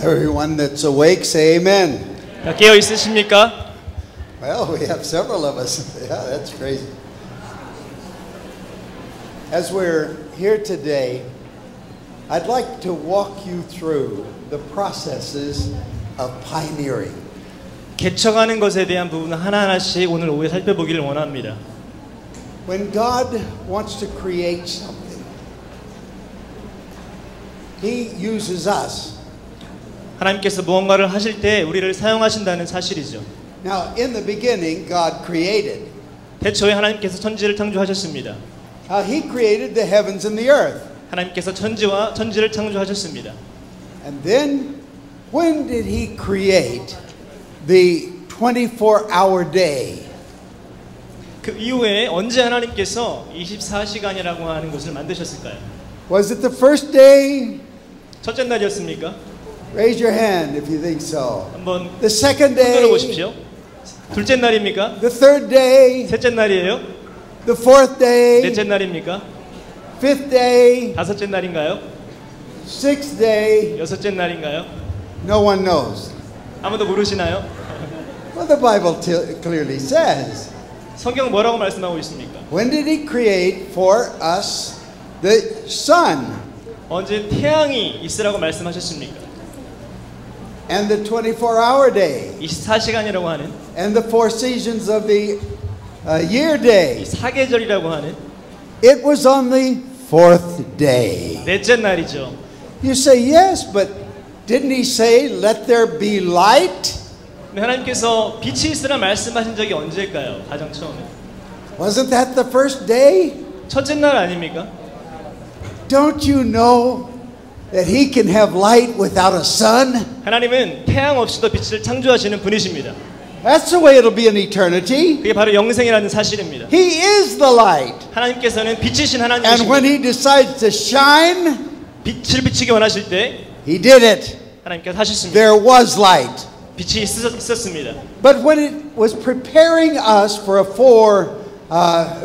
Everyone that's awake, say amen. 깨어 있으십니까? Well, we have several of us. Yeah, that's crazy. As we're here today, I'd like to walk you through the processes of pioneering. 개척하는 것에 대한 부분 하나하나씩 오늘 오후에 살펴보기를 원합니다. When God wants to create something, He uses us. 하나님께서 무언가를 하실 때 우리를 사용하신다는 사실이죠. Now, in the beginning, God created. 태초에 하나님께서 천지를 창조하셨습니다. He created the heavens and the earth. 하나님께서 천지와 천지를 창조하셨습니다. And then, when did He create the 24-hour day? 그 이후에 언제 하나님께서 24시간이라고 하는 것을 만드셨을까요? Was it the first day? 첫째 날이었습니까? Raise your hand if you think so. 한번 The second 흔들어 day? 보십시오. 둘째 날입니까? The third day? 셋째 날이에요? The fourth day? 넷째 날입니까? Fifth day? 다섯째 날인가요? Sixth day? 여섯째 날인가요? No one knows. 아무도 모르시나요? Well, the Bible clearly says. 성경 뭐라고 말씀하고 있습니까? When did He create for us the sun? 언제 태양이 있으라고 말씀하셨습니까? And the 24-hour day? 24시간이라고 하는 And the four seasons of the year day? 이 사계절이라고 하는 It was on the fourth day. 넷째 날이죠. You say, yes, but didn't He say, let there be light? 근데 하나님께서 빛이 있으라 말씀하신 적이 언제일까요? 가장 처음에. Wasn't that the first day? 첫째 날 아닙니까? Don't you know that He can have light without a sun? 하나님은 태양 없이도 빛을 창조하시는 분이십니다. That's the way it'll be in eternity. 그게 바로 영생이라는 사실입니다. He is the light. 하나님께서는 빛이신 And when 하나님이십니다. He decides to shine, 빛을 비치기 원하실 때 He did it. 하나님께서 하셨습니다. There was light. 빛이 있었습니다. But when it was preparing us for a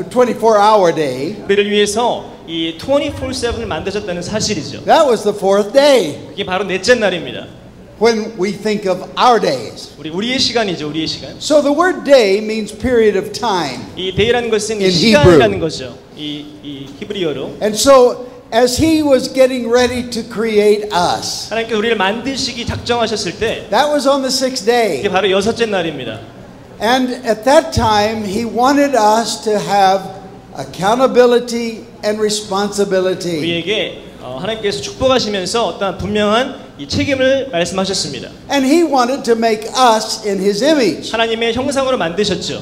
24-hour day, 우리를 위해서 이 24/7을 만드셨다는 사실이죠. that was the fourth day. 이게 바로 넷째 날입니다. When we think of our days. 우리의 시간이죠. 우리의 시간. So the word day means period of time. 이 데이라는 것은 In 시간이라는 것이죠. 이 히브리어로. And so as He was getting ready to create us, 하나님께서 우리를 만드시기 작정하셨을 때 that was on the sixth 이게 day. 바로 여섯째 날입니다. And at that time, He wanted us to have accountability and responsibility. 우리에게 하나님께서 축복하시면서 어떠한 분명한 이 책임을 말씀하셨습니다. And He wanted to make us in His image. 하나님의 형상으로 만드셨죠.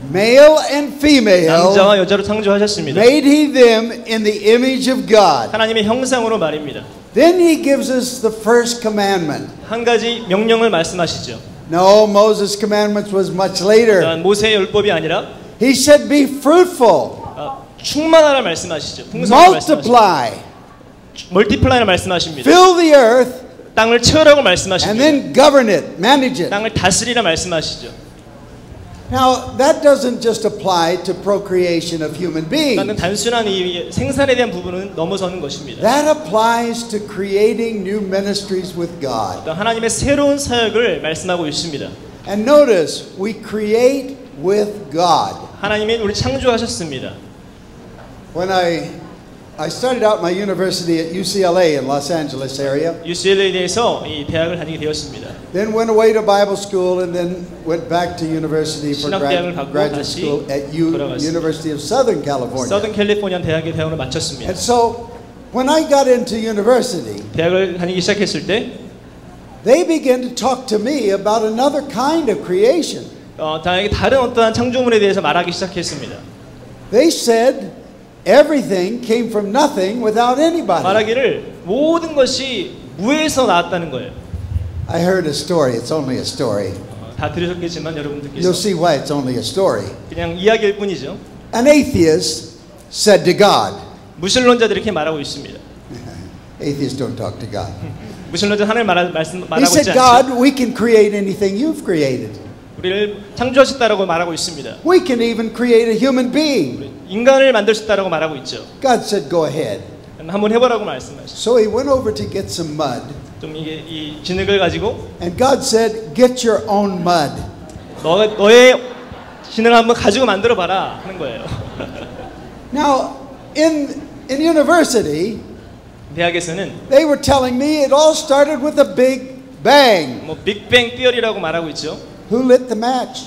Male and female, 남자와 여자로 창조하셨습니다. made He them in the image of God. 하나님의 형상으로 말입니다. Then He gives us the first commandment. 한 가지 명령을 말씀하시죠. No, Moses' commandments was much later. 또한 모세의 율법이 아니라 He said, be fruitful, 충만하라 말씀하시죠. 풍성하라 말씀하시죠. multiply, 멀티플라이를 말씀하십니다. fill the earth, 땅을 채우라고 and 말씀하십니다. then govern it, manage it. 땅을 다스리라 말씀하시죠. Now, that doesn't just apply to procreation of human 그러니까 beings. 단순한 이 생산에 대한 부분은 넘어서는 것입니다. That applies to creating new ministries with God. 하나님의 새로운 사역을 말씀하고 있습니다. And notice, we create with God. 하나님이 우리 창조하셨습니다. When I started out my university at UCLA in Los Angeles area, UCLA에서 이 대학을 다니게 되었습니다. then went away to Bible school and then went back to university for 신학대학을 받고 graduate 다시 school at 돌아갔습니다. University of Southern California. 서던 캘리포니아 대학의 대학을 마쳤습니다. And so, when I got into university, 대학을 다니기 시작했을 때 they began to talk to me about another kind of creation. 다른 어떠한 창조물에 대해서 말하기 시작했습니다. They said everything came from nothing without anybody. 말하기를 모든 것이 무에서 나왔다는 거예요. I heard a story. It's only a story. 다 들으셨겠지만 You'll 여러분들께서 see why it's only a story. 그냥 이야기일 뿐이죠. An atheist said to God. 무신론자들이 이렇게 말하고 있습니다. Atheists don't talk to God. 무신론자 하나님 He 말하고 said, 있지 God, 않죠. we can create anything you've created. 우리를 창조하셨다라고 말하고 있습니다. We can even create a human being. 인간을 만드셨다라고 말하고 있죠. God said, go ahead. 한번 해보라고 말씀하시죠. So he went over to get some mud. 좀 이게 이 진흙을 가지고 And God said, get your own mud. 너의 진흙을 한번 가지고 만들어 봐라 하는 거예요. Now, in university, 대학에서는 they were telling me it all started with a big bang. 뭐 빅뱅 티어리라고 말하고 있죠. Who lit the match?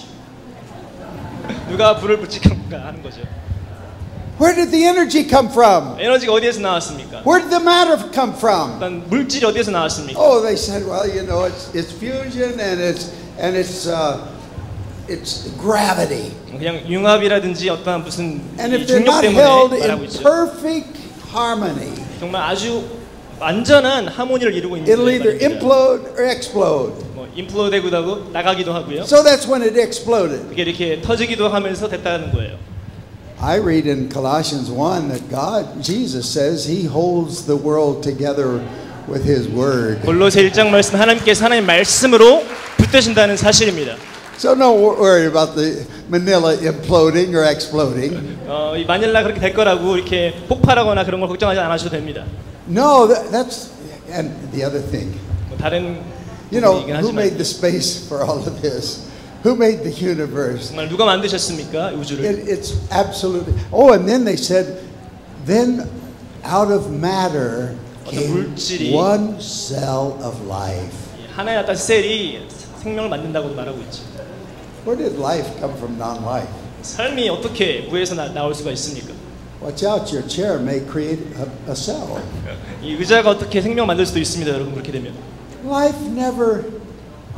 누가 불을 붙이는가 하는 거죠. Where did the energy come from? 에너지가 어디에서 나왔습니까? Where did the matter come from? 일단 물질이 어디에서 나왔습니까? Oh, they said, well, you know, it's fusion and it's gravity. 그냥 융합이라든지 어떠한 무슨 And if 이 they're 중력 not held 때문에 말하고 in 있죠. perfect harmony, 정말 아주 완전한 하모니를 이루고 있는 it'll either 말입니다. implode or explode. 뭐 임플로되기도 하고 나가기도 하고요. So that's when it exploded. 그게 이렇게 터지기도 하면서 됐다는 거예요. I read in Colossians 1 that Jesus says He holds the world together with His Word. 골로새 1장 말씀 하나님께서 하나님 말씀으로 붙드신다는 사실입니다. So no worry about the Manila imploding or exploding. 이 마닐라 그렇게 될 거라고 이렇게 폭발하거나 그런 걸 걱정하지 않으셔도 됩니다. No, that's and the other thing. 뭐 다른 You know, 얘기는 who 하지만 made the space for all of this? Who made the universe? 정말 누가 만드셨습니까? 우주를. It's absolutely. Oh, and then they said, then out of matter came one cell of life. 하나의 어떤 셀이 생명을 만든다고 말하고 있죠. Where did life come from non-life? 삶이 어떻게 무에서 나올 수가 있습니까? Watch out, your chair may create a cell. 이 의자가 어떻게 생명 만들 수도 있습니다, 여러분 그렇게 되면. Life never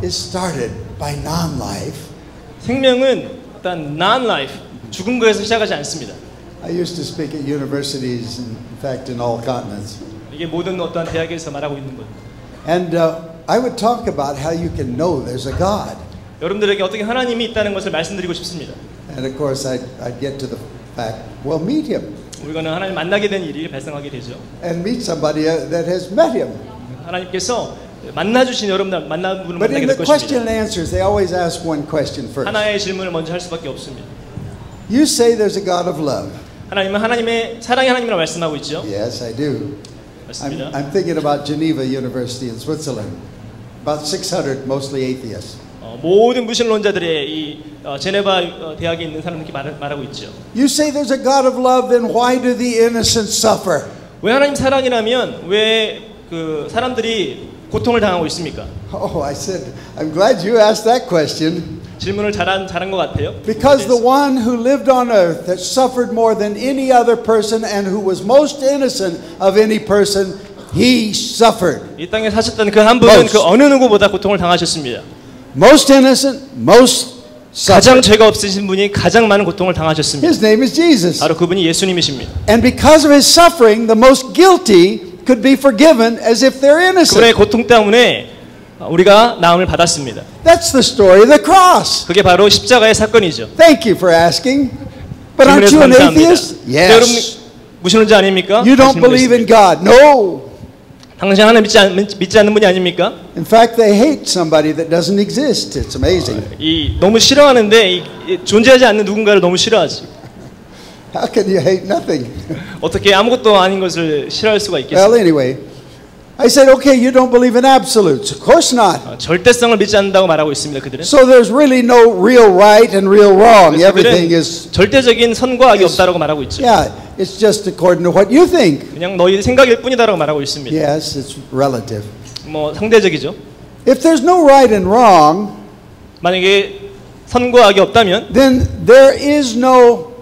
is started by non-life. 생명은 어떤 non-life, 죽은 거에서 시작하지 않습니다. I used to speak at universities, in fact, in all continents. 이게 모든 어떤 대학에서 말하고 있는 거예요. And I would talk about how you can know there's a God. 여러분들에게 어떻게 하나님이 있다는 것을 말씀드리고 싶습니다. And of course, I'd get to the fact, well, meet Him. 우리가 하나님 만나게 된 일이 발생하게 되죠. And meet somebody that has met Him. 하나님께서 만나주신 여러분들 만난 분을 But 만나게 in 될 the question 것입니다. and answers, they always ask one question first. 하나의 질문을 먼저 할 수밖에 없습니다. You say there's a God of love. 하나님은 하나님의 사랑의 하나님이라고 말씀하고 있죠. Yes, I do. 맞습니다. I'm thinking about Geneva University in Switzerland. About 600, mostly atheists. 모든 무신론자들의 이 제네바 대학에 있는 사람들이 말하고 있죠. You say there's a God of love, then why do the innocent suffer? 왜 하나님 사랑이라면 왜 그 사람들이 고통을 당하고 있습니까? Oh, I said, I'm glad you asked that question. 질문을 잘한 것 같아요. Because the one who lived on earth that suffered more than any other person and who was most innocent of any person, he suffered. 이 땅에 사셨던 그 한 분은 그 어느 누구보다 고통을 당하셨습니다. Most innocent, most 가장 suffered. 죄가 없으신 분이 가장 많은 고통을 당하셨습니다. His name is Jesus. 바로 그분이 예수님이십니다. And because of his suffering, the most guilty could be forgiven as if they're innocent. 그분의 고통 때문에 우리가 나음을 받았습니다. That's the story of the cross. 그게 바로 십자가의 사건이죠. Thank you for asking. But aren't 질문해서 you an 감사합니다. atheist? 여러분 Yes. 무신론자 아닙니까? You don't believe in God. No. 당신 하나님 믿지 않는 분이 아닙니까? In fact, they hate somebody that doesn't exist. It's amazing. 이 너무 싫어하는데 이 존재하지 않는 누군가를 너무 싫어하지. How can you hate nothing? 어떻게 아무것도 아닌 것을 싫어할 수가 Well, 있겠어요? anyway, I said, okay, you don't believe in absolutes. Of course not. 절대성을 믿지 않는다고 말하고 있습니다. 그들은. So there's really no real right and real wrong. Everything is, 절대적인 선과 악이 없다라고 말하고 있죠. yeah, it's just according to what you think. 그냥 너희 생각일 뿐이다라고 말하고 있습니다. Yes, it's relative. 뭐 상대적이죠. If there's no right and wrong, 만약에 선과 악이 없다면 then there is no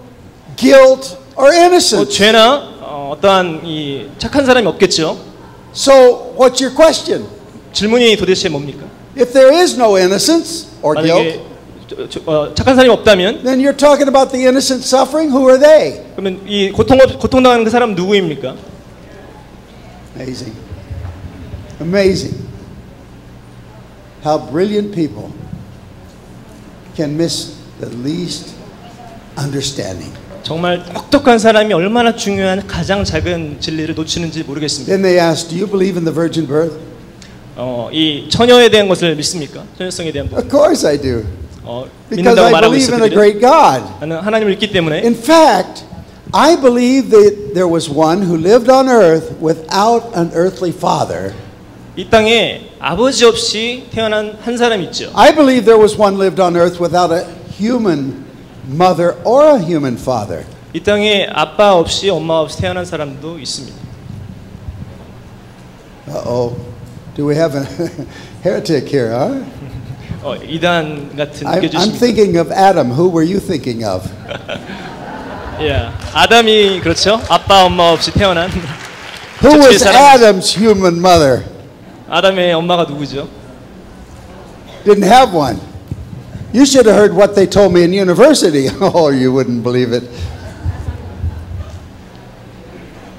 guilt or 뭐 innocence. 죄나 어떠한 이 착한 사람이 없겠죠. So what's your question? 질문이 도대체 뭡니까? If there is no innocence or 만약에 guilt, 착한 사람이 없다면 then you're talking about the innocent suffering. Who are they? 그러면 이 고통당하는 그 사람 누구입니까? Amazing. Amazing. How brilliant people can miss the least understanding. 정말 똑똑한 사람이 얼마나 중요한 가장 작은 진리를 놓치는지 모르겠습니다. Then they ask, do you believe in the virgin birth? 이 처녀에 대한 것을 믿습니까? 처녀성에 대한 부분. Of course I do. Because 믿는다고 I 말하고 believe 있어 in a 그들은. great God. 나는 하나님을 믿기 때문에 In fact, I believe that there was one who lived on earth without an earthly father, 이 땅에 아버지 없이 태어난 한 사람이 있죠. I believe there was one lived on earth without a human mother or a human father. 이 땅에 아빠 없이 엄마 없이 태어난 사람도 있습니다. Uh-oh. Do we have a heretic here, huh? 이단 같은 I'm 느껴지십니까? thinking of Adam. Who were you thinking of? 예, 아담이 그렇죠. 아빠 엄마 없이 태어난 Who 저쪽의 was 사람이죠. Adam's human mother? 아담의 엄마가 누구죠? Didn't have one. You should have heard what they told me in university. Oh, you wouldn't believe it.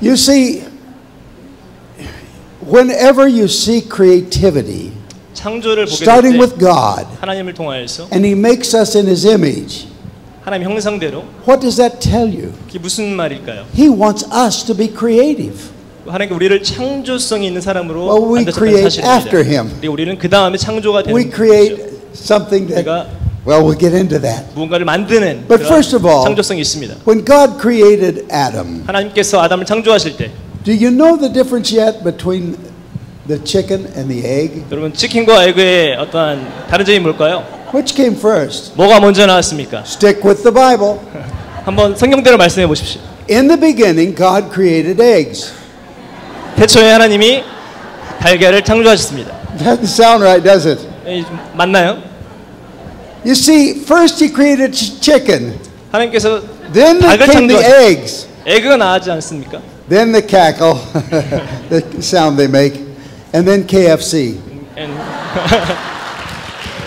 You see, whenever you see creativity, 창조를 보게 starting 될 with 때 God, 하나님을 통하여서 and He makes us in His image, 하나님 형상대로 what does that tell you? 그게 무슨 말일까요? He wants us to be creative. 하나님께 우리를 창조성이 있는 사람으로 Well, we 만드셨다는 create after 사실입니다. Him. 그리고 우리는 그 다음에 창조가 되는 We 거죠. create something that, 우리가 well, we'll get into that. 무언가를 만드는 But 그런 first of all, 창조성이 있습니다. when God created Adam, 하나님께서 아담을 창조하실 때 do you know the difference yet between the chicken and the egg? 여러분 치킨과 에그의 어떠한 다른 점이 뭘까요? Which came first? 뭐가 먼저 나왔습니까? Stick with the Bible. 한번 성경대로 말씀해 보십시오. In the beginning, God created eggs. 태초에 하나님이 달걀을 창조하셨습니다. Doesn't sound right, does it? 맞나요? You see, first He created chicken. 하나님께서 Then 닭을 came the 창조하셨 eggs. 에그가 나왔지 않습니까? Then the cackle, the sound they make. And then KFC. And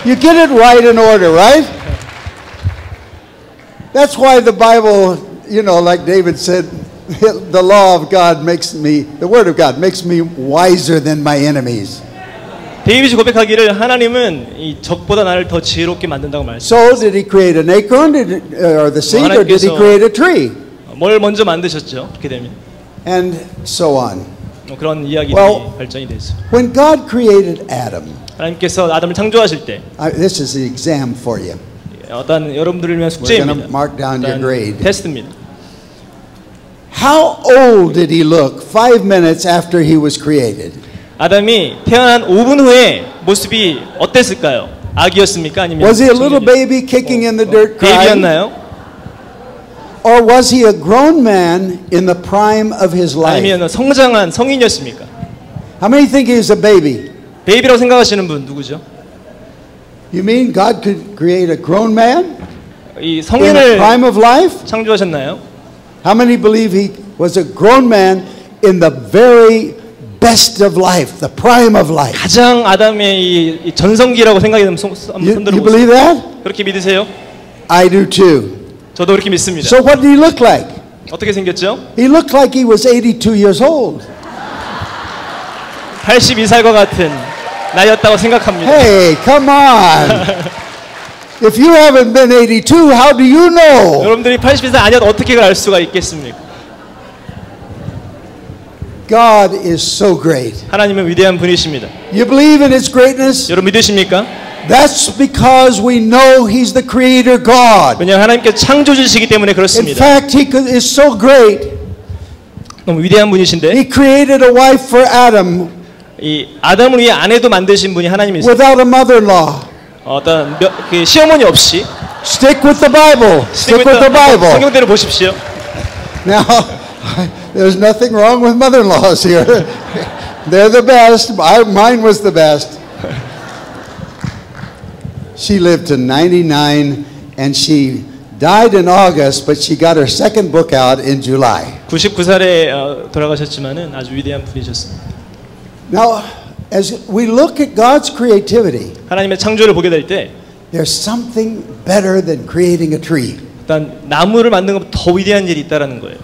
You get it right in order, right? That's why the Bible, you know, like David said, the law of God makes me, the word of God makes me wiser than my enemies. 데이빗이 고백하기를 하나님은 이 적보다 나를 더 지혜롭게 만든다고 말씀. So did He create an acorn or the seed, or did He create a tree? 뭘 먼저 만드셨죠? 그렇게 되면 And so on. 그런 이야기들이 Well, 발전이 되죠. When God created Adam, 하나님께서 아담을 창조하실 때 this is the exam for you. 어떤 여러분들을 위한 We're going 숙제입니다. to mark down your grade. 테스트입니다. How old did he look 5 minutes after he was created? 아담이 태어난 5분 후에 모습이 어땠을까요? 아기였습니까? 아니면 Was he a little baby kicking in the dirt crying? 베이비였나요? Or was he a grown man in the prime of his life? 아니면 성장한 성인이었습니까? How many think he was a baby? 베이비라고 생각하시는 분 누구죠? You mean God could create a grown man 이 in the 성인을 prime of life? 창조하셨나요? How many believe he was a grown man in the very best of life, the prime of life? 가장 아담의 이 전성기라고 생각이 되면 한번 손 You 들어보세요. believe that? 그렇게 믿으세요? I do too. 저도 그렇게 믿습니다. So what did he look like? 어떻게 생겼죠? He looked like he was 82 years old. 82살과 같은 나이였다고 생각합니다. Hey, come on. If you haven't been 82, how do you know? 여러분들이 82살 아니어도 어떻게 알 수가 있겠습니까? God is so great. 하나님은 위대한 분이십니다. You believe in His greatness? 여러분 믿으십니까? That's because we know He's the Creator God. 왜냐하면 하나님께서 창조주시기 때문에 In 그렇습니다. fact, He is so great. 너무 위대한 분이신데 He created a wife for Adam 이 아담을 위해 아내도 만드신 분이 하나님이세요. without a mother-in-law. 어떤 그 시어머니 없이 Stick with the Bible. Stick with the Bible. 성경대로 보십시오. Now, there's nothing wrong with mother-in-laws here. They're the best. Mine was the best. She lived to 99 and she died in August, but she got her second book out in July. 99살에 돌아가셨지만은 아주 위대한 분이셨습니다. Now, as we look at God's creativity, 하나님의 창조를 보게 될 때 there's something better than creating a tree. 일단 나무를 만드는 것보다 더 위대한 일이 있다라는 거예요.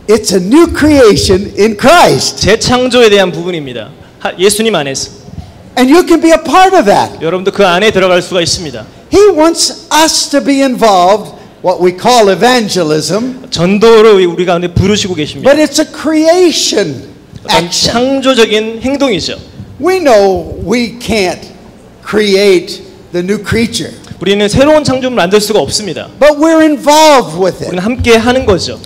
It's a new creation in Christ. 재창조에 대한 부분입니다. 예수님 안에서. And you can be a part of that. 여러분도 그 안에 들어갈 수가 있습니다. He wants us to be involved, what we call evangelism, 전도로 우리 가운데 부르시고 계십니다. but it's a creation 어떤 action. 창조적인 행동이죠. We know we can't create the new creature, 우리는 새로운 창조를 만들 수가 없습니다. but we're involved with 우리는 it. 함께 하는 거죠.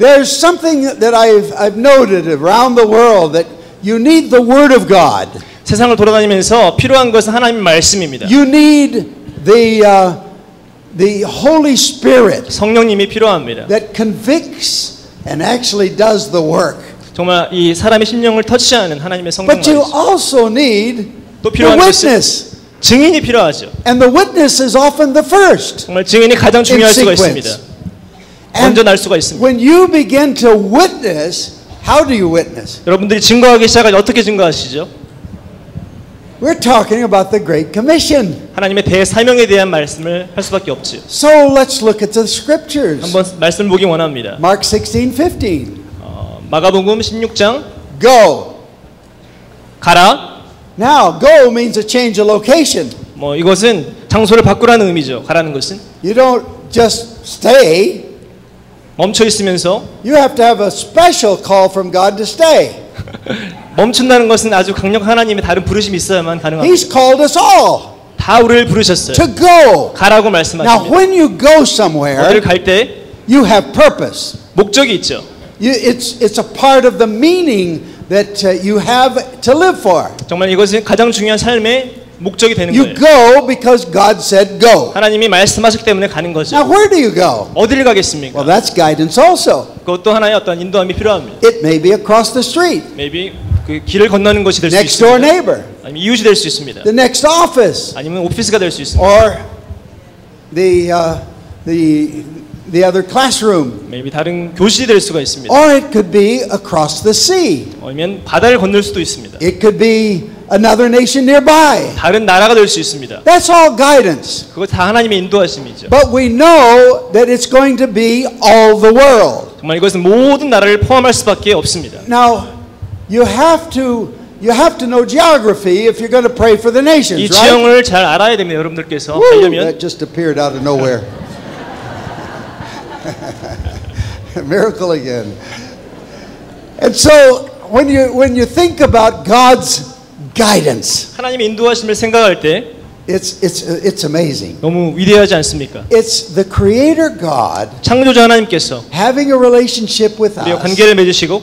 There's something that I've noted around the world that You need the Word of God. 세상을 돌아다니면서 필요한 것은 하나님의 말씀입니다. You need the Holy Spirit 성령님이 필요합니다. that convicts and actually does the work. 정말 이 사람의 심령을 터치하는 하나님의 성령 But you 말씀. also need 또 the 필요한 것은 witness. 증인이 필요하죠. And the witness is often the first 정말 증인이 가장 in 중요할 수가 sequence. 있습니다. And 먼저 날 수가 있습니다. when you begin to witness, how do you witness? 여러분들이 증거하기 시작하면 어떻게 증거하시죠? We're talking about the Great Commission. 하나님의 대사명에 대한 말씀을 할 수밖에 없지요. So let's look at the scriptures. 한번 말씀을 보기 원합니다. Mark 16:15. 마가복음 16장 Go. 가라. Now, go means a change of location. 뭐 이것은 장소를 바꾸라는 의미죠. 가라는 것은 You don't just stay. 멈춰 있으면서 You have to have a special call from God to stay. 멈춘다는 것은 아주 강력한 하나님의 다른 부르심이 있어야만 가능합니다. He's called us all 다 우리를 부르셨어요. to go. 가라고 Now, 말씀하십니다. when you go 어디를 somewhere, 갈 때 you have purpose. 목적이 있죠. It's a part of the meaning that you have to live for. 정말 이것은 가장 중요한 삶의 목적이 되는 You 거예요. go because God said go. 하나님이 말씀하셨기 때문에 가는 거죠. Now, where do you go? 어디를 가겠습니까? Well, that's guidance also. 그것도 하나의 어떤 인도함이 필요합니다. It may be across the street, Maybe 그 길을 건너는 것이 될 수 next door 있습니다. neighbor, 아니면 이웃이 될 수 있습니다. the next office, 아니면 오피스가 될 수 있습니다. or the other classroom, Maybe 다른 교실이 될 수가 있습니다. or it could be across the sea. 아니면 바다를 건널 수도 있습니다. It could be another nation nearby. 다른 나라가 될 수 있습니다. That's all guidance. 그거 다 하나님의 인도하심이죠. But we know that it's going to be all the world. 정말 이것은 모든 나라를 포함할 수밖에 없습니다. Now, you have to know geography if you're going to pray for the 이 nations, right? 지형을 잘 알아야 됩니다. 여러분들께서 Woo, 하려면 that just appeared out of nowhere. Miracle again. And so when you think about God's guidance, 하나님의 인도하심을 생각할 때 it's amazing. 너무 위대하지 않습니까? It's the Creator God 창조자 하나님께서 having a relationship with 우리와 us, 관계를 맺으시고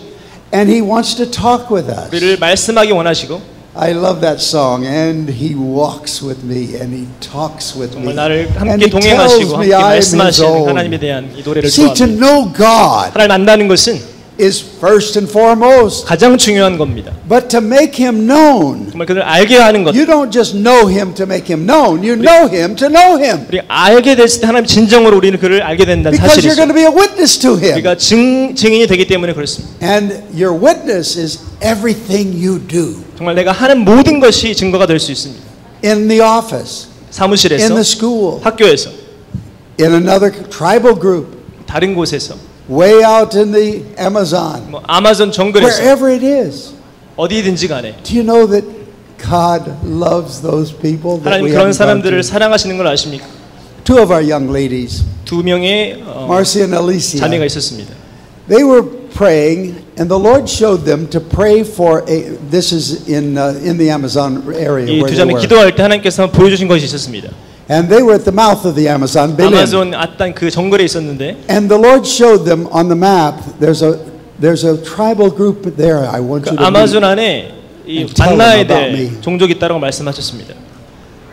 and He wants to talk with us. 우리를 말씀하기 원하시고 I love that song. And He walks with me, and He talks with me, 정말 나를 and 함께 He tells 동행하시고 me 함께 I am His 말씀하시는 own. 하나님에 대한 이 노래를 See, to 좋아합니다. know God 하나님 안다는 것은 is first and foremost, 가장 중요한 겁니다. but to make Him known. 정말 그를 알게 하는 것. You don't just know Him to make Him known. You know Him to know Him. 우리 알게 됐을 때 하나님 진정으로 우리는 그를 알게 된다는 Because you're 사실이죠. going to be a witness to Him. 우리가 증인이 되기 때문에 그렇습니다. And your witness is everything you do. 정말 내가 하는 모든 것이 증거가 될 수 있습니다. In the office, in 사무실에서, the school, 학교에서, in another tribal group, 다른 곳에서, way out in the Amazon, 뭐 아마존 정글에서, wherever it is. 어디든지 간에 Do you know that God loves those people that 하나님 we 그런 haven't gone 사람들을 to? 사랑하시는 걸 아십니까? Two of our young ladies, 두 명의 Marcia and Alicia, 자매가 있었습니다. they were praying, and the Lord showed them to pray for a. This is in the Amazon area 이 where 두 they 자매 were, 기도할 때 하나님께서 보여주신 것이 있었습니다. and they were at the mouth of the Amazon, Belém. 아마존 아딴 그 정글에 있었는데 And the Lord showed them on the map. There's a tribal group there. I want 그 you to 아마존 meet. 안에 이 and tell them 만나야 about 될 me. 종족이 있다고 말씀하셨습니다.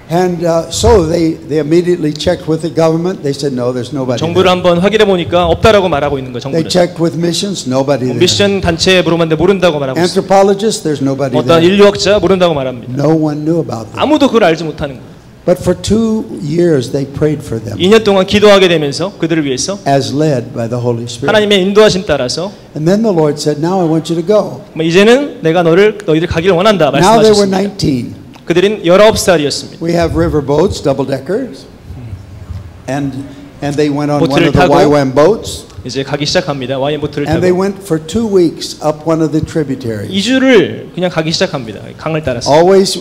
And so they immediately checked with the government. They said no, there's nobody. 정부를 there. 한번 확인해 보니까 없다라고 말하고 있는 거 They 정부는. checked with missions. Nobody there. 미션 단체에 물어봤는데 모른다고 말하고 있습니다. Anthropologists. There's nobody 어떤 there. 인류학자 모른다고 말합니다. No one knew about them. 아무도 그걸 알지 못하는 거예요. But for 2 years they prayed for them 2년 동안 기도하게 되면서 그들을 위해서 as led by the Holy Spirit. 하나님의 인도하심 따라서 And then the Lord said, "Now I want you to go." 뭐 이제는 내가 너희들 가기를 원한다 Now they were 말씀하셨습니다. 19. 그들은 19살이었습니다. We have river boats, double deckers, and they went on one 보트를 of the 타고 YWAM boats, 이제 가기 시작합니다. 와인 보트를 and they 타고 went for 2 weeks up one of the tributaries, 2주를 그냥 가기 시작합니다. 강을 따라서. always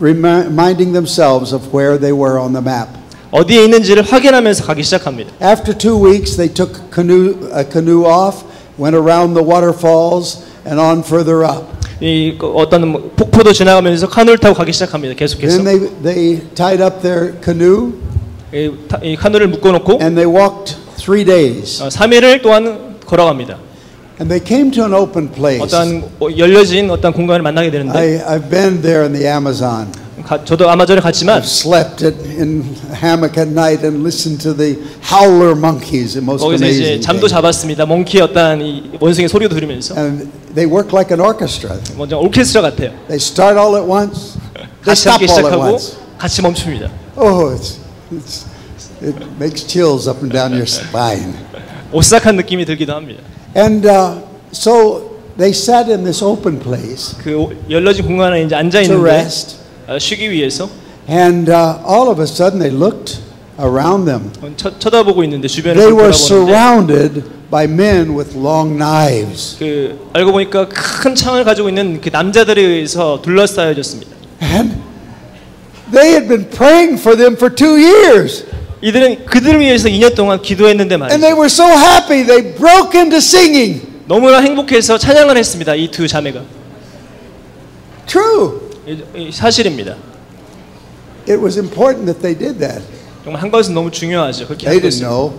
reminding themselves of where they were on the map. 어디에 있는지를 확인하면서 가기 시작합니다. After 2 weeks, they took a canoe off, went around the waterfalls, and on further up. 이 어떤 폭포도 지나가면서 카누를 타고 가기 시작합니다. 계속해서. Then they tied up their canoe, 이 카누를 묶어놓고 and they walked 3 days. 3일을 또한 걸어갑니다. And they came to an open place. 어떤 열려진 어떤 공간을 만나게 되는데 I've been there in the Amazon. 저도 아마존에 갔지만 I've slept in hammock at night and listened to the howler monkeys. The most 거기서 이제 amazing 잠도 thing. 잡았습니다. 몽키의 어떤 이 원숭이 소리도 들으면서 And they work like an orchestra. 먼저 오케스트라 같아요. They start all at once. They 같이 stop 함께 all at 시작하고 once. 같이 멈춥니다. Oh, it makes chills up and down your spine. 오싹한 느낌이 들기도 합니다. And so they sat in this open place 그 열려진 공간에 이제 앉아 to 있는데 rest. 쉬기 위해서 And all of a sudden they looked around them. 쳐다보고 있는데 주변을 They were 돌아보는데 surrounded by men with long knives. 그 알고 보니까 큰 창을 가지고 있는 그 남자들에 의해서 둘러싸여졌습니다. And they had been praying for them for 2 years. 이들은 그들을 위해서 2년 동안 기도했는데 And 말이죠. they were so happy they broke into singing. 너무나 행복해서 찬양을 했습니다. 이 두 자매가. True. 이 사실입니다. It was important that they did that. 정말 한 것은 너무 중요하죠. 그렇게 They 한 didn't 것은. know.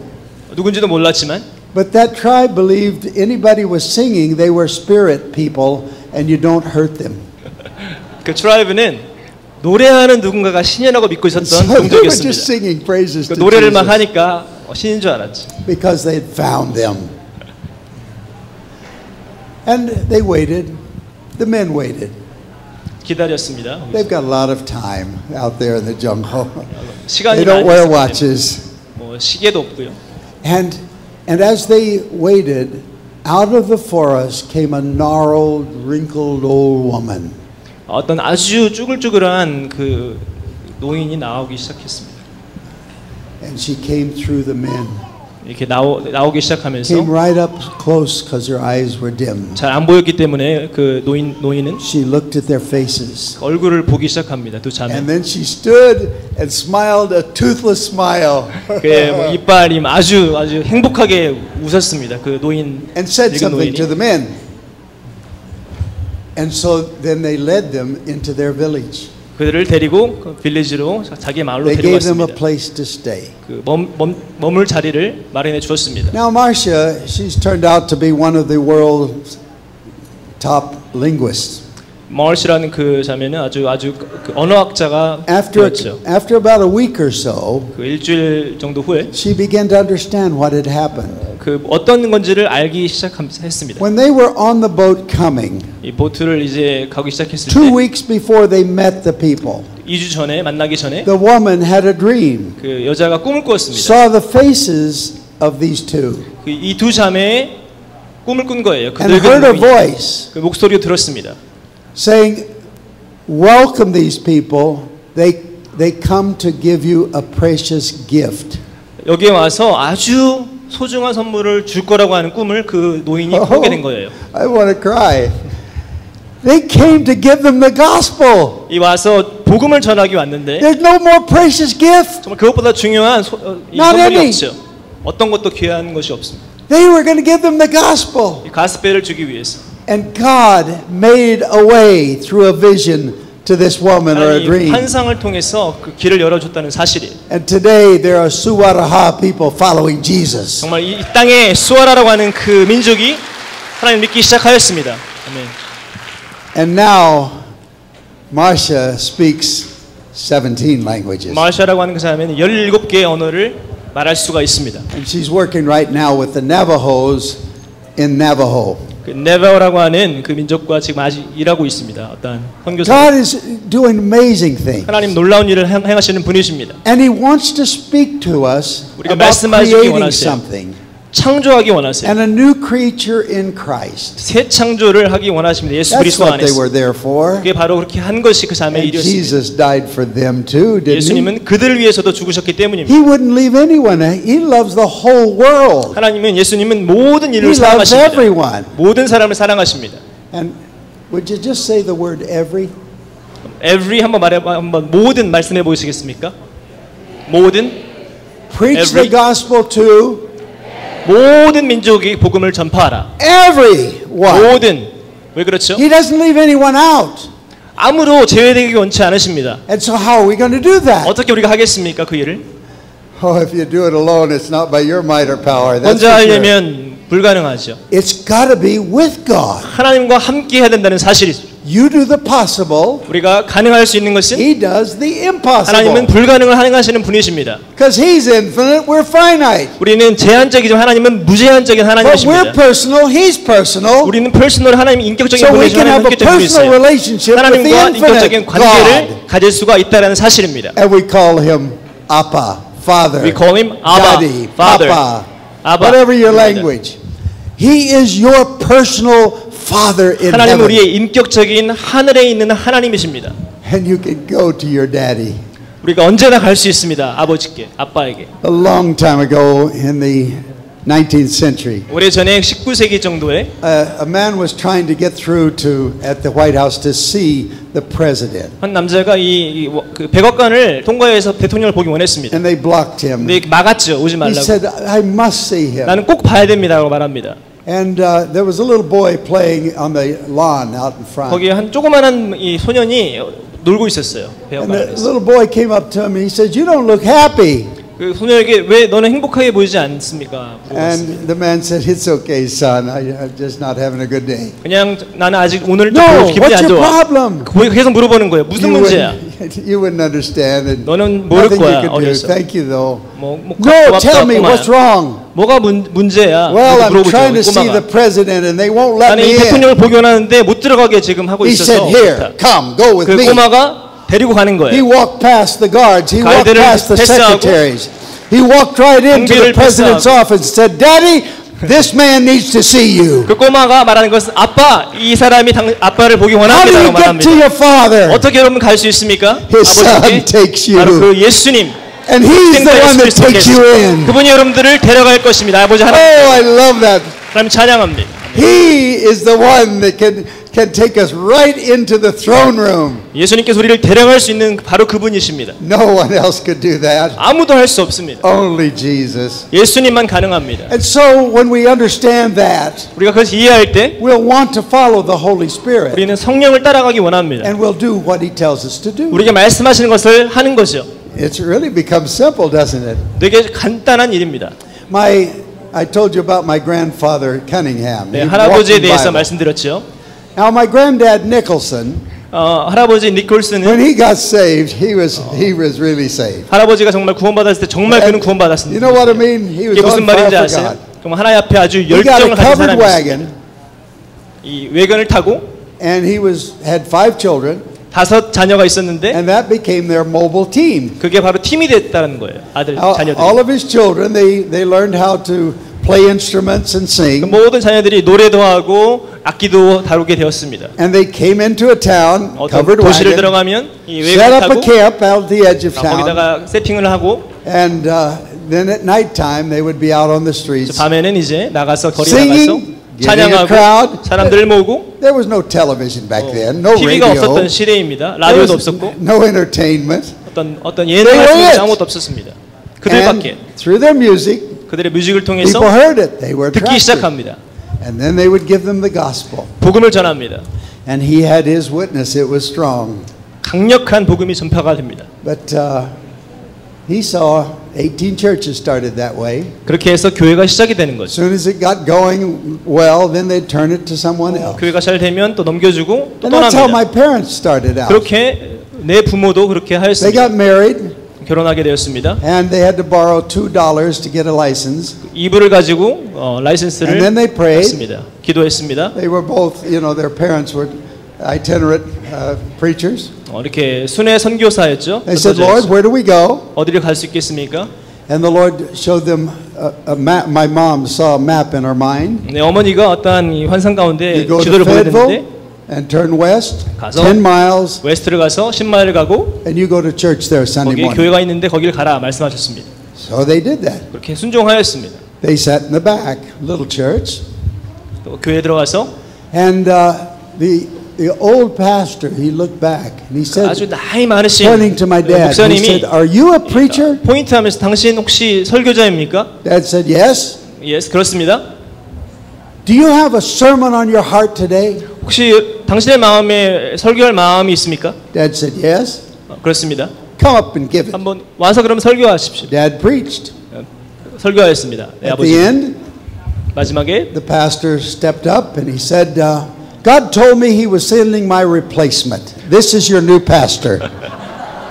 누군지도 몰랐지만 But that tribe believed anybody was singing, they were spirit people and you don't hurt them. 그 트라이브는 노래하는 누군가가 신이라고 믿고 있었던 So they were just 종족이었습니다. singing praises 그 to 노래를 막 Jesus 하니까 신인 줄 알았지. because they had found them. And they waited. The men waited. 기다렸습니다. They've got a lot of time out there in the jungle. 시간이 They don't 많이 wear 있었기 때문에 watches. 뭐 시계도 없고요. And as they waited, out of the forest came a gnarled, wrinkled old woman. 어떤 아주 쭈글쭈글한 그 노인이 나오기 시작했습니다. And she came through the men. 이렇게 나오기 시작하면서 Came right up close because her eyes were dim. 잘 안 보였기 때문에 그 노인은 She looked at their faces. 얼굴을 보기 시작합니다. 두 자매. And then she stood and smiled a toothless smile. 그 이빨이 아주 행복하게 웃었습니다. 그 노인 And said 늙은 something 노인이. to the men. And so then they led them into their village. 그들을 데리고 그 빌리지로 자기 마을로 They gave them a 데려갔습니다. place to stay. 그 머물 자리를 마련해 주었습니다. Now Marcia, she's turned out to be one of the world's top linguists. 머얼시라는 그 자매는 아주 그 언어학자가 After 되었죠. about a week or so, 그 일주일 정도 후에 she began to understand what had happened. 그 어떤 건지를 알기 시작했습니다. When they were on the boat coming, 이 보트를 이제 가기 시작했을 2 때 weeks before they met the people, 2주 전에 만나기 전에 the woman had a dream, 그 여자가 꿈을 꾸었습니다. saw the faces of these two, 이 두 자매의 꿈을 꾼 거예요. 그 and heard a 늙은 voice 그 목소리를 들었습니다. saying, "Welcome these people. They come to give you a precious gift." 여기에 와서 아주 소중한 선물을 줄 거라고 하는 꿈을 그 노인이 꾸게 된 거예요. I want to cry. They came to give them the gospel. 이 와서 복음을 전하기 왔는데 There's no more precious gift. 정말 그것보다 중요한 이 Not 선물이 any. 없죠. 어떤 것도 귀한 것이 없습니다. They were going to give them the gospel. 이 가스펠을 주기 위해서. And God made a way through a vision to this woman or a 하나님이 dream. 환상을 통해서 그 길을 열어줬다는 사실이에요. And today there are Suwaraha people following Jesus. 정말 이 땅에 수아라라고 하는 그 민족이 하나님 믿기 시작하였습니다. 아멘. And now Marcia speaks 17 languages. 마르샤라고 하는 그 사람은 17개의 언어를 말할 수가 있습니다. And she's working right now with the Navajos in Navajo. 그 네바오라고 하는 그 민족과 지금 아직 일하고 있습니다. 어떤 선교사. God is doing amazing things. 하나님 놀라운 일을 행하시는 분이십니다. And He wants to speak to us 우리가 about 말씀하시기 creating 원하세요. something. 창조하기 원하세요. And a new creature in Christ. 새 창조를 하기 원하십니다. 예수 That's 그리스도 what they 안에서. were there for. 그게 바로 그렇게 한 것이 그 자매의 And 일이었습니다. Jesus died for them too, didn't He? 예수님은 그들을 위해서도 죽으셨기 때문입니다. He wouldn't leave anyone. He loves the whole world. 하나님은 예수님은 모든 He 인류를 loves 사랑하십니다. everyone. 모든 사람을 사랑하십니다. And would you just say the word every? Every 한번 모든 말씀해 보시겠습니까? 모든 Preach Every. the gospel to 모든 민족이 복음을 전파하라. everyone. 모든 왜 그렇죠? He doesn't leave anyone out. 아무도 제외되기 원치 않으십니다. And so how are we going to do that? 어떻게 우리가 하겠습니까 그 일을? Oh, if you do it alone, it's not by your might or power. That's 혼자 for sure. 하려면 불가능하죠. It's got to be with God. 하나님과 함께 해야 된다는 사실이죠. You do the possible. 우리가 가능할 수 있는 것은 He does the 하나님은 impossible. 불가능을 하시는 분이십니다. Because He's infinite, we're finite. 우리는 제한적이지만 하나님은 무제한적인 But we're 하나님이십니다. personal, He's personal. 우리는 퍼스널 하나님 인격적인 So we 분이시고 can 하나님 have a 인격적인 분이 personal 있어요. relationship with the 하나님과 인격적인 infinite 관계를 God. 가질 수가 있다는 사실입니다. And we call Him Appa, Father, We call him Abba, Daddy, Father, Papa, Abba. whatever your language. He is your personal Father in 하나님 heaven. 우리의 인격적인 하늘에 있는 하나님이십니다. And you can go to your daddy. 우리가 언제나 갈 수 있습니다. 아버지께, 아빠에게. A long time ago in the 19th century, 오래전에 19세기 정도에 a man was trying to get through to at the White House to see the president, 한 남자가 그 백악관을 통과해서 대통령을 보기 원했습니다. and they blocked him. 근데 막았죠. 오지 He 말라고. said, "I must see him." 나는 꼭 봐야 됩니다라고 말합니다. And there was a little boy playing on the lawn out in front. 거기에 한 조그마한 이 소년이 놀고 있었어요. And 백악관 the 안에서. little boy came up to him and he said, "You don't look happy." 그 소년에게 왜 너는 행복하게 보이지 않습니까? 물어봤어요. And the man said, "It's okay, son. I'm just not having a good day." 그냥 나는 아직 오늘 좀 No, 기분이 what's 안 your 좋아. problem? 계속 물어보는 거예요. 무슨 문제야? You wouldn't understand. And 너는 모를 nothing you 거야, could do. 어려서. Thank you, though. 뭐 No, tell me 고맙다, what's wrong. 뭐가 문제야? Well, I'm 물어보죠. trying to see 꼬마가. the president, and they won't let 나는 me 이 in. 대통령을 보기 원하는데 못 들어가게 지금 하고 He 있어서 said, "Here, come, go with 그 me." 꼬마가 데리고 가는 He 거예요. walked past the guards. He walked 가이드를 past the 패스하고 secretaries. He walked right into the 경비를 president's 패스하고. office and said, "Daddy, this man needs to see you." 그 꼬마가 말하는 것은 아빠, 이 사람이 아빠를 보기 How do 원합니다라고 you get 말합니다. to your father? 어떻게 여러분 갈 수 있습니까? His son 아버지께 takes you. 바로 그 예수님, And he's the one that takes you in. 그분이 여러분들을 데려갈 것입니다. 아버지 Oh, 하나님, I love that. 하나님 찬양합니다. He is the one that can take us right into the throne room. 예수님께서 우리를 데려갈 수 있는 바로 그분이십니다. No one else could do that. 아무도 할 수 없습니다. Only Jesus. 예수님만 가능합니다. And so when we understand that, 우리가 그것을 이해할 때 we'll want to follow the Holy Spirit. 우리는 성령을 따라가기 원합니다. And we'll do what he tells us to do. 우리가 말씀하시는 것을 하는 거죠. It's really become simple, doesn't it? 되게 간단한 일입니다. I told you about my grandfather Cunningham. 네, He walked 할아버지에 in 대해서 Bible. 말씀드렸죠. Now my granddad Nicholson, 할아버지 when 니콜슨은 he got saved, he was really saved. 할아버지가 정말 구원받았을 때 정말 그는 You 구원받았습니다. know what I mean? He was 이게 무슨 on fire 말인지 for 아세요? God. 정말 하나님 앞에 아주 He got a 열정을 가진 covered 사람이었어요. wagon, 이 외견을 타고 and he had 5 children, 5 자녀가 있었는데 and that became their mobile team. 그게 바로 팀이 됐다는 거예요. 아들 All 자녀들이. of his children, they learned how to play instruments and 그 sing, 모든 자녀들이 노래도 하고 악기도 다루게 되었습니다. and they came into a town, 어떤 covered 도시를 wagon, 들어가면 이 set 외견을 up a 타고 camp out at the edge of town, 거기다가 세팅을 하고 and then at night time they would be out on the streets. 밤에는 이제 나가서 거리 Singing, 나가서 getting a crowd. 찬양하고 사람들을 모으고 There was no television back then, no TV가 radio, 없었던 시대입니다. there 라디오도 was 없었고 no entertainment. 어떤 They 예능할 수 were 있는 it. 아무것도 없었습니다. 그들밖에 And through their music, 그들의 뮤직을 통해서 people heard it. They were 듣기 attracted. 시작합니다. And then they would give them the gospel. 복음을 전합니다. And he had his witness. It was strong. 강력한 복음이 전파가 됩니다. But he saw 18 churches started that way. 그렇게 해서 교회가 시작이 되는 As 거죠. soon as it got going well, then they'd turn it to someone else. 교회가 잘 되면 또 넘겨주고 또 And that's how 떠납니다. my parents started out. 그렇게 내 부모도 그렇게 They 하였습니다. got married, 결혼하게 되었습니다. and they had to borrow $2 to get a license. 이불을 가지고 라이센스를 And then they prayed. 했습니다. 기도했습니다. They were both, their parents were itinerant preachers. 이렇게 순회 선교사였죠. They said, "Lord, where do we go?" 어디를 갈 수 있겠습니까? And the Lord showed them a map. My mom saw a map in her mind. 네, 어머니가 어떠한 이 환상 가운데 You go to 지도를 보여드는데 Fayetteville and turn west, 가서 10 miles, 웨스트를 가서 10마일을 가고 and you go to church there Sunday 거기에 morning. 교회가 있는데 거기를 가라 말씀하셨습니다. So they did that. 그렇게 순종하였습니다. They sat in the back, little church, 또 교회에 들어가서 and the old pastor, he looked back and he said, 아주 나이 많으신 pointing to my dad, he 목사님이 said, "Are you a preacher?" 포인트 하면서 당신 혹시 설교자입니까? Dad said, "Yes." Yes, 그렇습니다. "Do you have a sermon on your heart today?" 혹시 당신의 마음에 설교할 마음이 있습니까? Dad said, "Yes." 그렇습니다. "Come up and give it." 한번 와서 그럼 설교하십시오. Dad preached. 설교하였습니다. 네, At 아버지. the end, 마지막에 the pastor stepped up and he said, God told me he was sending my replacement. This is your new pastor.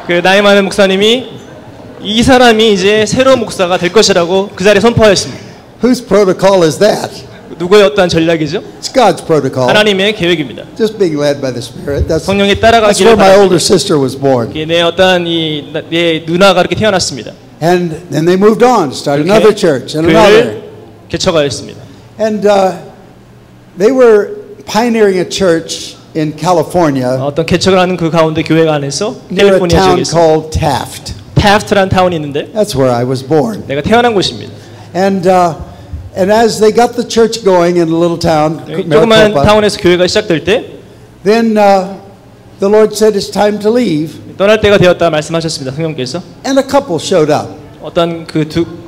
그 나이 많은 목사님이 이 사람이 이제 새로운 목사가 될 것이라고 그 자리에 선포하였습니다. Whose protocol is that? 누구의 어떠한 전략이죠? It's God's protocol. 하나님의 계획입니다. Just being led by the Spirit. That's 성령이 where 따라가기를 my older 바랍니다. sister was born. 내 어떠한 내 누나가 이렇게 태어났습니다. And then they moved on, started another church and another. 교회를 개척하였습니다. And they were pioneering a church in California 어떤 개척을 하는 그 가운데 교회가 안에서 near a 캘리포니아 town 지역에서 called Taft. 타프트라는 타운이 있는데 That's where I was born. 내가 태어난 곳입니다. And as they got the church going in a little town, 조그만 Maricopa, 타운에서 교회가 시작될 때 then the Lord said it's time to leave, 떠날 때가 되었다 말씀하셨습니다. 성령께서 and a couple showed up, 어떤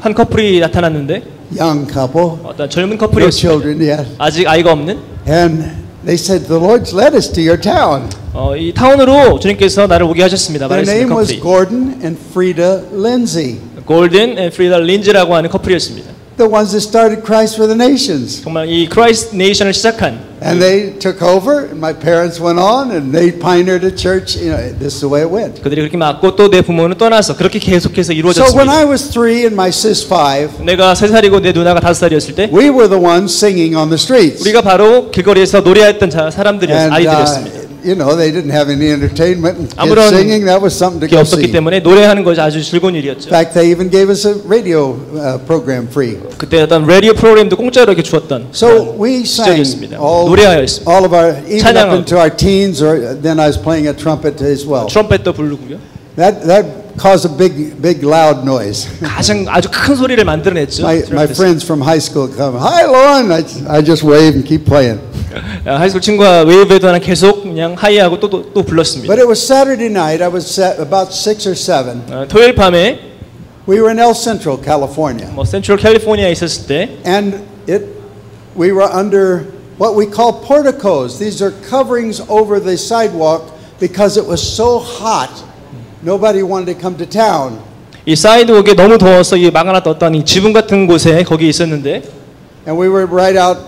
한 커플이 나타났는데 young couple, 어떤 젊은 no 커플이었습니다. children yet, 아직 아이가 없는 and they said the Lord's led us to your town. 이 타운으로 주님께서 나를 오게 하셨습니다. Their 말했습니다. name was 커플이 Gordon and Frida Lindsay, 골든 앤 프리다 린즈라고 하는 커플이었습니다. the ones that started Christ for the Nations. 정말 이 크라이스트 네이션을 시작한 And they took over, and my parents went on, and they pioneered a church. You know, this is the way it went. 그들이 그렇게 맡고 또 내 부모는 떠나서 그렇게 계속해서 So when 이루어졌습니다. I was 3 and my sis 5, 내가 3살이고 내 누나가 5살이었을 때 we were the ones singing on the streets. 우리가 바로 길거리에서 노래했던 And 아이들이었습니다. you know, they didn't have any entertainment. And kids 아무런 singing, that was something to 그게 go 없었기 see. 때문에 노래하는 것이 아주 즐거운 일이었죠. In fact, they even gave us a radio program free. 그때 어떤 라디오 프로그램도 공짜로 이렇게 주었던 So we sang 시절이었습니다. all 노래하였습니다. of our, even up 찬양하고. into our teens, or then I was playing a trumpet as well. 트럼펫도 부르고요. That caused a big loud noise. 가장 아주 큰 소리를 만들어냈죠. My 트럼펫에서. friends from high school come, hi Lauren, I just wave and keep playing. 하이스쿨 친구가 웨이브에도 하나 계속 그냥 하이하고 또 불렀습니다. But it was Saturday night, I was about 6 or 7. 토요일 밤에 We were in El Centro, California. 센트럴 캘리포니아에 있었을 때 And we were under what we call porticos. These are coverings over the sidewalk because it was so hot. Nobody wanted to come to town. 이 사이드웍에 너무 더워서 이 막아놨던 이 지붕 같은 곳에 거기 있었는데 And we were right out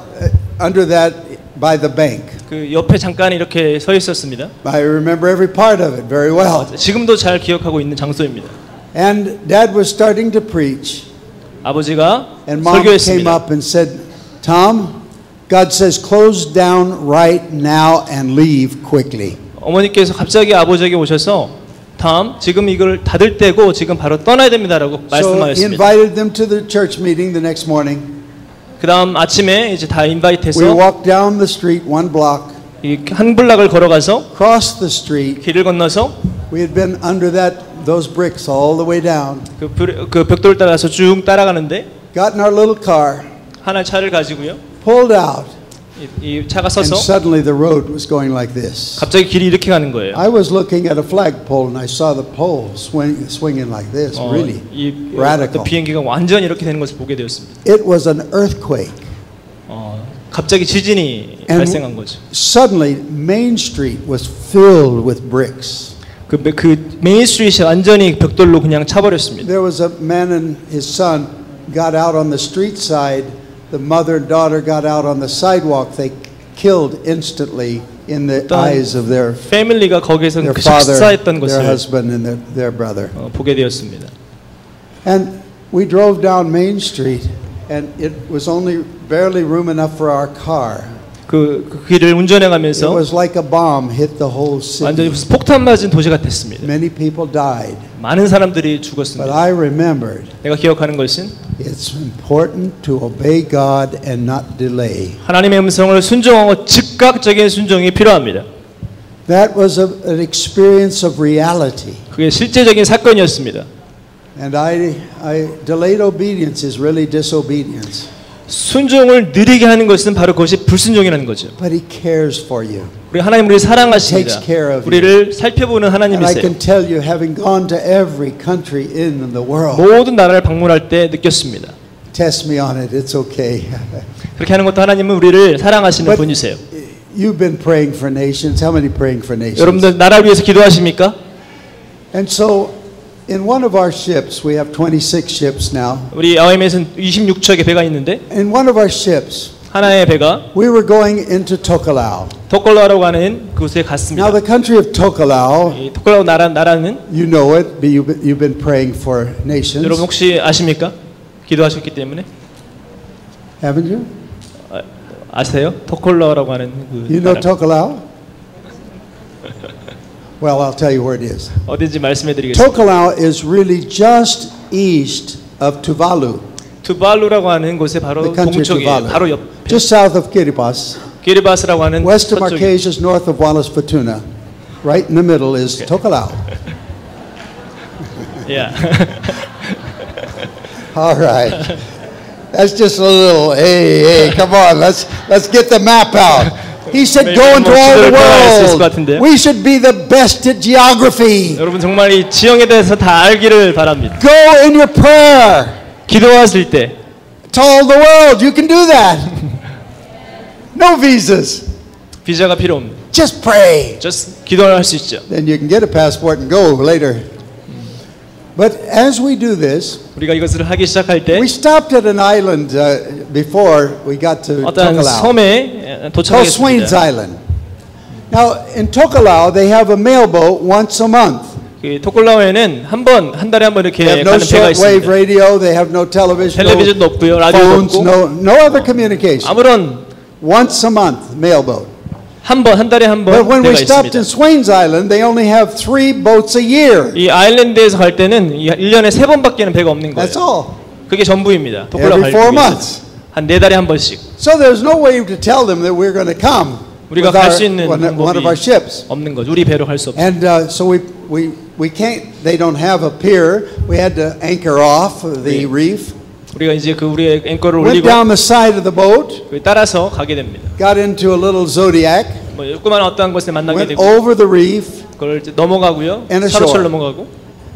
under that by the bank. 그 옆에 잠깐 이렇게 서 있었습니다. I remember every part of it very well. 지금도 잘 기억하고 있는 장소입니다. And Dad was starting to preach. 아버지가 And Mom came 설교했습니다. up and said, Tom, God says close down right now and leave quickly. 어머니께서 갑자기 아버지에게 오셔서 다음 지금 이걸 닫을 때고 지금 바로 떠나야 됩니다라고 So he 말씀하셨습니다. invited them to the church meeting the next morning. 그 다음 아침에 이제 다 We 인바이트해서 walked down the street 1 block, 이 한 블락을 걸어가서 crossed the street. 길을 건너서 We had been under those bricks all the way down. 그 벽돌 따라서 쭉 따라가는데 Got in our little car, 하나 차를 가지고요. pulled out, 이 차가 and 서서 suddenly the road was going like this. 갑자기 길이 이렇게 가는 거예요. I was looking at a flagpole and I saw the pole swinging like this, really 이 radical. 비행기가 완전히 이렇게 되는 것을 보게 되었습니다. It was an earthquake. 갑자기 지진이 And 발생한 거죠. suddenly Main Street was filled with bricks. 그 메인 스트리트이 완전히 벽돌로 그냥 차버렸습니다. There was a man and his son got out on the street side. The mother and daughter got out on the sidewalk. They killed instantly in the eyes of their 패밀리가 거기서 그 father, 식사했던 their 것을 husband, and their brother. 보게 되었습니다. And we drove down Main Street, and it was only barely room enough for our car. 그 길을 운전해 It 가면서 was like a bomb hit the whole 완전히 city. 폭탄 맞은 도시 같았습니다. Many people died. 많은 사람들이 But 죽었습니다. I remembered 내가 기억하는 것은 it's important to obey God and not delay. 하나님의 음성을 순종하고 즉각적인 순종이 필요합니다. That was an experience of reality. 그게 실제적인 사건이었습니다. And delayed obedience is really disobedience. 순종을 느리게 하는 것은 바로 그것이 불순종이라는 거죠. But He cares for you. 우리 하나님 우리를 사랑하십니다. Takes care of you. 우리를 살펴보는 And I 하나님이세요. can tell you, having gone to every country in the world, 모든 나라를 방문할 때 느꼈습니다. test me on it, it's okay. 그렇게 하는 것도 하나님은 우리를 사랑하시는 But 분이세요. you've been praying for nations. How many praying for nations? 여러분들 나라를 위해서 기도하십니까? And so In one of our ships, we have 26 ships now. 우리 IMS는 26척의 배가 있는데 In one of our ships, 하나의 배가 we were going into Tokelau. 토콜라우라고 하는 곳에 Now, 갔습니다. the country of Tokelau, 이 토콜라우 나라는 you know it. You've been praying for nations, 여러분 혹시 아십니까? 기도하셨기 때문에 haven't you? 아세요? 토콜라우라고 하는 그 You know 나라. Tokelau? Well, I'll tell you where it is. 어딘지 말씀해드리겠습니다. Tokelau is really just east of Tuvalu, 투발루라고 하는 곳에 바로 the country of 동쪽에 바로 Tuvalu, 옆에 just south of Kiribati. 기리바스라고 하는 West of 서쪽에 Marquesas, north of Wallace Futuna. Right in the middle is Tokelau. Yeah. All right. That's just a little, hey, come on, let's get the map out. He said, Maybe go into more all the 지도를 따라갈 수 있을 것 같은데요? world. We should be the best at geography. 여러분 정말 이 지형에 대해서 다 알기를 바랍니다. Go in your prayer. 기도하실 때 To all the world, you can do that. No visas. 비자가 필요 없는. Just pray. just 기도를 할 수 있죠. Then you can get a passport and go later. But as we do this, 우리가 이것을 하기 시작할 때 we stopped at an island before we got to 어떤 Tokelau. 섬에 Called Swains 도착하겠습니다. Island. Now, in Tokelau, they have a mailboat once a month. 그 토콜라우에는 한 달에 한 번 이렇게 They have no 가는 배가 shortwave 있습니다. radio, they have no television, 텔레비전도 no 없고요, 라디오도 phones, 없고 no other communication. 아무런 Once a month, mailboat. 한 달에 한 But 번 when we 배가 stopped 있습니다. in Swains Island, they only have 3 boats a year. 이 아일랜드에서 갈 때는 1년에 3번밖에는 배가 없는 거예요. That's all. 그게 전부입니다. 토콜라우 Every 갈 4 때 months. 한 4달에 한 번씩 So there's no way to tell them that we're going to come 우리가 with 갈 수 있는 one of our 방법이 ships. 없는 거죠. 우리 배로 갈 수 없어요. And so we can't, they don't have a pier. We had to anchor off the reef. 우리가 이제 그 우리의 앵커를 Went 올리고 down the side of the boat, 그 따라서 가게 됩니다. got into a little Zodiac, 뭐 조그만 어떠한 곳에 만나게 went 되고 over the reef. 그걸 이제 넘어가고요. And 차로철 ashore. 넘어가고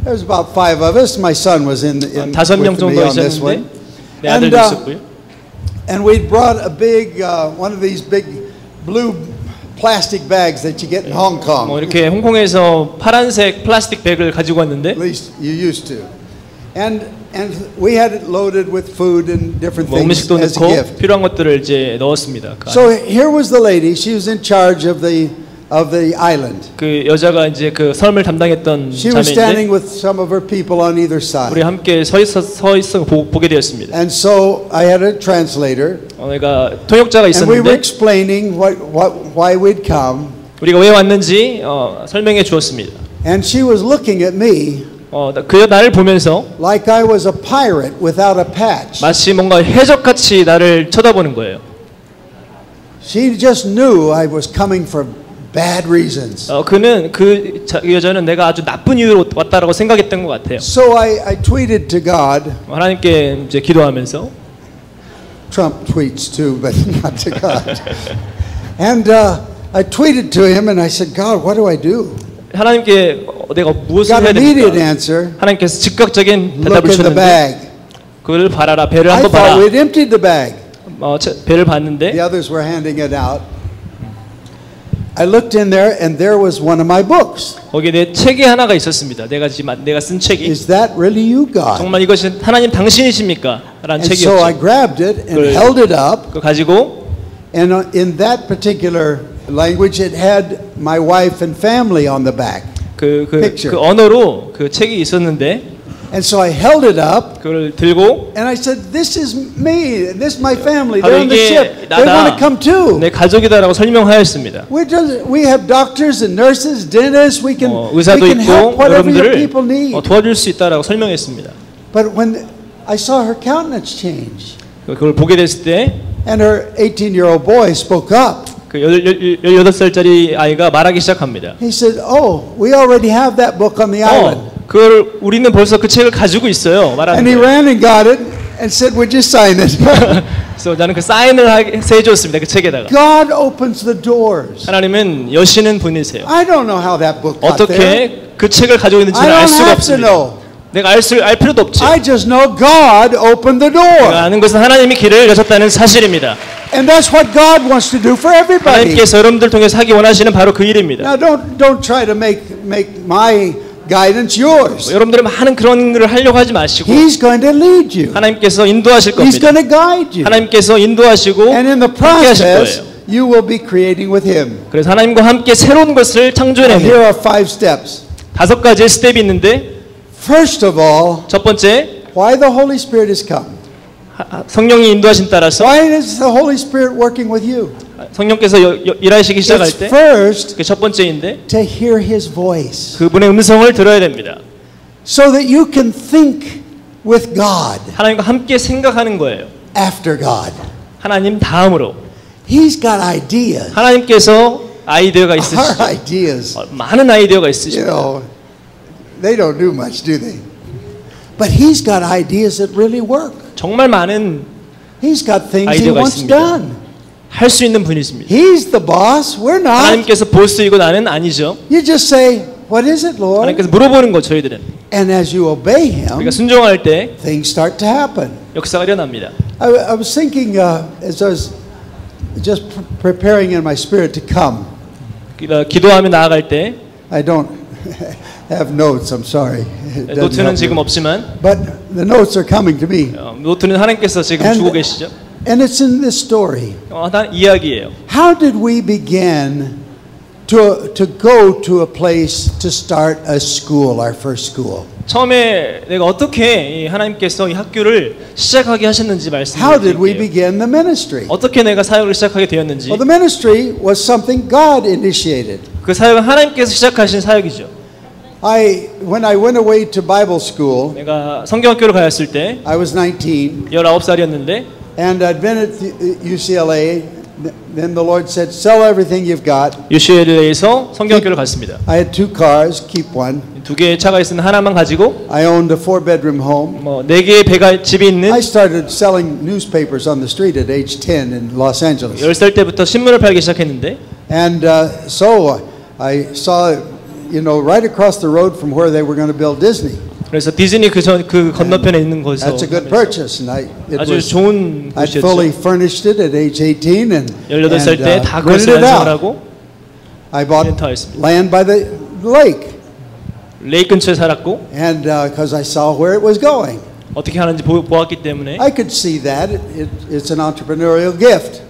There was about 5 of us. My son was in 5명 with me 정도 on this one. 있었는데 내 아들도 있었고요. And we brought a big, one of these big blue plastic bags that you get in Hong 뭐 Kong. 이렇게 홍콩에서 파란색 플라스틱 백을 가지고 왔는데 At least you used to. And we had it loaded with food and different 뭐 things 음식도 as a 넣고 gift. 필요한 것들을 이제 넣었습니다. So here was the lady. She was in charge of the island. 그 여자가 이제 그 섬을 담당했던 She was standing 자매인데 with some of her people on either 우리 side. 함께 서 있어 보게 되었습니다. And so I had a translator, 내가 통역자가 and we were 있었는데 explaining why we'd come. 우리가 왜 왔는지 설명해 주었습니다. And she was looking at me 그 나를 보면서 like I was a pirate without a patch. 마치 뭔가 해적같이 나를 쳐다보는 거예요. She just knew I was coming for bad reasons. 그는 그 여자는 내가 아주 나쁜 이유로 왔다라고 생각했던 것 같아요. So I tweeted to God. 하나님께 이제 기도하면서 Trump tweets too, but not to God. And I tweeted to him and I said, God, what do I do? 하나님께 내가 무엇을 Got 해야 an immediate 됩니까? answer. 하나님께서 즉각적인 Look 대답을 in the 주셨는데 bag. 그걸 봐라라 배를 I 한번 thought 봐라. we'd emptied the bag. 배를 봤는데 The others were handing it out. I looked in there and there was one of my books. 거기에 내 책이 하나가 있었습니다. 내가 쓴 책이 Is that really you, God? 정말 이것이 하나님 당신이십니까? 라는 And so I 책이었죠. grabbed it and 그걸- held it up. 그거 가지고 And in that particular language, it had my wife and family on the back. 그 Picture. 언어로 그 책이 있었는데 And so I held it up 그걸 들고 and I said, "This is me. This is my family. 바로 They're on the 이게 ship. They want to come too. 내 가족이다라고 설명하였습니다. We have doctors and nurses, dentists. We can 의사도 help 있고 whatever your 여러분들을 people need." 도와줄 수 있다라고 설명했습니다. But when I saw her countenance change, 그걸 보게 됐을 때 and her 18-year-old boy spoke up. 그 18살짜리 아이가 말하기 시작합니다. He said, "Oh, we already have that book on the island." 그걸 우리는 벌써 그 책을 가지고 있어요. 말하는 And he 거예요. ran and got it and said, "Would you sign it?" 그래서 나는 그 사인을 해줬습니다. 그 책에다가. God opens the doors. 하나님은 여시는 분이세요. I don't know how that book got there. 어떻게 그 책을 가지고 I 있는지는 don't 알 수가 have to 없습니다. know. 내가 알 필요도 없지. I just know God opened the 내가 door. 아는 것은 하나님이 길을 여셨다는 사실입니다. And that's what God wants to do for everybody. 하나님께서 여러분들 통해서 하기 원하시는 바로 그 일입니다. Now don't try to make my guidance yours. 여러분들은 많은 그런 걸 하려고 하지 마시고 He's going to lead you. 하나님께서 인도하실 He's 겁니다. going to guide you. 하나님께서 인도하시고 And in the 함께 하실 process, 거예요. you will be creating with Him. 그래서 하나님과 함께 새로운 것을 Here 창조해냅니다. are 5 steps. 5가지의 스텝이 있는데 First of all, 첫 번째 why the Holy Spirit has come. 성령이 인도하신 따라서 Why is the Holy Spirit working with you? 성령께서 일하시기 시작할 It's 때 first 그게 첫 번째인데 to hear His voice 그분의 음성을 들어야 됩니다. so that you can think with God 하나님과 함께 생각하는 거예요. after God. 하나님 다음으로 He's got ideas. 하나님께서 아이디어가 Our 있으시죠. ideas, 많은 아이디어가 you 있으시죠. know, they don't do much, do they? But He's got ideas that really work. 정말 많은 He's got things He 아이디어가 wants 있습니다. done. 할 수 있는 분이십니다. He's the boss. We're not. 하나님께서 보스이고 나는 아니죠. You just say, "What is it, Lord?" 하나님께서 물어보는 거 저희들은. And as you obey Him, 그러니까 순종할 때 things start to happen. 역사가 일어납니다. I was thinking as I was just preparing in my spirit to come. 기도하며 나아갈 때 I don't have notes. I'm sorry. It doesn't 노트는 help 지금 me. 없지만 But the notes are coming to me, 노트는 하나님께서 지금 And- 주고 계시죠. and it's in this story. 단 이야기예요. How did we begin to go to a place to start a school, our first school? 처음에 내가 어떻게 이 하나님께서 이 학교를 시작하게 하셨는지 How did we 말씀드릴게요. begin the ministry? 어떻게 내가 사역을 시작하게 되었는지. Well, the ministry was something God initiated. 그 사역은 하나님께서 시작하신 사역이죠. When I went away to Bible school, 내가 성경학교를 가였을 때 I was 19, 19살이었는데 and I'd been at UCLA. Then the Lord said, "Sell everything you've got." UCLA에서 성경학교를 갔습니다. I had 2 cars, keep one. 2개의 차가 있으면 하나만 가지고 I owned a 4-bedroom home. 4개의 배가 집이 있는 I started selling newspapers on the street at age 10 in Los Angeles. 10살 때부터 신문을 팔기 시작했는데 And so I saw, right across the road from where they were going to build Disney. 그래서 디즈니 그 건너편에 있는 곳에서 That's a good purchase. And 아주 좋은 I fully 곳이었죠. furnished it at age 18 and 18살 때 다 rented 그것을 it 완성을 out. 하고 I bought 렌트하였습니다. land by the lake, 레이크 근처에 살았고 and because I saw where it was going. 어떻게 하는지 보았기 때문에 I could see that it's an entrepreneurial gift,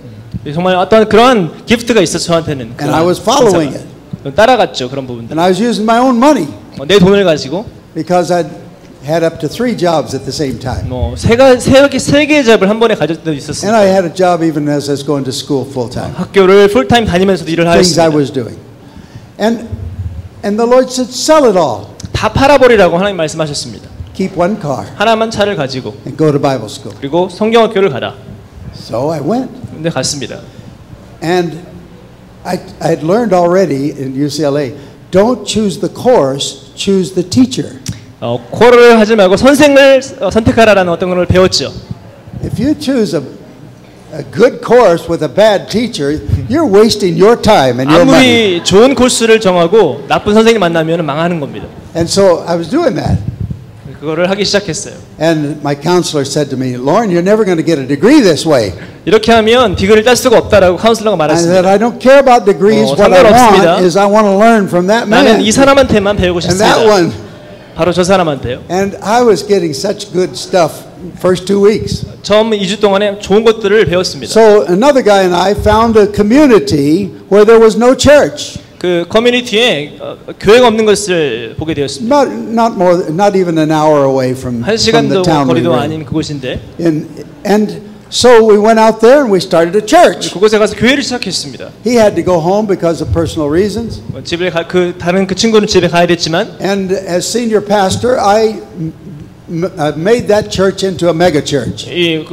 정말 어떤 그러한 기프트가 있어 저한테는. and I was following it. 따라갔죠 그런 부분들. And I was using my own money 내 돈을 가지고 because I'd had up to 3 jobs at the same time. 세 개의 잡을 한 번에 가질 때도 And 있었습니다. I had a job even as I was going to school full time. 학교를 풀타임 다니면서도 일을 Things I 하였습니다. was doing. And the Lord said, "Sell it all. 다 팔아버리라고 하나님 말씀하셨습니다. Keep one car 하나만 차를 가지고 and go to Bible school." 그리고 성경학교를 가라. So I went. 근데 갔습니다. And I had learned already in UCLA, don't choose the course, choose the teacher. 코어를 하지 말고 선생을 선택하라라는 어떤 걸 배웠죠. If you choose a good course with a bad teacher, you're wasting your time and your money. 아무리 좋은 코스를 정하고 나쁜 선생님 만나면 망하는 겁니다. And so I was doing that. 그거를 하기 시작했어요. And my counselor said to me, "Lauren, you're never going to get a degree this way." 이렇게 하면 디그리를 딸 수가 없다라고 카운슬러가 I said, 말했습니다. "I don't care about degrees. What I 상관없습니다. want is I want to learn from that 나는 man 이 사람한테만 배우고 and that 싶습니다. one." 바로 저 사람한테요. And I was getting such good stuff first 2 weeks. 처음 2주 동안에 좋은 것들을 배웠습니다. So another guy and I found a community where there was no church. 그 커뮤니티에 교회가 없는 것을 보게 되었습니다. Not even an hour away from 한 the 시간도 town we 거리도 were in. 아닌 그곳인데 And so we went out there and we started a church. 그곳에 가서 교회를 시작했습니다. He had to go home because of personal reasons. 집에 다른 그 친구는 집에 가야 됐지만 And as senior pastor, I made that church into a mega church. 이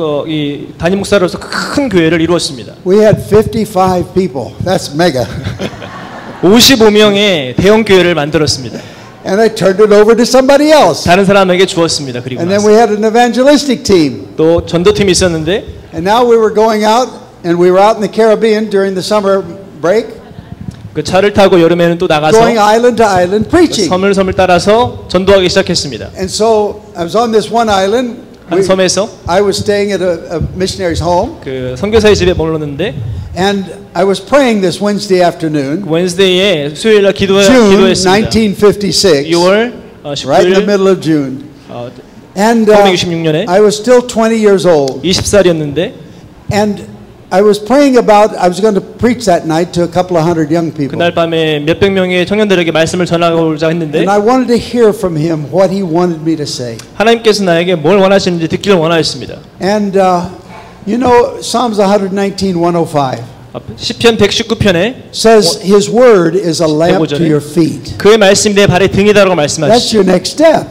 담임 목사로서 큰 교회를 이루었습니다. We had 55 people. That's mega. 55명의 대형 교회를 만들었습니다. And I turned it over to somebody else. 다른 사람에게 주었습니다. 그리고 And then we had an evangelistic team. 또 전도팀이 있었는데 And now we were going out, and we were out in the Caribbean during the summer break, 그 차를 타고 여름에는 또 나가서 going island to island preaching. 섬을 따라서 전도하기 시작했습니다. And so I was on this one island. 한 섬에서 I was staying at a missionary's home, 그 선교사의 집에 머물렀는데 And I was praying this Wednesday afternoon, 웬스데이에 수요일날 June 기도했습니다. 1956, 6월 right in the 19일 middle of June. And 1966년에 I was still 20 years old. 20살이었는데 And I was praying about, I was going to preach that night to a couple of hundred young people. 그날 밤에 몇백 명의 청년들에게 말씀을 전하고자 했는데 And I wanted to hear from him what he wanted me to say. 하나님께서 나에게 뭘 원하시는지 듣기를 원하였습니다. And you know, Psalms 119, 105 시편 119편에 says his word is a lamp to 105절에 your feet. 그의 말씀이 내 발의 등이다라고 That's 말씀하시죠. your next step.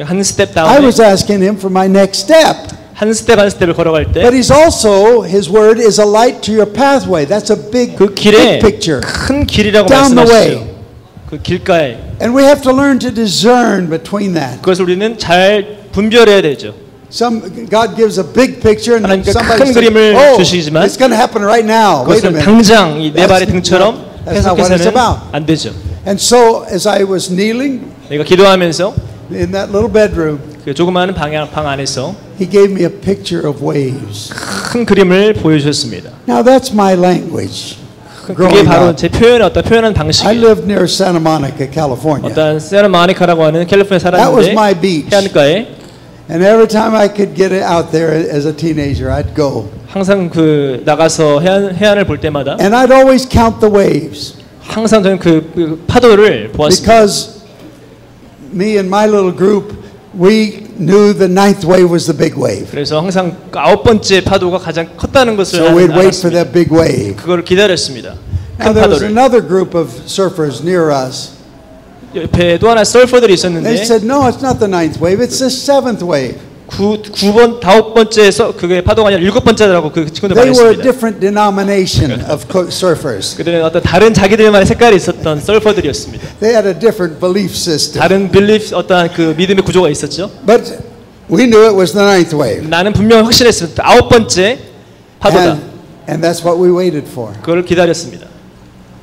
한 스텝 I 다음에 was asking him for my next step. 한 스텝 한 스텝을 걸어갈 때 But he's also, his word is a light to your pathway. That's a big, 그 길에 big picture. 큰 길이라고 Down the 말씀하시죠. way. 그 길가에 And we have to learn to discern between that. 그것을 우리는 잘 분별해야 되죠. God gives a big picture and then 하나님께서 somebody 큰 says, 그림을 oh, 주시지만 it's going to happen right now. Wait a 그것을 minute. 당장 이 내 발의 That's 등처럼 not what it's 해석해서는 about. 안 되죠. And so as I was kneeling 내가 기도하면서 in that little bedroom, 그 조그마한 방 안에서 he gave me a picture of waves. 큰 그림을 보여주셨습니다. Now that's my language. 그게 growing 바로 up. 제 표현의 어떤 표현한 I 방식이에요. lived near Santa Monica, California. 어떤 세라모니카라고 하는 캘리포니아 That was 살았는데 my beach. 해안가에 And every time I could get it out there as a teenager, I'd go. 항상 그 나가서 해안을 볼 때마다 And I'd always count the waves 항상 저는 그 파도를 보았습니다. because me and my little group, we knew the ninth wave was the big wave. 그래서 항상 아홉 번째 파도가 가장 컸다는 것을 So we'd wait for 알았습니다. that big wave. 그걸 기다렸습니다. Now 큰 there was 파도를. another group of surfers near us. 옆에 또 하나 서퍼들이 They 있었는데 said, no, it's not the ninth wave, it's the seventh wave. 9번, 9번째 그게 파도가 아니라 7번째라고 그 친구들 They were a 말했습니다. different denomination of surfers. 그들은 어떤 다른 자기들만의 색깔이 있었던 서퍼들이었습니다. They had a different belief system. 다른 빌립 어떤 그 믿음의 구조가 있었죠. But we knew it was the ninth wave. 나는 분명 확신했습니다. 9번째 파도다. And that's what we waited for. 그걸 기다렸습니다.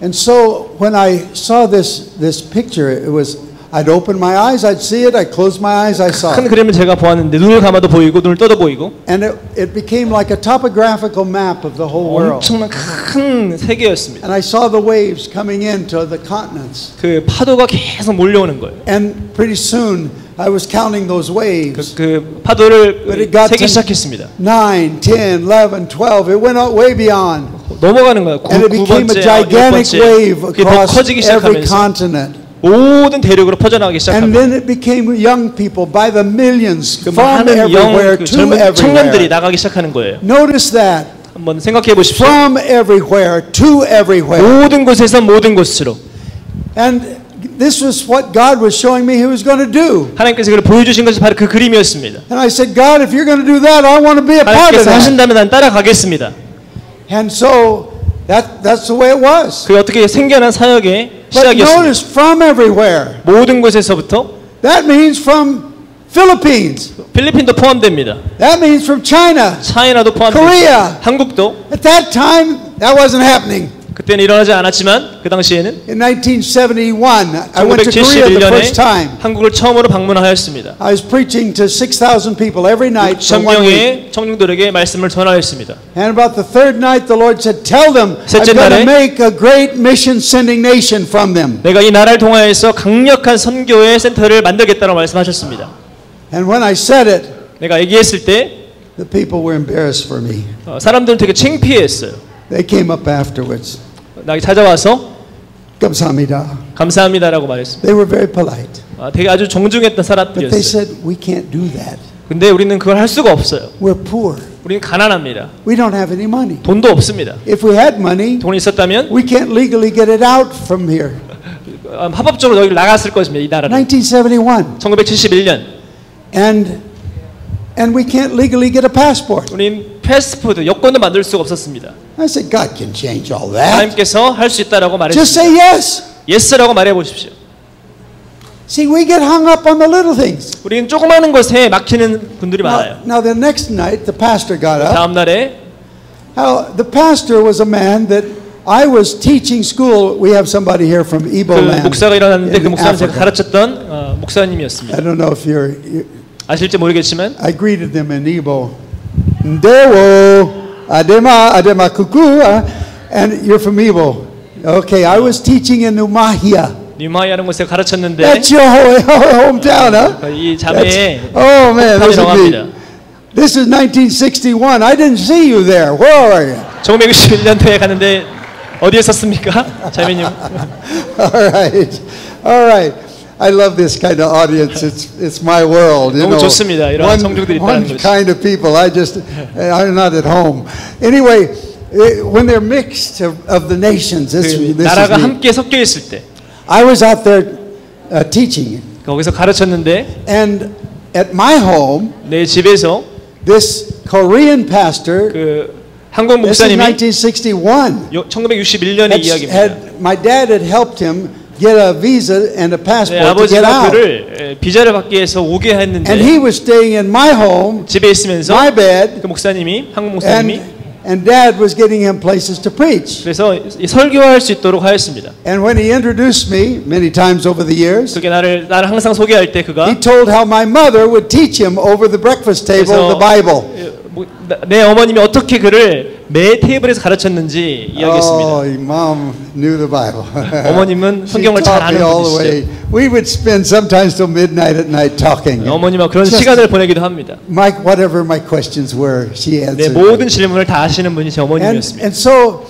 And so when I saw this picture, it was, I'd open my eyes, I'd see it, I'd close my eyes, I saw 큰 it. 그림을 제가 보았는데 눈을 감아도 보이고 눈을 떠도 보이고 And it became like a topographical map of the whole world. 엄청난 큰 세계였습니다. And I saw the waves coming into the continents. 그 파도가 계속 몰려오는 거예요. And pretty soon I was counting those waves. 그 But 파도를 it got 세기 to 시작했습니다. 9, 10, 11, 12. It went out way beyond. 넘어가는 거예요. And it became a 9번째, gigantic 6번째. wave 그게 더 across 커지기 every 시작하면서 continent. 모든 대륙으로 퍼져나가기 And 시작합니다. then it became young people by the millions 그 from 많은 everywhere 그 to 젊은 청년들이 everywhere. 나가기 시작하는 거예요. Notice that. 한번 생각해 보십시오. From everywhere to everywhere. 모든 곳에서 모든 곳으로 And this was what God was showing me He was going to do. 하나님께서 그걸 보여주신 것이 바로 그 그림이었습니다. And I said, God, if you're going to do that, I want to be a part of 하나님께서 that. 하신다면 난 따라가겠습니다. And so that's the way it was. 그게 어떻게 생겨난 사역의 But 시작이었습니다. notice from everywhere. 모든 곳에서부터 That means from Philippines. 필리핀도 포함됩니다. That means from China. 차이나도 포함됩니다. Korea. 한국도 At that time, that wasn't happening. 그때는 일어나지 않았지만 그 당시에는 In 1971, I went to Korea the 1971년에 first time. 한국을 처음으로 방문하였습니다. I was preaching to 6,000 people every night for 1 week. 6,000명의 청중들에게 말씀을 전하였습니다. And about the third night, the Lord said, tell them I'm 셋째 going to 날에 make a great mission sending nation from them. 내가 이 나라를 통하여서 강력한 선교의 센터를 만들겠다고 말씀하셨습니다. And when I said it, 내가 얘기했을 때 the people were embarrassed for me. 사람들은 되게 창피했어요. They came up afterwards. 나에게 찾아와서 감사합니다. 감사합니다라고 말했습니다. They were very polite. 되게 아주 정중했던 But they 사람들이었어요. said, we can't do that. 근데 우리는 그걸 할 수가 없어요. We're poor. 우리는 가난합니다. We don't have any money. 돈도 없습니다. If we had money, 돈이 있었다면 we can't legally get it out from here. 합법적으로 여기 나갔을 것입니다. 이 나라를. 1971. 1971년. And we can't legally get a passport. 우리는 패스포드, 여권도 만들 수가 없었습니다. I said, God can change all that. 하나님께서 할 수 있다라고 Just say 말했습니다. yes. 예스라고 말해 보십시오. See, we get hung up on the little things. 우리는 조그마한 것에 막히는 분들이 많아요. Now the next night, the pastor got up. 다음 날에 The pastor was a man that I was teaching school. We have somebody here from Igbo 그 land. 목사가 일어났는데 그 in 목사는 제가 Africa. 가르쳤던 목사님이었습니다. I don't know if you're. 아실지 모르겠지만 I greeted them in Igbo. Ndewo, adema kuku. And you're from Iwo. Okay, I was teaching in Umahia. 뉴마이라는 곳에 가르쳤는데 That's your hometown, huh? 이 자매의 Oh man, this is 합니다. neat. This is 1961. I didn't see you there. Where are you? 1961년도에 갔는데 어디에 있었습니까? 자매님. All right. All right. I love this kind of audience. It's my world. You 너무 know, 좋습니다. 이런 성도들이 있다는 one 것이. kind of people. I'm not at home. Anyway, when they're mixed of the nations, this is 나라가 neat. 함께 섞여 있을 때 I was out there teaching, 거기서 가르쳤는데 and at my home, 내 집에서 this Korean pastor, 그 한국 this is 목사님이 1961. 1961년의 이야기입니다. My dad had helped him get a visa and a 네, passport to get 아버지가 out. 그를 비자를 받기 위해서 오게 And 했는데 he was staying in my home, 집에 있으면서 my bed, 그 목사님이 한국 목사님이 and Dad was getting him places to preach. 그래서 설교할 수 있도록 하였습니다. And when he introduced me many times over the years, 그게 나를 항상 소개할 때 그가 he told how my mother would teach him over the breakfast table of the Bible. 내 어머님이 어떻게 그를 매 테이블에서 가르쳤는지 이야기했습니다. Oh, mom knew the Bible. 어머님은 She 성경을 잘 taught me 아는 all the way. 분이시죠. We would spend sometimes till midnight at night talking. 어머님과 그런 Just- 시간을 보내기도 합니다. Whatever my questions were, she 내 answered. 모든 질문을 다 아시는 분이 제 And 어머님이었습니다. so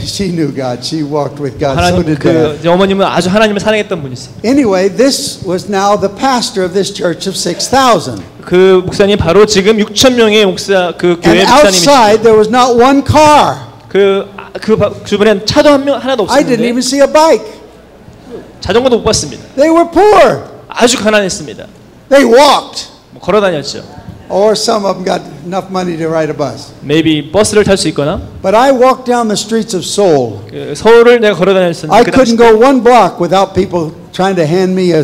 she knew God. She walked with God. So 하나님 did Dad. 제 어머님은 아주 하나님을 사랑했던 분이세요. Anyway, this was now the pastor of this church of 6,000. 그 목사님 바로 지금 6천 명의 목사 그 교회 And 목사님이시죠. outside there was not one car. 그 주변엔 차도 하나도 I didn't 없었는데 even see a bike. 자전거도 못 봤습니다. They were poor. 아주 가난했습니다. They walked. 걸어 다녔죠. Or some of them got enough money to ride a bus. maybe 버스를 탈 수 있거나 But I walked down the streets of Seoul. 그 서울을 내가 걸어 다녔었는데 I 그 당시 couldn't go one block without people trying to hand me a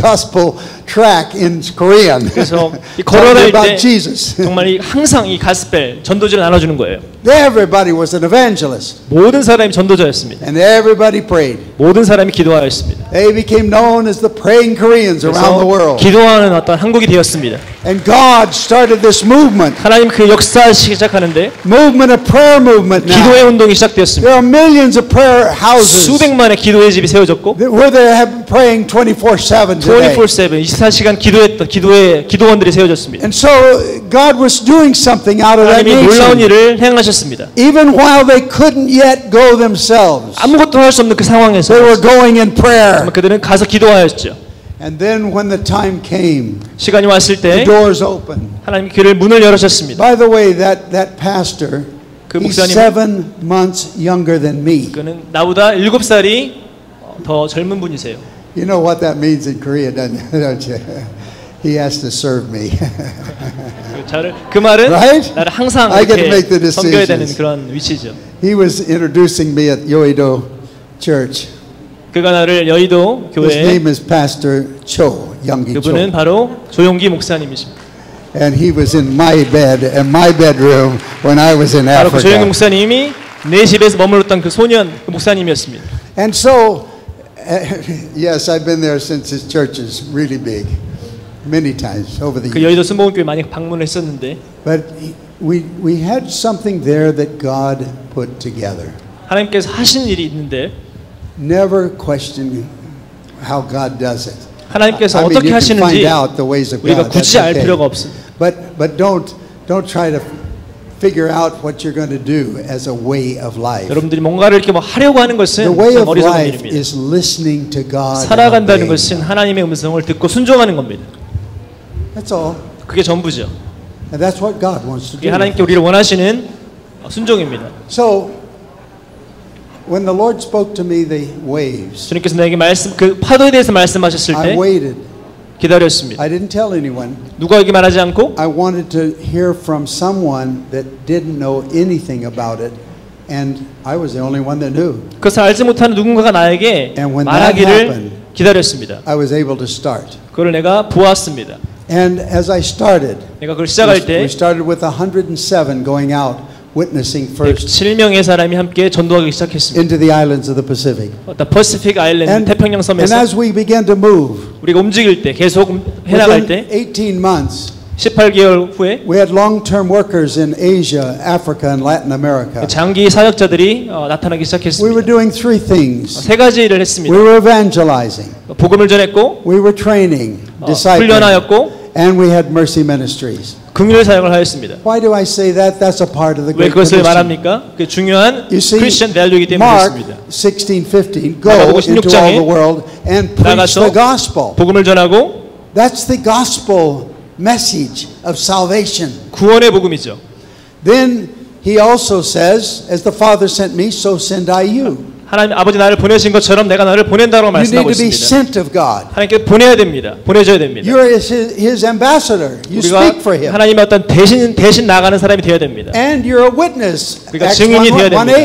gospel tract in Korean. 그래서 이 Telling 걸어 me 다닐 about 때 Jesus. 정말 항상 이 가스펠 전도지를 나눠주는 거예요. Everybody was an evangelist. 모든 사람이 전도자였습니다. And everybody prayed. 모든 사람이 기도하였습니다. They became known as the praying Koreans around the 그래서 world. 기도하는 어떤 한국이 되었습니다. And God started this movement. 하나님 그 역사 시작하는데 Movement of prayer movement now. 기도의 운동이 시작되었습니다. There are millions of prayer houses 수백만의 기도의 집이 세워졌고 where they have praying 24/7 today. 24/7 24시간 기도했던 기도원들이 세워졌습니다. And so God was doing something out of that 하나님이 놀라운 nation. 일을 행하셨습니다. Even while they couldn't yet go themselves, 아무것도 할 수 없는 그 상황에서 they were going in prayer. 그들은 가서 기도하였죠. And then when the time came, 시간이 왔을 the 때 doors opened. 하나님이 그를 문을 열어주셨습니다. By the way, that pastor, 그 he's 목사님은 7 months younger than me. 그는 나보다 7살이 더 젊은 분이세요. You know what that means in Korea, don't you? He has to serve me. 그 말은 Right? 나를 항상 I get to make the 이렇게 섬겨야 되는 decisions. 그런 위치죠. He was introducing me at Yoido Church. 그가 나를 여의도 His 교회에 name is Pastor Cho, Youngie 그분은 Cho. 바로 조용기 목사님이십니다. And he was in my bed, in my bedroom when I was in 바로 그 조용기 Africa. 목사님이 내 집에서 머물렀던 그 소년 그 목사님이었습니다. And so, yes, I've been there since his church is really big, many times over the 그 years. 여의도 순복음교회 많이 방문을 했었는데 But we had something there that God put together. 하나님께서 하신 일이 있는데 Never question how God does it. 하나님께서 I mean, 어떻게 you can find 하시는지 out the ways of 우리가 God. 굳이 That's 알 okay. 필요가 없습니다. But don't try to figure out what you're going to do as a way of life. 여러분들이 뭔가를 이렇게 뭐 하려고 하는 The 것은 way 참 of 어리석은 life 일입니다. is listening to God. and 살아간다는 obeying. 것은 하나님의 음성을 듣고 순종하는 겁니다. That's all. 그게 전부죠. And that's what God wants to 그게 do. 하나님께 우리를 원하시는 순종입니다. So, when the Lord spoke to me the waves, 주님께서 내게 그 파도에 대해서 말씀하셨을 I 때 waited. 기다렸습니다. I didn't tell anyone. 누구에게 말하지 않고 I wanted to hear from someone that didn't know anything about it, and I was the only one that knew. 그것을 알지 못하는 누군가가 나에게 And when that 말하기를 happened, 기다렸습니다. I was able to start. 그걸 내가 보았습니다. And as I started, 내가 그걸 시작할 때 we started with 107 going out, witnessing first 7명의 사람이 함께 전도하기 시작했습니다. into the islands of the Pacific. 퍼시픽 아일랜드 태평양 And 섬에서 as we began to move, 우리가 움직일 때 계속 해나갈 within 때 18 months, 18개월 후에 we had long-term workers in Asia, Africa, and Latin America. 장기 사역자들이 나타나기 We 시작했습니다. were doing three things. 세 가지 일을 We 했습니다. were evangelizing, 복음을 전했고, we were training, discipling, 훈련하였고, and we had mercy ministries. 긍휼 사역을 하였습니다. Why do I say that? That's a part of the 왜 Great 그것을 Commission. 말합니까? 그 중요한 You see, 크리스천 밸류이기 때문에 Mark 그렇습니다. 16:15, go 마가복음 into all 16장에 the world and preach 나가서 the gospel. 복음을 전하고 That's the gospel message of salvation. 구원의 복음이죠. Then he also says, as the Father sent me, so send I you. 하나님 아버지 나를 보내신 것처럼 내가 너를 보낸다고 You need 말씀하고 to be 있습니다. sent of God. 하나님께 보내야 됩니다. 보내줘야 됩니다. You're his ambassador. You 우리가 speak for him. 하나님의 어떤 대신 나가는 사람이 되어야 됩니다. And you're a witness. 우리가 Acts 증인이 1:8. 되어야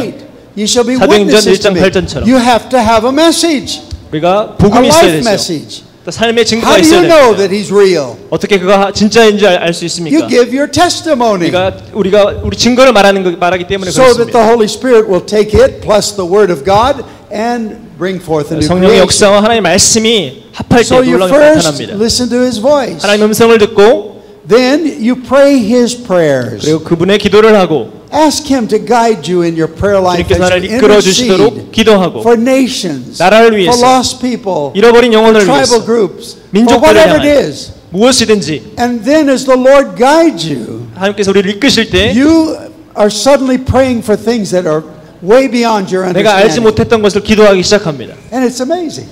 You shall be 사도행전 witnesses to 1장 me. 8절처럼. You have to have a message, 우리가 a 복음이 있어야 life 되죠. message. 또 삶의 증거가 How do 있어야 you know 됩니다. that he's real? 어떻게 그가 진짜인지 알 수 You 있습니까? give your testimony 우리가 우리 증거를 말하기 때문에 so that the 그렇습니다. Holy Spirit will take it plus the Word of God and bring forth a new 성령의 creation. 역사와 하나님의 말씀이 합할 때 So you 놀라운 first 나타납니다. listen to his voice. 하나님의 음성을 듣고 Then you pray his prayers. 그리고 그분의 기도를 하고 Ask him to guide you in your prayer life 주님께서 as 나를 you 이끌어 intercede 주시도록 기도하고 for nations, 나라를 for 위해서, lost people, 잃어버린 for 영혼을 tribal 위해서, groups, for 민족들을 whatever it 향하여 is. 무엇이든지 And then as the Lord guides you, 하나님께서 우리를 이끄실 때 you are suddenly praying for things that are way beyond your 내가 알지 understanding. 못했던 것을 기도하기 시작합니다. And it's amazing.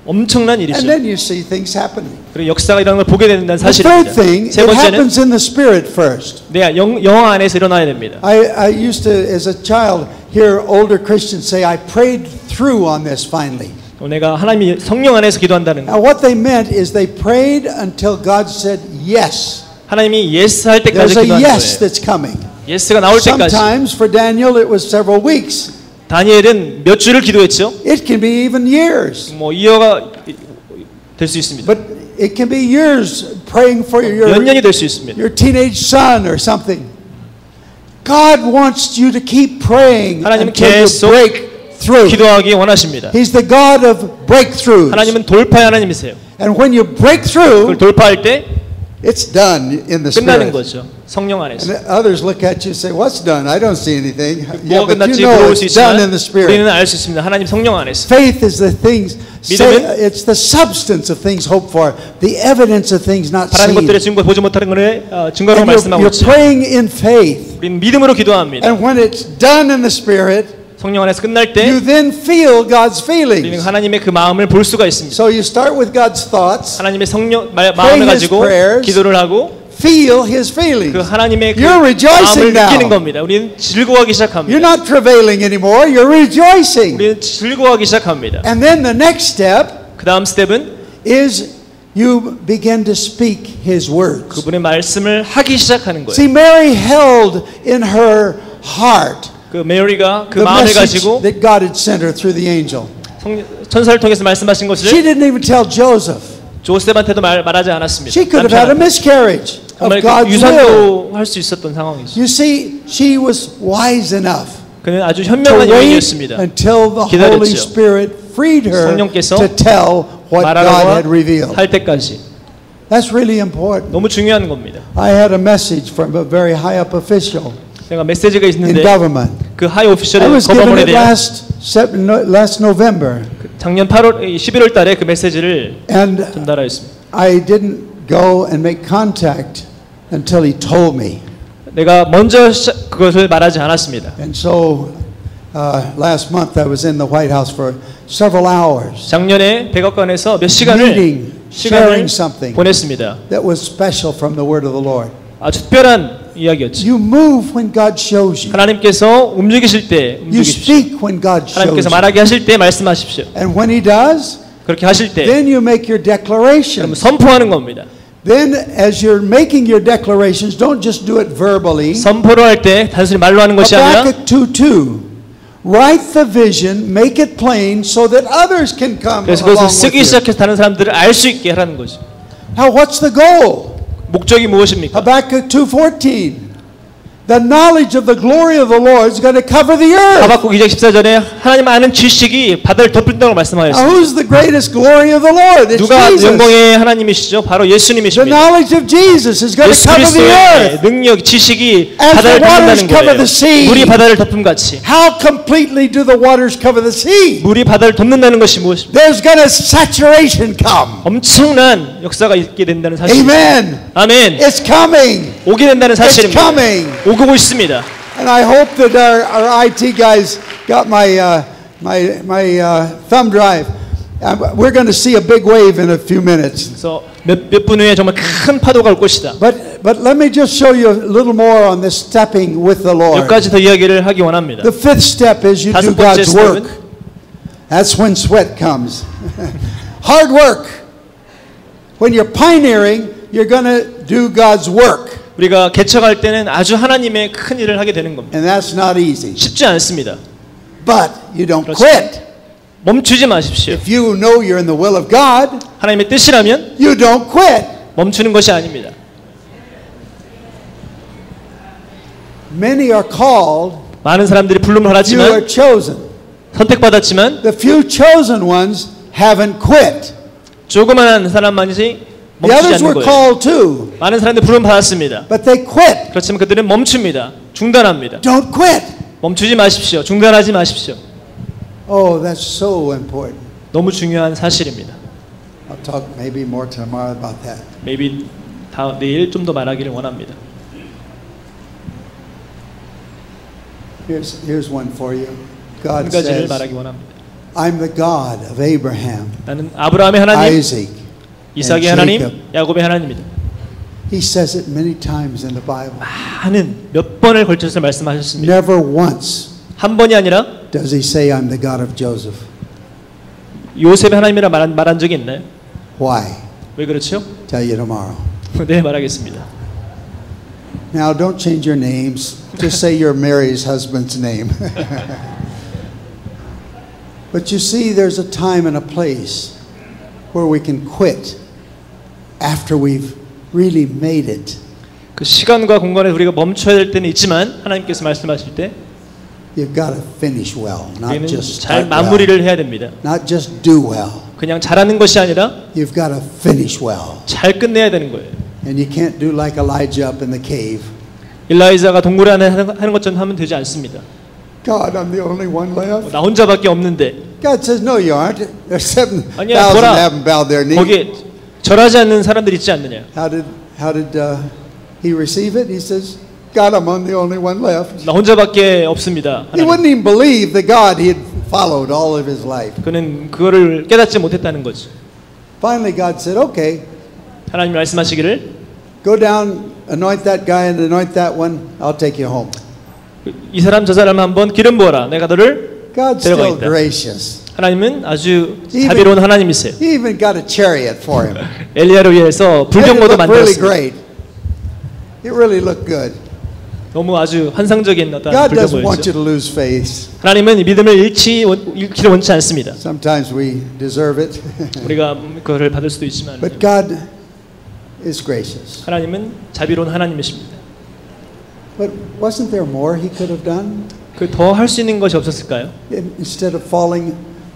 엄청난 일이죠. And then you see things happening. 그리고 역사가 일어나는 걸 보게 된다는 The third 사실입니다. thing, 세 it 번째는 happens in the spirit first. 내 영혼 안에서 일어나야 됩니다. I used to, as a child, hear older Christians say, I prayed through on this finally. 내가 하나님이 성령 안에서 기도한다는 거. Now what they meant is they prayed until God said yes. 하나님이 예스 할 때까지 There's a 기도하는 yes 거예요. that's coming. 예스가 나올 때까지. Sometimes for Daniel it was several weeks. 다니엘은 몇 주를 기도했죠. It can be even years. 뭐 이어가 될 수 있습니다. But it can be years praying for 몇 년이 될 수 있습니다. your teenage son or something. God wants you to keep praying 하나님은 until you 계속 break through. 기도하기 원하십니다. He's the God of breakthroughs. 하나님은 돌파의 하나님이세요. And when you break 그걸 through, 돌파할 때 it's done in the 끝나는 spirit. 거죠. 성령 안에서. And others look at you and say, what's done? I don't see anything. Yeah, 뭐가 but 끝났지 you know 물어볼 수 it's done 있지만 in the spirit. 우리는 알 수 있습니다. 하나님 성령 안에서. Faith is the things, 믿음은 it's the substance of things hoped for, the evidence of things not 바라는 seen. 것들의 증거 보지 못하는 것을 증거로 And 말씀하고 you're 있죠. praying in faith. 우리는 믿음으로 기도합니다. And when it's done in the spirit, 성령 안에서 끝날 때 you then feel God's 우리는 feelings. 하나님의 그 마음을 볼 수가 있습니다. So you start with God's thoughts, 하나님의 성령 Pray 마음을 his 가지고 prayers. 기도를 하고 feel His feelings. 그 하나님의 그 You're rejoicing 마음을 느끼는 now. 겁니다. 우리는 즐거워하기 You're 시작합니다. not travailing anymore, you're rejoicing. 우리는 즐거워하기 시작합니다. And then the next step 그 다음 스텝은 is you begin to speak His words. 그분의 말씀을 하기 시작하는 거예요. See, Mary held in her heart 그 메리가 그 the 마음을 message 가지고 that God had sent her through the angel. 천사를 통해서 말씀하신 She 것을 didn't even tell Joseph. 조셉한테도 말하지 않았습니다. She could have had a miscarriage of 정말 God's will. 유산도 할 수 있었던 상황이죠. You see, she was wise enough 그는 아주 to 현명한 wait 여인이었습니다. until the 기다렸죠. Holy Spirit freed her 성령께서 to tell what God had 말하라고 revealed. 할 때까지 That's really important. 너무 중요한 겁니다. I had a message from a very high up official 제가 메시지가 in 있는데 government. 그 하이 I 오피셜의 was given 거버먼에 it 대한 last November, 작년 11월 달에 그 메시지를 and 전달하였습니다. I didn't go and make contact until he told me. 내가 먼저 그것을 말하지 않았습니다. And so last month I was in the White House for several hours 작년에 백악관에서 몇 meeting, sharing something 보냈습니다. that was special from the word of the Lord. 아주 특별한 이야기였죠. You move when God shows you. 하나님께서 움직이실 때 You 움직이십시오. speak when God shows 하나님께서 you. 말하게 하실 때 말씀하십시오. And when he does, 그렇게 하실 때 then you make your 그러면 declarations. 선포하는 겁니다. Then as you're making your declarations, don't just do it verbally. 선포를 할 때 단순히 말로 하는 것이 아니라 Habakkuk 2:2. Write the vision, make it plain so that others can come 그래서 along 그것을 with 쓰기 you. 시작해서 다른 사람들을 알 수 있게 하라는 거죠. Now what's the goal? 목적이 무엇입니까? Habakkuk 2:14. The knowledge of the glory of the Lord is going to cover the earth. 하박국 2장 14절에 하나님 아는 지식이 바다를 덮는다고 Now, 말씀하였습니다. who's the greatest glory of the Lord? It's 누가 Jesus. 영광의 하나님이시죠? 바로 The 예수님이십니다. knowledge of Jesus is going to 예수 cover the 그리스도의 earth. 능력, 지식이 As 바다를 the waters 덮는다는 cover 거예요. the sea. 물이 바다를 덮음 같이 How completely do the waters cover the sea? 물이 바다를 덮는다는 것이 무엇입니까? There's going to saturation come. 엄청난 역사가 있게 된다는 사실입니다. Amen. 아멘. It's coming. 오게 된다는 It's 사실입니다. coming. 오고 있습니다. And I hope that our IT guys got my thumb drive. We're going to see a big wave in a few minutes. 그래서 몇 분 후에 정말 큰 파도가 올 것이다. But let me just show you a little more on this stepping with the 몇 Lord. 가지 더 이야기를 하기 원합니다. The fifth step is you do 다섯 번째 God's work. 스텝은 That's when sweat comes. Hard work. When you're pioneering, you're going to do God's work. 우리가 개척할 때는 아주 하나님의 큰 일을 하게 되는 겁니다. And that's not easy. 쉽지 않습니다. But you don't 그렇지만 quit. 멈추지 마십시오. If you know you're in the will of God, 하나님의 뜻이라면 you don't quit. 멈추는 것이 아닙니다. Many are called, 많은 사람들이 부름을 few are 받았지만 chosen. 선택받았지만 The few chosen ones haven't quit. 조그만한 사람만이 The 멈추지 others 않는 were 거예요. called too, 많은 사람들이 부름 받았습니다. but they quit. 그렇지만 그들은 멈춥니다. 중단합니다. Don't quit. 멈추지 마십시오. 중단하지 마십시오. Oh, that's so important. 너무 중요한 사실입니다. I'll talk maybe more tomorrow about that. maybe 내일 좀 더 말하기를 원합니다. Here's one for you. 한 God 가지를 says, 말하기 원합니다. I'm the God of Abraham, 나는 아브라함의 하나님, Isaac, 이삭의 and 하나님, Jacob. 야곱의 하나님이다. He says it many times in the Bible. 많은 몇 번을 걸쳐서 말씀하셨습니다. Never once 한 번이 아니라 does he say, I'm the God of Joseph. 요셉의 하나님이라 말한 적이 있나요? Why? 왜 그렇죠? Tell you tomorrow. 네, 말하겠습니다. Now, don't change your names. Just say you're Mary's husband's name. But you see, there's a time and a place where we can quit after we've really made it. 그 시간과 공간에 우리가 멈춰야 될 때는 있지만 하나님께서 말씀하실 때 You've got to finish well, not 우리는 just 잘 start well, 마무리를 해야 됩니다. not just do well. 그냥 잘하는 것이 아니라 You've got to finish well. 잘 끝내야 되는 거예요. And you can't do like Elijah up in the cave. 엘라이자가 동굴 안에 하는 것처럼 하면 되지 않습니다. God, I'm the only one left. 나 혼자밖에 없는데 God says, no, you aren't. There's 7,000 아니야, 보라. haven't bowed their knee. 거기에 절하지 않는 사람들 있지 않느냐. How did he receive it? He says, God, I'm the only one left. 나 혼자밖에 없습니다. He 하나님. wouldn't even believe the God he had followed all of his life. 그는 그거를 깨닫지 못했다는 거죠. Finally, God said, okay, 하나님이 말씀하시기를 go down, anoint that guy and anoint that one. I'll take you home. 이 사람 저 사람 한번 기름 부어라. 내가 너를 God's 데려가 still 있다. gracious. 하나님은 아주 자비로운 하나님이세요. He even got a chariot for him. 엘리야를 위해서 It 불경고도 looked really 만들었습니다. great. It really looked good. 너무 아주 환상적인 어떤 God doesn't want 불경고였죠. you to lose faith. 하나님은 믿음을 잃기를 원치 않습니다. Sometimes we deserve it. 우리가 그거를 받을 수도 있지만 But God is gracious. 하나님은 자비로운 하나님이십니다. But wasn't there more he could have done? 그 더 할 수 있는 것이 없었을까요? Instead of falling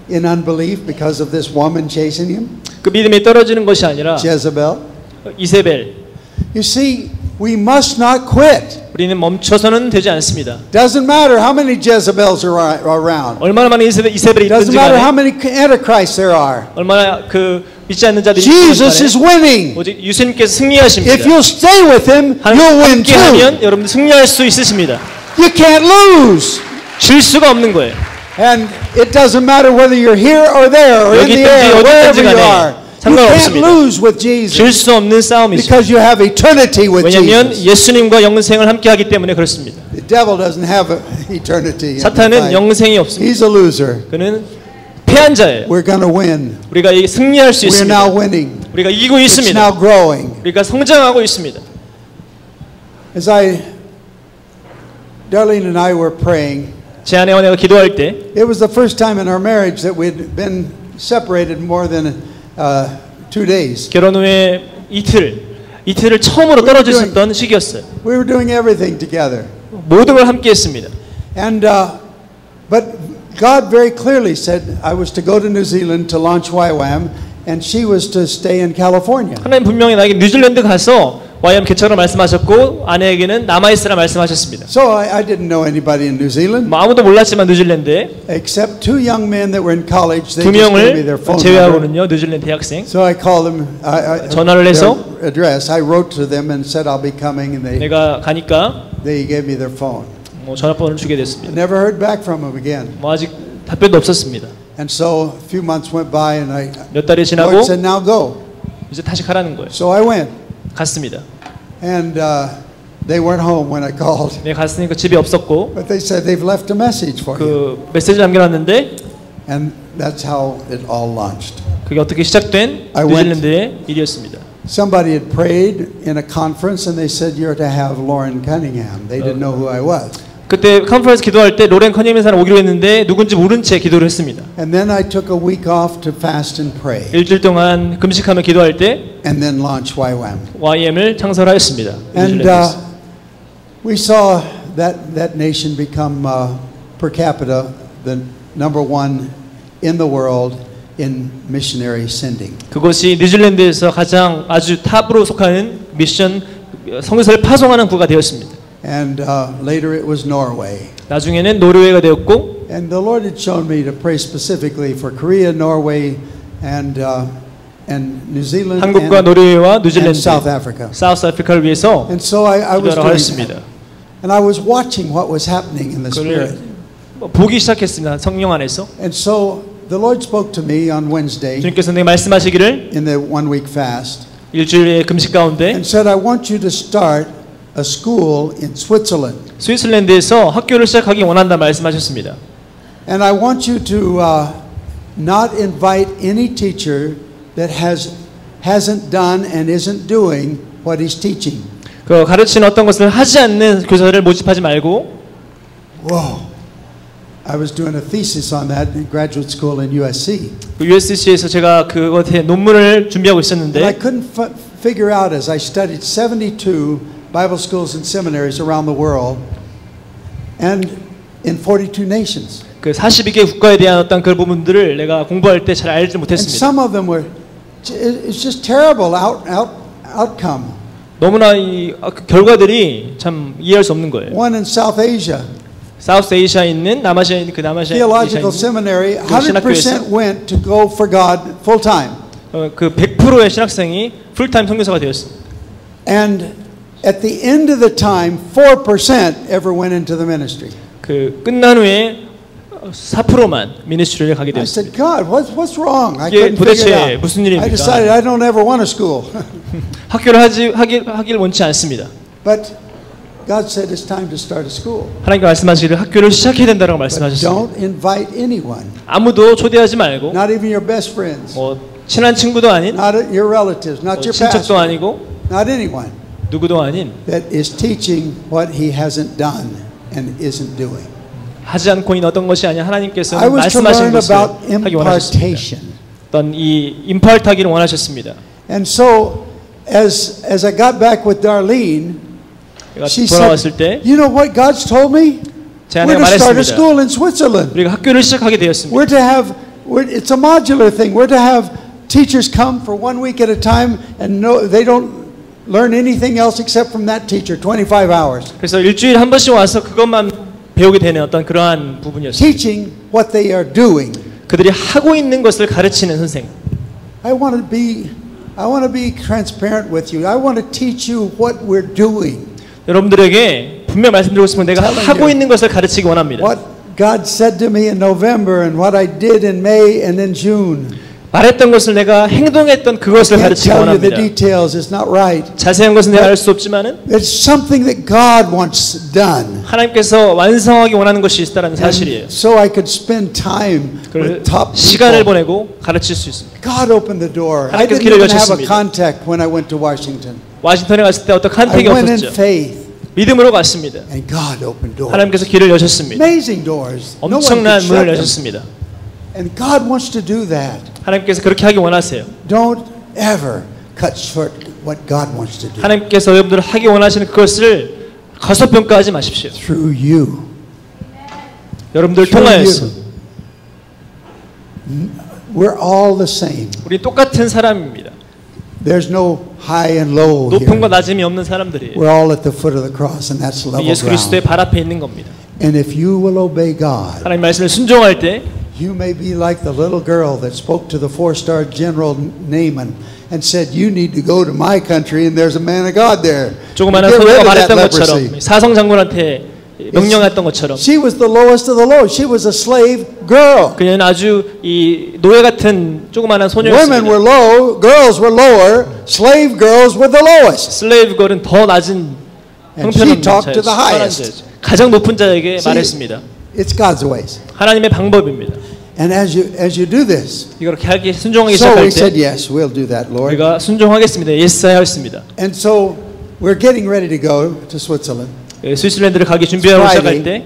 in unbelief because of this woman chasing him, 그 믿음이 떨어지는 것이 아니라 Jezebel. 이세벨. You see, we must not quit. 우리는 멈춰서는 되지 않습니다. Doesn't matter how many Jezebels are around. 얼마나 많은 이세벨이 Doesn't 있든지 matter how 간에 many antichrists there are. 얼마나 그 믿지 않는 자들이 Jesus is 있든지 간에 winning. 오직 예수님께서 승리하십니다. If you'll stay with him, you'll win too. 함께하면 여러분들 승리할 수 있으십니다. You can't lose. 질 수가 없는 거예요. And it doesn't matter whether you're here or there or in 여기 the 있든지 air, 어디 wherever 있든지 you 간에 are. You can't 상관없습니다. lose with Jesus 질 수 없는 싸움이죠. because you have eternity with 왜냐하면 Jesus. 예수님과 영생을 함께하기 때문에 그렇습니다. The devil doesn't have eternity. 사탄은 영생이 없습니다. He's a loser. 그는 패한 자예요. We're going to win. 우리가 승리할 수 We're now 있습니다. winning. 우리가 이기고 It's 있습니다. now growing. 우리가 성장하고 있습니다. As Darlene and I were praying, 제 아내와 내가 기도할 때 it was the first time in our marriage that we'd been separated more than 2 days. 결혼 후에 이틀을 처음으로 떨어져 있었던 시기였어요. We were doing everything together. 모든 걸 함께 했습니다. And but God very clearly said I was to go to New Zealand to launch YWAM, and she was to stay in California. 하나님 분명히 나에게 뉴질랜드 가서 YM 개척을 말씀하셨고 아내에게는 남아있으라 말씀하셨습니다. So I didn't know anybody in New Zealand. 뭐 아무도 몰랐지만 뉴질랜드에 Except two young men that were in college. They 두 just gave me their 명을 phone number. 제외하고는요 뉴질랜드 대학생. So I called them. 전화를 해서 their address. I wrote to them and said I'll be coming, and 내가 가니까 they gave me their phone. 뭐 전화번호를 주게 I 됐습니다. never heard back from them again. 뭐 아직 답변도 없었습니다. And so a few months went by, and 몇 달이 지나고 Lord said, "Now go." 이제 다시 가라는 거예요. So I went, 갔습니다. and they weren't home when I called. 네, 갔으니까 집에 없었고 But they said they've left a message for you, 그 메시지 남겨놨는데 and that's how it all launched. 그게 어떻게 시작된 I went- 뉴질랜드의 일이었습니다. Somebody had prayed in a conference, and they said you're to have Lauren Cunningham. They didn't know who I was. 그때 컨퍼런스 기도할 때 로렌 커닝맨 사람 오기로 했는데 누군지 모른 채 기도를 했습니다. And then I took a week off to fast and pray, 일주일 동안 금식하며 기도할 때 and then launch YWAM. YM을 창설하였습니다. And 뉴질랜드에서. we saw that nation become per capita the number one in the world in missionary sending. 그것이 뉴질랜드에서 가장 아주 탑으로 속하는 미션 성교사를 파송하는 구가 되었습니다. And later it was Norway. 나중에는 노르웨이가 되었고 And the Lord had shown me to pray specifically for Korea, Norway, and New Zealand, 한국과 노르웨이와 and 뉴질랜드, South Africa. 사우스 아프리카를 위해서 And so I was 기도하라고 doing 했습니다. that. And I was watching what was happening in the Spirit. 그걸 보기 시작했습니다. 성령 안에서. And so the Lord spoke to me on Wednesday 주님께서 내게 말씀하시기를 in the 1 week fast 일주일의 금식 가운데 and said, I want you to start a school in Switzerland. 스위스랜드에서 학교를 시작하기 원한다 말씀하셨습니다. And I want you to not invite any teacher that hasn't done and isn't doing what he's teaching. 그 가르치는 어떤 것을 하지 않는 교사를 모집하지 말고. Whoa. I was doing a thesis on that in graduate school in USC. 그 USC에서 제가 그것에 논문을 준비하고 And I 있었는데 couldn't figure out as I studied 72 Bible schools and seminaries around the world and in 42 nations. 그 42개 국가에 대한 어떤 그 부분들을 내가 공부할 때 잘 알지 And 못했습니다. some of them were, it's just terrible outcome. 너무나 이 결과들이 참 이해할 수 없는 거예요. One in South Asia, 사우스 에이시아에 있는 남아시아에 있는 그 남아시아에 theological 있는 seminary, 그 신학교에서 100% went to go for God full time. 그 100%의 신학생이 풀타임 선교사가 되었습니다. And at the end of the time, 4% ever went into the ministry. 그 끝난 후에 4%만 미니스트리를 가게 I said, 되었습니다. God, what's wrong? I 이게 couldn't figure 도대체 it out. 무슨 I 일입니까? decided I don't ever want a school. 학교를 하길 원치 않습니다. But God said it's time to start a school. 하나님께 말씀하시기를 학교를 시작해야 된다고 But 말씀하셨습니다. don't invite anyone, 아무도 초대하지 말고 not even your best friends, 뭐 친한 친구도 아닌 not your relatives, not your 친척도 pastor, 아니고 not anyone 누구도 아닌 that is teaching what he hasn't done and isn't doing. 하지 않고 있는 어떤 것이 아니라 I 하나님께서는 was to 말씀하신 learn 것을 about 하기 원하셨습니다. impartation. 어떤 이 임파트하기를 원하셨습니다. And so as I got back with Darlene, 제가 she 돌아왔을 said, 때 you know what God's told me? 제 We're 아내가 to start a 말했습니다. school in Switzerland. 우리가 학교를 시작하게 되었습니다. We're to have, it's a modular thing. We're to have teachers come for 1 week at a time and no, they don't learn anything else except from that teacher, 25 hours. 그래서 일주일에 한 번씩 와서 그것만 배우게 되는 어떤 그러한 부분이었습니다. Teaching what they are doing. 그들이 하고 있는 것을 가르치는 선생. I want to be transparent with you. I want to teach you what we're doing. 여러분들에게 분명 말씀드리고 싶은 내가 Telling 하고 you 있는 것을 가르치기 원합니다. What God said to me in November and what I did in May and in June. 말했던 것을 내가 행동했던 그것을 I can't 가르치기 tell you the 원합니다. details. It's not right. 자세한 것은 내가 알 수 없지만은 It's something that God wants done. 하나님께서 완성하기 원하는 것이 있다는 사실이에요. And so I could spend time with top 시간을 people. 보내고 가르칠 수 있습니다. God opened the door. I 하나님께서 didn't 길을 even have a 여셨습니다. contact when I went to Washington. 와싱턴에 갔을 때 어떤 I 컨택이 went in 없었죠. faith, 믿음으로 갔습니다. and God opened doors. 하나님께서 길을 여셨습니다. Amazing doors. No one 엄청난 could 문을 shut them. 여셨습니다. And God wants to do that. 하나님께서 그렇게 하기 원하세요. Don't ever cut short what God wants to do. 하나님께서 여러분들을 하기 원하시는 그것을 과소평가하지 마십시오. through you. 여러분들 Through 통하여서 you. We're all the same. 우리 똑같은 사람입니다. There's no high and low 높음과 here. 낮음이 없는 사람들이에요. We're all at the foot of the cross, and that's level 예수 그리스도의 ground. 발 앞에 있는 겁니다. And if you will obey God, 하나님 말씀을 순종할 때 you may be like the little girl that spoke to the 4-star general Naaman and said, "You need to go to my country, and there's a man of God there. 조그마한 Get rid 소녀가 of that 말했던 leprosy." 것처럼 사성 장군한테 명령했던 것처럼 She was the lowest of the low. She was a slave girl. 그녀는 아주 이 노예 같은 조그마한 Women were 소녀였습니다. low, girls were lower, slave girls were the lowest. 슬레이브 걸은 더 낮은 And she 형편없는 talked to the 자였어요. highest. 가장 높은 자에게 See, 말했습니다. It's God's ways. 하나님의 방법입니다. And as you do this, 이렇게 하기 순종하기 so we 시작할 said, 때 yes, we'll do that, Lord. 우리가 순종하겠습니다. 예스하였습니다. And so we're getting ready to go to Switzerland. 스위스랜드를 가기 준비하고 시작할 때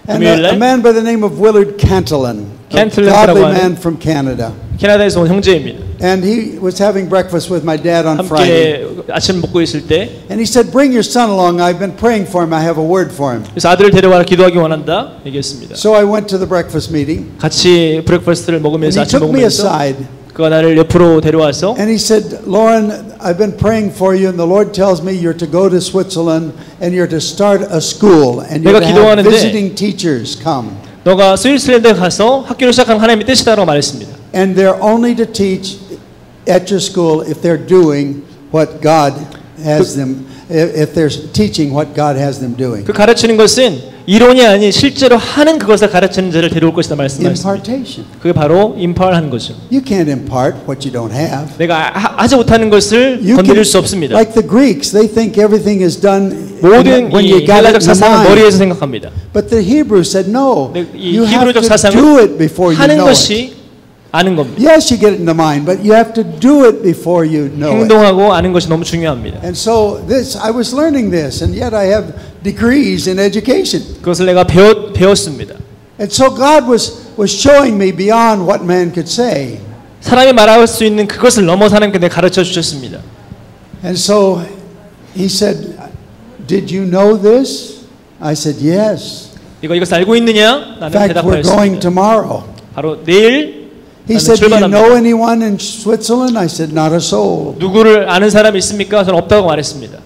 And 금요일 a 날 man by the name of Willard Cantillon, a Cantillon이라고 godly 하는 man from Canada. 캐나다에서 온 형제입니다. And he was having breakfast with my dad on Friday. 함께 아침 먹고 있을 때 And he said, "Bring your son along. I've been praying for him. I have a word for him." 그래서 아들을 데려와라 기도하기 원한다 얘기했습니다. So I went to the breakfast meeting. 같이 브렉퍼스트를 And 먹으면서 he 아침 took me 먹으면서 aside. 그가 나를 옆으로 데려와서 And he said, "Lauren, I've been praying for you, and the Lord tells me you're to go to Switzerland and you're to start a school, and you're 내가 to have 기도하는데 visiting teachers come. 너가 스위스랜드에 가서 학교를 시작한 하나님의 뜻이다라고 말했습니다. And they're only to teach at your school if they're doing what God has them, if they're teaching what God has them doing. 그 가르치는 것은 이론이 아닌 실제로 하는 그것을 가르치는 자를 데려올 것이다 말씀하셨습니다. Impartation. 그게 바로 임파를 것이죠. You can't impart what you don't have. 내가 하지 못하는 것을 건드릴 수 없습니다. Like the Greeks, they think everything is done 모든 when you 이 got it 헬라적 in the 사상을 mind. 머리에서 생각합니다. But the Hebrews said, no, 이 you have 히브리적 to do 사상은 it before you 하는 know it. 것이 아는 겁니다. Yes, you get it in the mind, but you have to do it before you know it. 행동하고 아는 것이 너무 중요합니다. And so I was learning this, and yet I have degrees in education. 그것을 내가 배웠습니다. And so God was showing me beyond what man could say. 사람이 말할 수 있는 그것을 넘어 하나님께 내가 가르쳐 주셨습니다. And so he said, "Did you know this?" I said, "Yes." 이것을 알고 있느냐? In 나는 fact, we're going 대답하였습니다. tomorrow. 바로 내일 He 나는 said, "Do you 출발합니다. know anyone in Switzerland?" I said, "Not a soul." 누구를 아는 사람이 있습니까? 저는 없다고 말했습니다.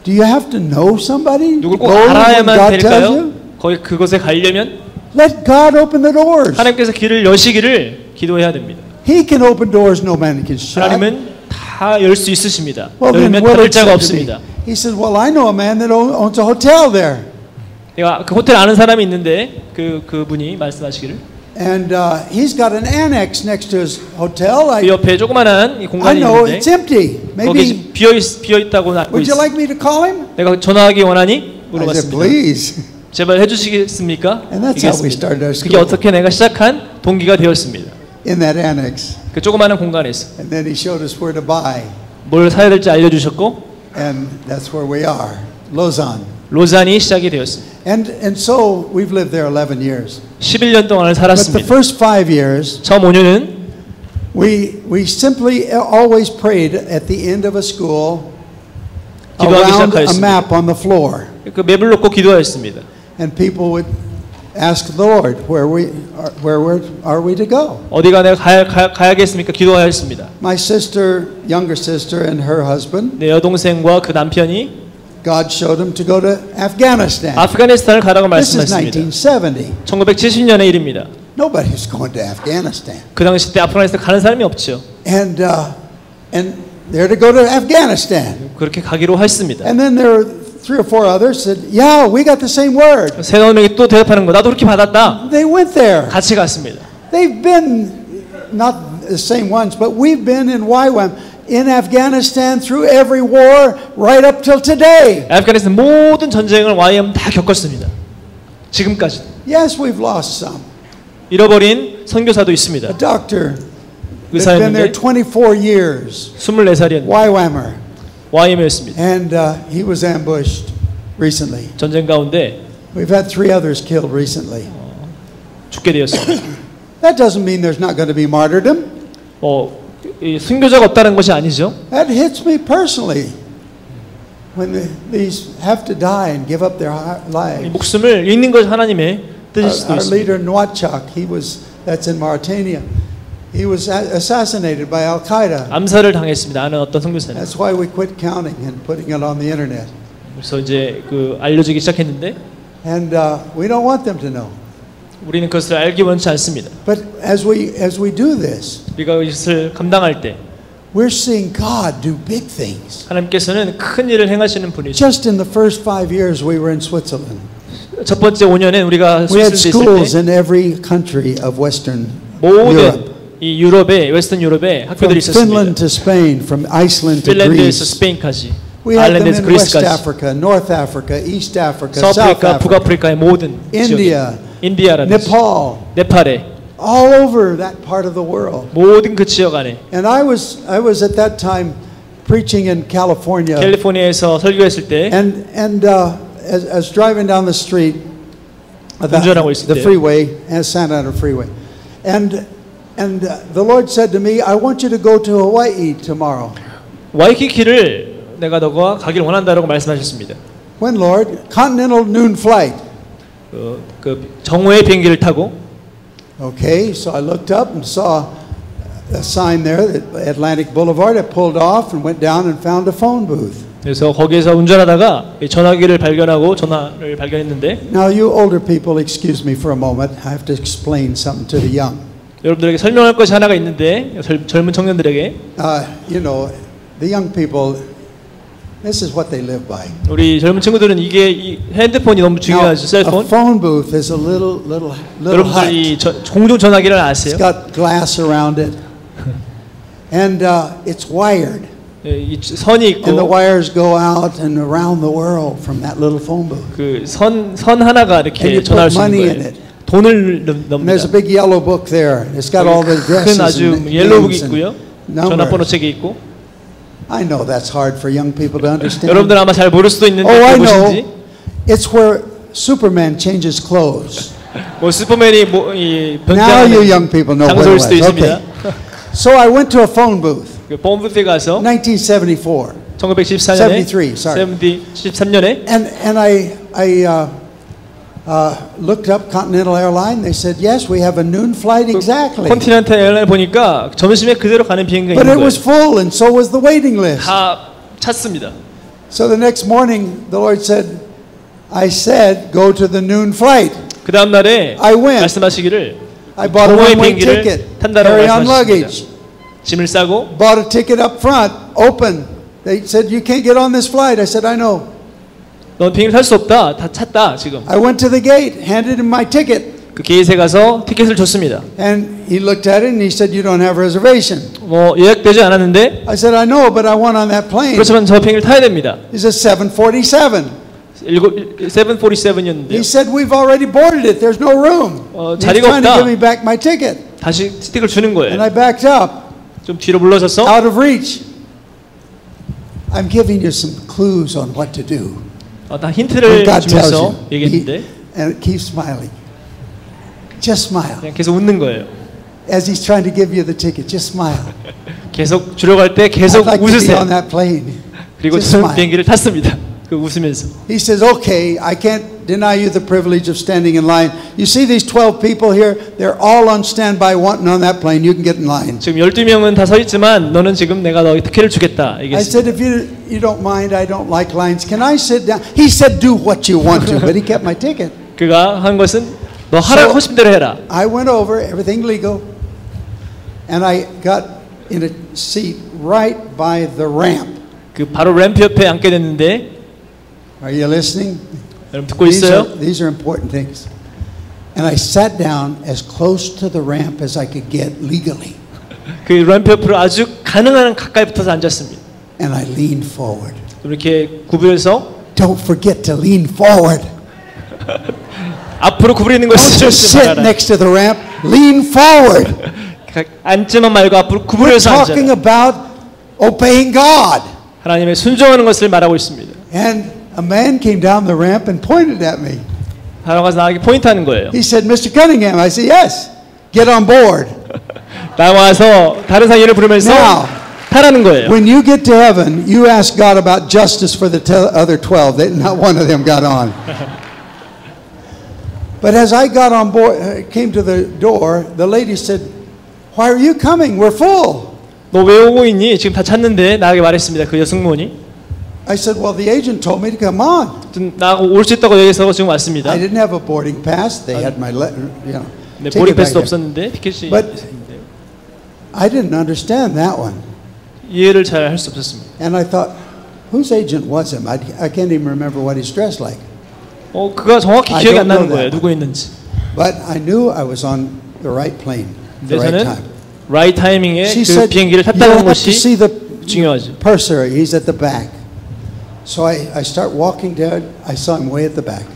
Do you have to know somebody? 누굴 Go 꼭 when 알아야만 God tells 될까요? you? 거기 그곳에 가려면 Let God open the doors. 하나님께서 길을 여시기를 기도해야 됩니다. He can open doors no man can shut. 하나님은 다 열 수 있으십니다. Well, then 열면 닫을 Willard 자가 said to me, 없습니다. he said, "Well, I know a man that owns a hotel there, 내가 그 호텔 아는 사람이 있는데 그분이 말씀하시기를 and he's got an annex next to his hotel. 그 옆에 조그만한 이 I 공간이 know 있는데 it's empty. 거기 Maybe 비어 있다고 알고 would you 있어. like me to call him?" 내가 전화하기 원하니 I said, 물어봤습니다. "Please." 제발 해주시겠습니까? And that's how we started our 그게 school, 어떻게 내가 시작한 동기가 되었습니다. in that annex. 그 조그마한 공간에서 And then he showed us where to buy, 뭘 사야 될지 알려주셨고 and that's where we are, Lausanne. 로잔이 시작이 되었습니다. And so we've lived there 11 years. 11년 동안을 But the 살았습니다. first 5 years, 처음 5년은 we simply always prayed at the end of a school 기도하기 around a 시작하였습니다. map on the floor. 그 맵을 놓고 기도하였습니다. And people would ask the Lord, where are we to go? 어디가 내가 가야겠습니까? 기도하였습니다. My sister, younger sister, and her husband, 내 여동생과 그 남편이 God showed them to go to Afghanistan. 아프가니스탄을 가라고 This is 말씀하셨습니다. 1970. 1970년의 일입니다. Nobody was going to Afghanistan. 그 당시 때 아프가니스탄 가는 사람이 없죠. And they're to go to Afghanistan. 그렇게 가기로 했습니다. And then there were 3 or 4 others said, "Yeah, we got the same word." 세네 명이 또 대답하는 거 나도 그렇게 받았다. They went there. 같이 갔습니다. They've been, not the same ones, but we've been in YWAM, in Afghanistan through every war right up till today. 아프가니스탄 모든 전쟁을 YM 다 겪었습니다. 지금까지. Yes, we've lost some. 잃어버린 선교사도 있습니다. A doctor that's been there 의사였는데 24 years, 24살이었는데 YWAMer, YM이었습니다. and he was ambushed recently. 전쟁 가운데 We've had 3 others killed recently. 죽게 되었습니다. That doesn't mean there's not going to be martyrdom. 이 순교자가 없다는 것이 아니죠. That hits me personally. when these have to die and give up their 이 lives. 목숨을 잃는 것 하나님의 뜻일 수도 Our 있습니다. leader Nwachak, that's in Mauritania. He was assassinated by Al Qaeda. 암살을 당했습니다. 아는 어떤 선교사님. That's why we quit counting and putting it on the internet. 그래서 이제 그 알려지기 시작했는데 And we don't want them to know. 우리는 그것을 알기 원치 않습니다. But as we do this, 우리가 이것을 감당할 때 we're seeing God do big things. 하나님께서는 큰 일을 행하시는 분이죠. Just in the first 5 years we were in Switzerland. 첫 번째 5년에 우리가 We had 스위스에 schools 있을 in every country of Western 때 Europe. 모든 이 유럽의 웨스턴 유럽에 From 학교들이 Finland 있었습니다. to Spain, from Iceland to 핀란드에서 Greece. 스페인까지, We had them 아일랜드에서 in West 그리스까지, Africa, North Africa, East Africa, South 서아프리카, Africa, 북아프리카의 모든 India, 지역, 인디아라든지 Nepal, 네팔에 all over that part of the world. 모든 그 지역 안에 And I was at that time preaching in California, 캘리포니아에서 설교했을 때 as driving down the street, 운전하고 있을 the 때요. freeway, Santa Ana Freeway, and the Lord said to me, "I want you to go to Hawaii tomorrow." 와이키키를 내가 너가 가길 원한다라고 말씀하셨습니다. When, Lord? Continental noon flight. 그 정오의 비행기를 타고 Okay, so I looked up and saw a sign there that Atlantic Boulevard. I pulled off and went down and found a phone booth. 그래서 거기에서 운전하다가 이 전화기를 발견하고 전화를 발견했는데 Now, you older people, excuse me for a moment. I have to explain something to the young. 여러분들에게 설명할 것이 하나가 있는데 젊은 청년들에게 You know, the young people, this is what they live by. 우리 젊은 친구들은 이게 이 핸드폰이 너무 Now, 중요하죠. a 셀폰. phone booth is a little 여러분들 hut. 이 공중 전화기를 It's 아세요? got glass around it, and it's wired. 이 선이 And the 있고 wires go out and around the world from that little phone booth. 그 선 하나가 And you 이렇게 put 전화할 수 money 있는 in 거예요. it. 돈을 And there's a 넣습니다. big yellow book there. It's got all the 큰 addresses 아주 and 옐로우북이 names 있고요. and 전화번호 numbers. 책이 있고. I know that's hard for young people to understand. 여러분들 아마 잘 모를 수도 있는데 Oh, I 그게 know. 무엇인지. It's where Superman changes clothes. 뭐 슈퍼맨이 이 Now you 변장하는 young people know what 장소일 it 수도 was. 있습니다. Okay. So I went to a phone booth, 그 폰부스에 가서 1974. 1974년에 73, sorry. 73년에 And I looked up Continental Airline. They said, yes, we have a noon flight exactly. 컨티넨탈 에어라인 보니까 점심에 그대로 가는 비행기가 But 있는 it was 거예요. full, and so was the waiting list. 다 찼습니다. So the next morning, the Lord said, I said, go to the noon flight. 그 다음 날에 I went. 말씀하시기를 I bought a 정오의 one-way 비행기를 ticket, 탄다라고 carry-on 말씀하셨습니다. luggage. 짐을 싸고 Bought a ticket up front, open. They said, you can't get on this flight. I said, I know. 넌 비행기를 탈 수 없다. 다 찼다 지금. I went to the gate, handed him my ticket. 그 게이트에 가서 티켓을 줬습니다. And he looked at it and he said, you don't have a reservation. 뭐 예약되지 않았는데 I said, I know, but I want on that plane. 그렇지만 저 비행기를 타야 됩니다. He said, 747. 747이었는데요. He said, we've already boarded it. There's no room. He's 자리가 trying to 없다. give me back my ticket. 다시 티켓을 주는 거예요. And I backed up, 좀 뒤로 물러서서 out of reach. I'm giving you some clues on what to do. 다 And 힌트를 God tells 주면서 you. 얘기했는데 And keep smiling. Just smile. 그냥 계속 웃는 거예요. As he's trying to give you the ticket, just smile. 계속 주려고 할 때 I'd 계속 like to be 웃으세요. on that plane. 그리고 Just 저는 smile. 비행기를 탔습니다. 그 웃으면서. He says, okay, I can't deny you the privilege of standing in line. You see these 12 people here? They're all on standby wanting on that plane. You can get in line. 지금 12명은 다 서 있지만 너는 지금 내가 너 티켓을 주겠다. I 얘기했습니다. said, if you don't mind, I don't like lines. Can I sit down? He said, do what you want to, but he kept my ticket. 그가 한 것은 너 하라고 싶은 대로 해라. I went over, everything legal, and I got in a seat right by the ramp. 그 바로 램프 옆에 앉게 됐는데 Are you listening? 여러분 듣고 있어요? These are important things. And I sat down as close to the ramp as I could get legally. 그 램프 옆으로 아주 가능한 가까이 붙어서 앉았습니다. And I leaned forward. 이렇게 구부려서 Don't forget to lean forward. 앞으로 구부리는 Don't 것을 just 잊지 sit 말아라. next to the ramp. Lean forward. 앉지만 말고 앞으로 We're 구부려서 talking 앉아라. about obeying God. 하나님의 순종하는 것을 말하고 있습니다. And a man came down the ramp and pointed at me. 나가서 나에게 포인트하는 거예요. He said, Mr. Cunningham. I said, yes. Get on board. 나와서 다른 상인을 부르면서 Now, 타라는 거예요. When you get to heaven, you ask God about justice for the other 12. Not one of them got on. But as I got on board, came to the door, the lady said, "Why are you coming? We're full." 너 왜 오고 있니? 지금 다 찼는데 나에게 말했습니다. 그 여승무원이. I said, "Well, the agent told me to come on." 나하고 올 수 있다고 얘기해서 지금 왔습니다. I didn't have a boarding pass. They had my letter, you know. 네, ticket 보링 back 패스도 there. 없었는데 티켓이 But I didn't understand that one. 이해를 잘 할 수 없었습니다. And I thought, whose agent was him? I can't even remember what he's dressed like. 그가 정확히 I 기억이 don't 안 나는 know 거예요. that. 누구였는지. But I knew I was on the right plane, the right 저는 time. 라이트 타이밍에 She 그 said, 비행기를 "You 탔다는 have to 것이 see the 중요하죠. purser. He's at the back." So I start walking down. I saw him way at the back.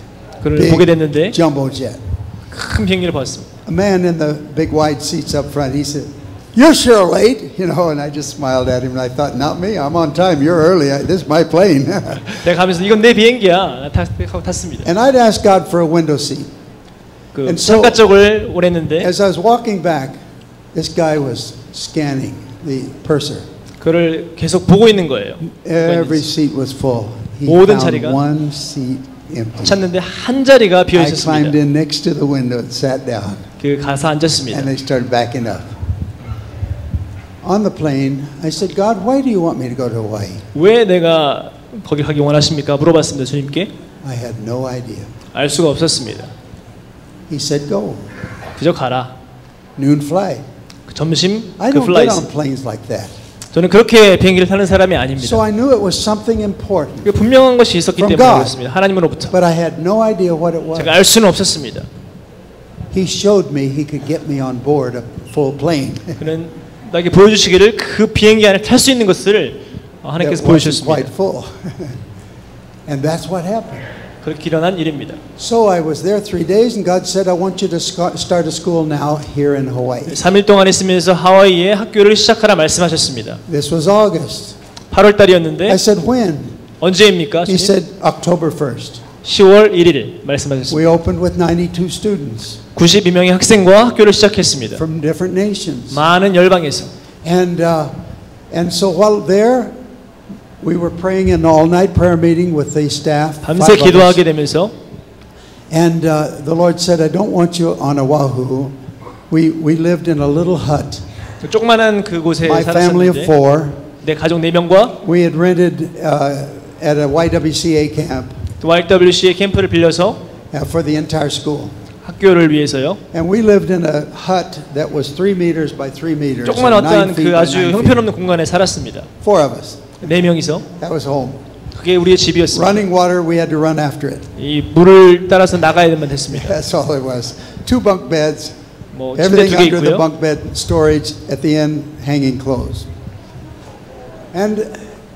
그를 보게 됐는데 jumbo jet. 큰 비행기를 봤습니다. A man in the big wide seats up front. He said, "You're sure late," you know. And I just smiled at him and I thought, "Not me. I'm on time. You're early. This is my plane." 내가 가면서 이건 내 비행기야. 하고 탔습니다. And I'd asked God for a window seat. 그 And so- 창가 쪽을 오랬는데 As I was walking back, this guy was scanning the purser. 그를 계속 보고 있는 거예요. Every seat was full. He 모든 found 자리가 one seat empty. 찾는데 한 자리가 비어 I climbed 있었습니다. in next to the window and sat down. 그 가서 앉았습니다. And they started backing up. On the plane, I said, "God, why do you want me to go to Hawaii?" 왜 내가 거기 가기 원하십니까? 물어봤습니다. 주님께. I had no idea. 알 수가 없었습니다. He said, "Go. 그저 가라. Noon flight." 그 점심 I 그 don't get 플라이트. on planes like that. 저는 그렇게 비행기를 타는 사람이 아닙니다. So I knew it was something important. 그 분명한 것이 있었기 From 때문에 God. 그렇습니다. 하나님으로부터. But I had no idea what it was. 제가 알 수는 없었습니다. He showed me he could get me on board a full plane. 그는 나에게 보여주시기를 그 비행기 안에 탈 수 있는 것을 하나님께서 That wasn't quite 보여주셨습니다. full. And that's what happened. 그렇게 일어난 일입니다. So I was there 3 days, and God said, "I want you to start a school now here in Hawaii." 3일 동안 있으면서 하와이에 학교를 시작하라 말씀하셨습니다. This was August. 8월 달이었는데 I said, "When?" 언제입니까? He 주님? said, "October 1st." 10월 1일 말씀하셨습니다. We opened with 92 students 92명의 학생과 학교를 시작했습니다. from different nations. 많은 열방에서. And so while there, we were praying an all-night prayer meeting with the staff. 밤새 5 of us. 기도하게 되면서 And the Lord said, "I don't want you on Oahu." We lived in a little hut. 조그만한 그곳에 My family of 살았었는데 4. 내 가족 4명과 We had rented at a YWCA camp YWCA 캠프를 빌려서 for the entire school. 학교를 위해서요. And we lived in a hut that was 3 meters by 3 meters. 조그만 or 9 어떠한 feet 그 by 아주 9 feet. 형편없는 공간에 살았습니다. 4 of us. 4명이서. That was home. 그게 우리의 집이었습니다. Running water, we had to run after it. 이 물을 따라서 나가야만 됐습니다. That's all it was. 2 bunk beds. 뭐 침대 Everything 2개 under the 있고요. bunk bed storage. At the end, hanging clothes. And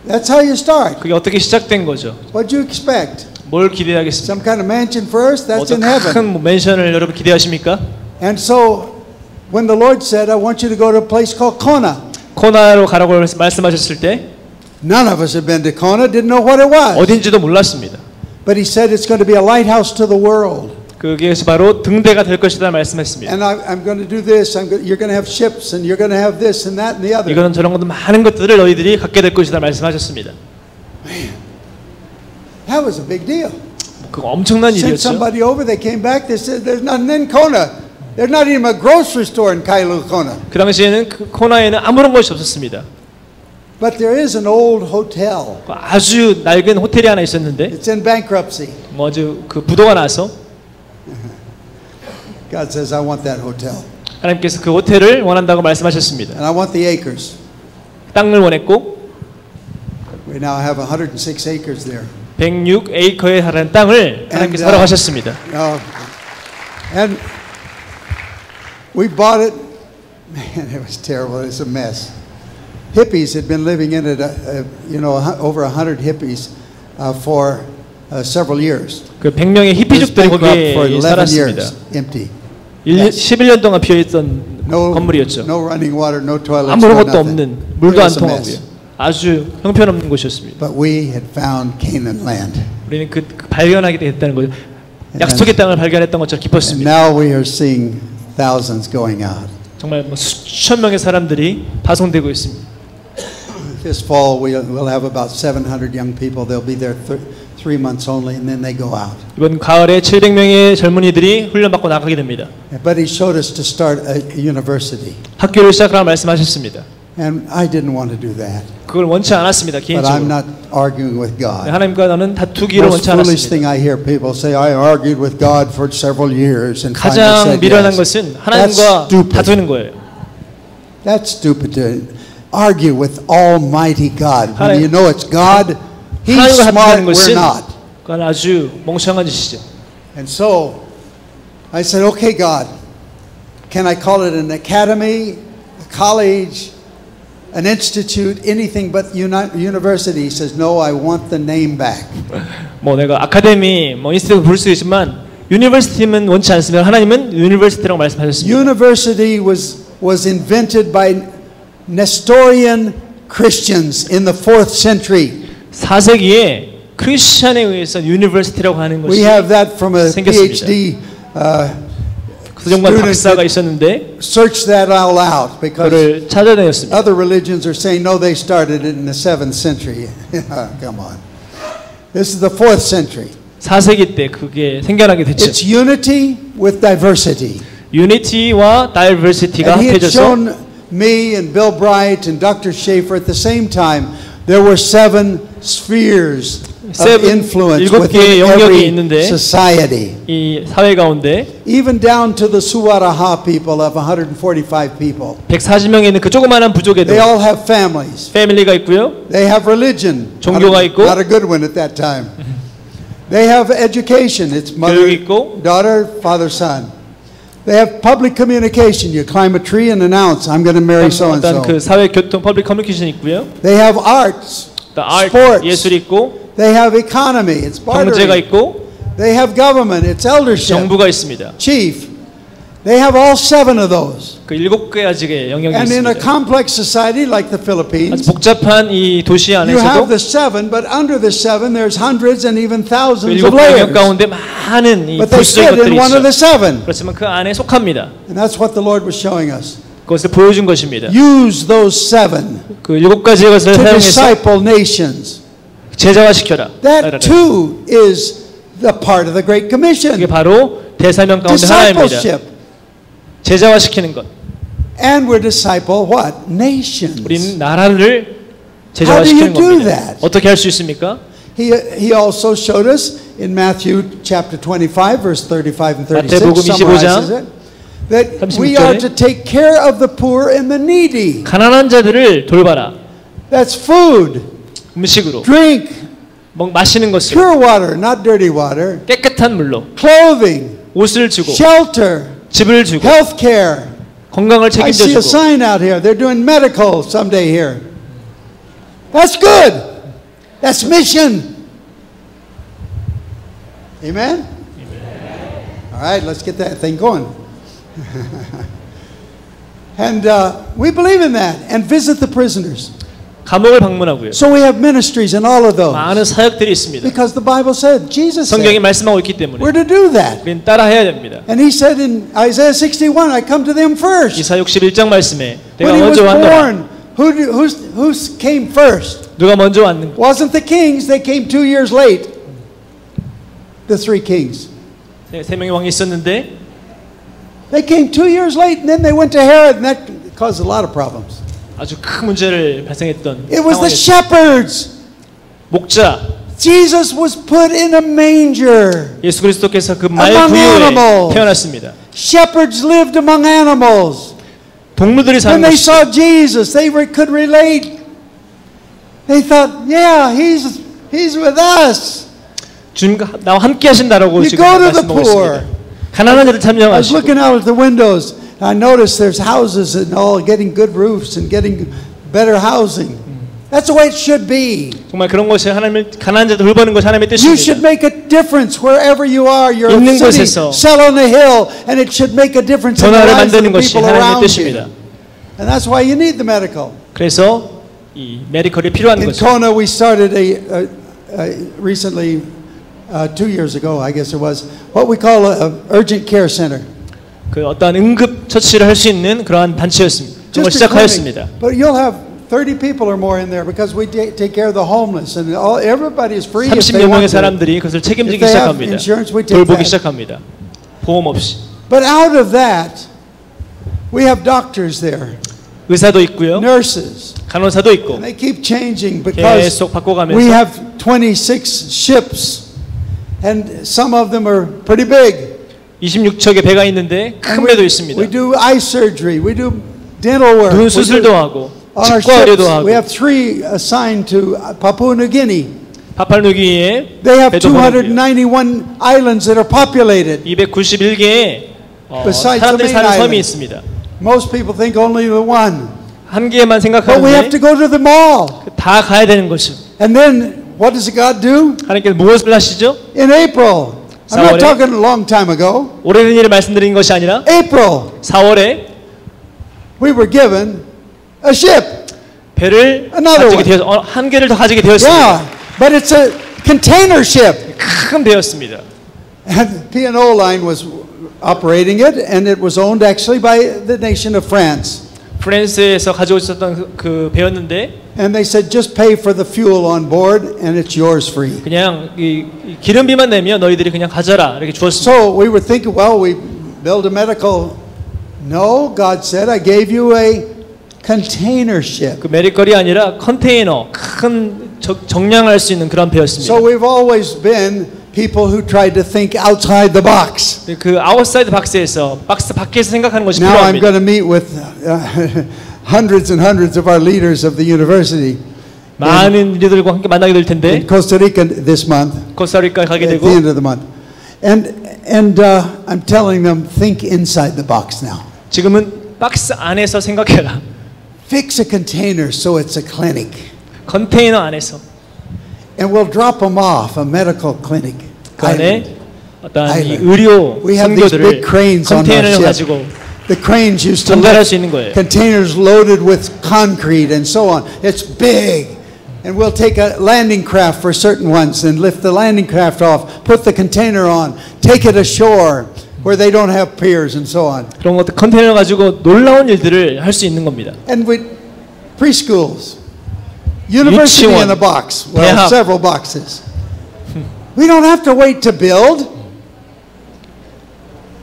that's how you start. 그게 어떻게 시작된 거죠? What'd you expect? 뭘 기대하겠습니까? Some kind of mansion first? That's in 어떤 heaven. 큰 뭐 맨션을 여러분 기대하십니까? And so, when the Lord said, "I want you to go to a place called Kona," 코나로 가라고 말씀하셨을 때 none of us had been to Kona, didn't know what it was. 어딘지도 몰랐습니다. But He said it's going to be a lighthouse to the world. 그게 바로 등대가 될 것이다 말씀했습니다. And I'm going to do this. You're going to have ships, and you're going to have this and that and the other. 이거는 저런 것도 많은 것들을 너희들이 갖게 될 것이다 말씀하셨습니다. That was a big deal. 그거 엄청난 Sent 일이었죠. somebody over. They came back. They said, "There's nothing in Kona. There's not even a grocery store in Kailua, Kona. 그 당시에는 그 코나에는 아무런 것이 없었습니다. But there is an old hotel. 아주 낡은 호텔이 하나 있었는데 It's in bankruptcy." 뭐 아주 그 부도가 나서 God says, "I want that hotel, 하나님께서 그 호텔을 원한다고 말씀하셨습니다. and I want the acres." 땅을 원했고 We now have 106 acres there. 106에이커에 달하는 땅을 하나님께서 허락하셨습니다. And we bought it. Man, it was terrible. It's a mess. Hippies had been living in it, over 100 hippies for several years. 그 100명의 It was 히피족들이 bankrupt for 거기에 11 살았습니다. years, empty. 11년 동안 비어있던 No, 건물이었죠. no running water, no toilets, 아무런 no 것도 nothing. 없는 It 물도 안 was a mess. 통하고요. 아주 형편없는 곳이었습니다. But we had found Canaan land. 우리는 그 발견하게 됐다는 거죠. 약속의 땅을 발견했던 것처럼 And 기뻤습니다. now we are seeing thousands going out. 정말 뭐 수천 명의 사람들이 파송되고 있습니다. This fall we'll have about 700 young people. They'll be there 3 months only, and then they go out. 이번 가을에 700명의 젊은이들이 훈련받고 나가게 됩니다. But he showed us to start a university, 학교를 시작하라 말씀하셨습니다. and I didn't want to do that. 그걸 원치 않았습니다. But I'm 개인적으로. not arguing with God. 하나님과 나는 다투기를 Most 원치 foolish 않았습니다. thing I hear people say, I argued with God for several years and finally 가장 said 미련한 yes. 것은 That's 하나님과 stupid. 다투는 거예요. That's stupid to argue with Almighty God when 하나님- you know it's God. He's 하나님과 smart, 다투는 we're 것은 not. 그건 아주 멍청한 짓이죠. And so I said, okay, God, can I call it an academy, a college, an institute, anything but university? He says, no, I want the name back. 뭐 내가 아카데미, 뭐 인스티튜트 부를 수 있지만 유니버시티는 원치 않습니다. 하나님은 유니버시티라고 말씀하셨습니다. University was invented by Nestorian Christians in the 4th century. 4세기에 크리스천에 의해서 유니버시티라고 하는 We 것이 have that from a 생겼습니다. PhD 그 정말 student 박사가 that 있었는데 searched that all out because 그를 찾아다녔습니다. other religions are saying, no, they started it in the 7th century. Come on. This is the 4th century. 4세기 때 그게 생겨나게 됐죠. It's unity with diversity. 유니티와 다이버시티가 And he had 합해져서 shown me and Bill Bright and Dr. Schaefer at the same time there were 7 spheres of seven, influence 7개의 within 영역이 every 있는데 society. 이 사회 가운데 Even down to the Suwaraha people of 145 people. 140명에 있는 그 조그마한 부족에도 They all have families. 패밀리가 있고요. They have religion. 종교가 있고. Not a good one at that time. They have education. It's mother, 교육이 있고. daughter, father, son. They have public communication. You climb a tree and announce, I'm going to marry so and 어떤 그 so. 사회 교통 퍼블릭 커뮤니케이션이 있고요. They have arts, 또 아트, sports. 예술이 있고 They have economy. It's 경제가 bartering. 있고 They have government. It's eldership, 정부가 있습니다. chief. They have all 7 of those. 그 7가지의 영역이 And in a 있습니다. complex society like the 아주 Philippines, 복잡한 이 도시 you have 안에서도 the 7, but under the 7 there's hundreds and even 그 thousands of 7개 영역 layers. 가운데 많은 이 But they 부수적인 fit in 것들이 one of the 있죠. 7. 그렇지만 그 안에 속합니다. And that's what the Lord was showing us. 그것을 보여준 것입니다. Use those 7 그 7가지의 것을 to 사용해서 disciple nations. 제자화시켜라. That too is the part of the Great 그게 Commission. 바로 대사명 가운데 하나입니다. Discipleship. 제자화시키는 것. And we're disciple what? Nations. 우리는 나라를 How 제자화시키는 do you do 겁니다. that? 어떻게 할 수 있습니까? He also showed us in Matthew chapter 25 verse 35 and 36 마태복음 summarizes it that we are 36절에 to take care of the poor and the needy. 가난한 자들을 돌봐라. That's food, 음식으로. drink, 마시는 것으로. pure water, not dirty water, 깨끗한 물로. clothing, 옷을 주고. shelter, 집을 주고. health care. 건강을 I see a 책임져 주고. sign out here. They're doing medical someday here. That's good. That's mission. Amen? All right, let's get that thing going. And we believe in that. And visit the prisoners. 감옥을 방문하고요. So we have ministries in all of those. 많은 사역들이 있습니다. Because the Bible said, Jesus 성경이 said, 말씀하고 있기 때문에 we're to do that. 우리는 따라해야 됩니다. And he said in Isaiah 61, I come to them first. 이사 61장 말씀에 내가 When he was 먼저 왔노라. born, who came first? 누가 먼저 왔는가? Wasn't the kings, they came 2 years late. The 3 kings. 세 명의 왕이 있었는데 They came 2 years late and then they went to Herod and that caused a lot of problems. 아주 큰 문제를 발생했던 It was the 상황이었죠. shepherds. 목자 Jesus was put in a manger. 예수 그리스도께서 그 말 Among 구유에 animals. 태어났습니다. Shepherds lived among animals. 동물들이 When 사는 they 것이죠. saw Jesus, they could relate. They thought, yeah, he's with us. 주님과 나와 함께 하신다라고 You 지금 go to the 말씀하고 poor. 있습니다. 가난한 자를 I was 참여하시고 looking out at the windows. I noticed there's houses and all getting good roofs and getting better housing. That's the way it should be. 정말 그런 것이 하나님을 가난한 자들 돌보는 것이 하나님의 You should 뜻입니다. make a difference wherever you are. You're a 있는 city 곳에서 set on a hill, and it should make a difference in the 변화를 lives of 만드는 the 것이 people 하나님의 around you. 뜻입니다. And that's why you need the medical. 그래서 이 메디컬이 필요한 In 거죠. Kona, we started recently, 2 years ago, I guess it was, what we call an urgent care center. 그 어떠한 응급 처치를 할 수 있는 그러한 단체였습니다. 정말 Just a clinic, 시작하였습니다. but you'll have 30 people or more in there because we take care of the homeless and everybody is free if they 30여 명의 want to. 사람들이 그것을 책임지기 If they have 시작합니다. insurance, we take 돌보기 that. 시작합니다. 보험 없이. But out of that, we have doctors there, 의사도 있고요. nurses, 간호사도 있고. and they keep changing because 계속 바꿔가면서. we have 26 ships, and some of them are pretty big. 26척의 배가 있는데 큰 And 배도 있습니다. we do eye surgery, we do dental work. 눈 we 수술도 do- 하고 On our 치과 의료도 ships, 하고. we have 3 assigned to Papua New Guinea. 파팔누기에 They have 배도 보내고요. 291 islands that are populated. 291개의 Besides 사람들이 the main 사는 섬이 island. 있습니다. Most people think only the one. 한 개만 But we have to 생각하는데 go to them all. 다 가야 되는 것이죠. And then what does God do? 하나님께서 무엇을 하시죠? In April, I'm not 4월에 talking a long time ago, 오래된 일을 말씀드린 것이 아니라 April, 4월에 we were given a ship. 배를 Another 가지게 one. 되어서 한 개를 더 가지게 되었습니다. Yeah, but it's a container ship. 큰 배였습니다. And P&O Line was operating it, and it was owned actually by the nation of France. 프랑스에서 가져오셨던 그 배였는데 And they said, just pay for the fuel on board, and it's yours free. 그냥 이 기름비만 내면 너희들이 그냥 가져라 이렇게 주었습니다. So we were thinking, well, we build a medical. No, God said, I gave you a container ship. 그 메리컬이 아니라 컨테이너 큰 정량할 수 있는 그런 배였습니다. So we've always been people who tried to think outside the box. 그 아웃사이드 박스에서 박스 밖에서 생각하는 것이 Now I'm 필요합니다. going to meet with hundreds and hundreds of our leaders of the university 많은 리더들과 함께 만나게 될 텐데 in Costa Rica this month, 코스타리카 가게 at 되고 the end of the month. And I'm telling them, think inside the box now. 지금은 박스 안에서 생각해라. Fix a container so it's a clinic. 컨테이너 안에서 And we'll drop them off a medical clinic. 그 안에 어떤 이 Island. 의료 We have these big 선교들을 cranes on our 컨테이너를 ship. 가지고 The cranes used to 전달할 lift 수 있는 거예요. containers loaded with concrete and so on. It's big. And we'll take a landing craft for certain ones and lift the landing craft off, put the container on, take it ashore where they don't have piers and so on. 그런 것들 컨테이너 가지고 놀라운 일들을 할 수 있는 겁니다. And with preschools, university 유치원, in a box, well, 대학. several boxes. We don't have to wait to build.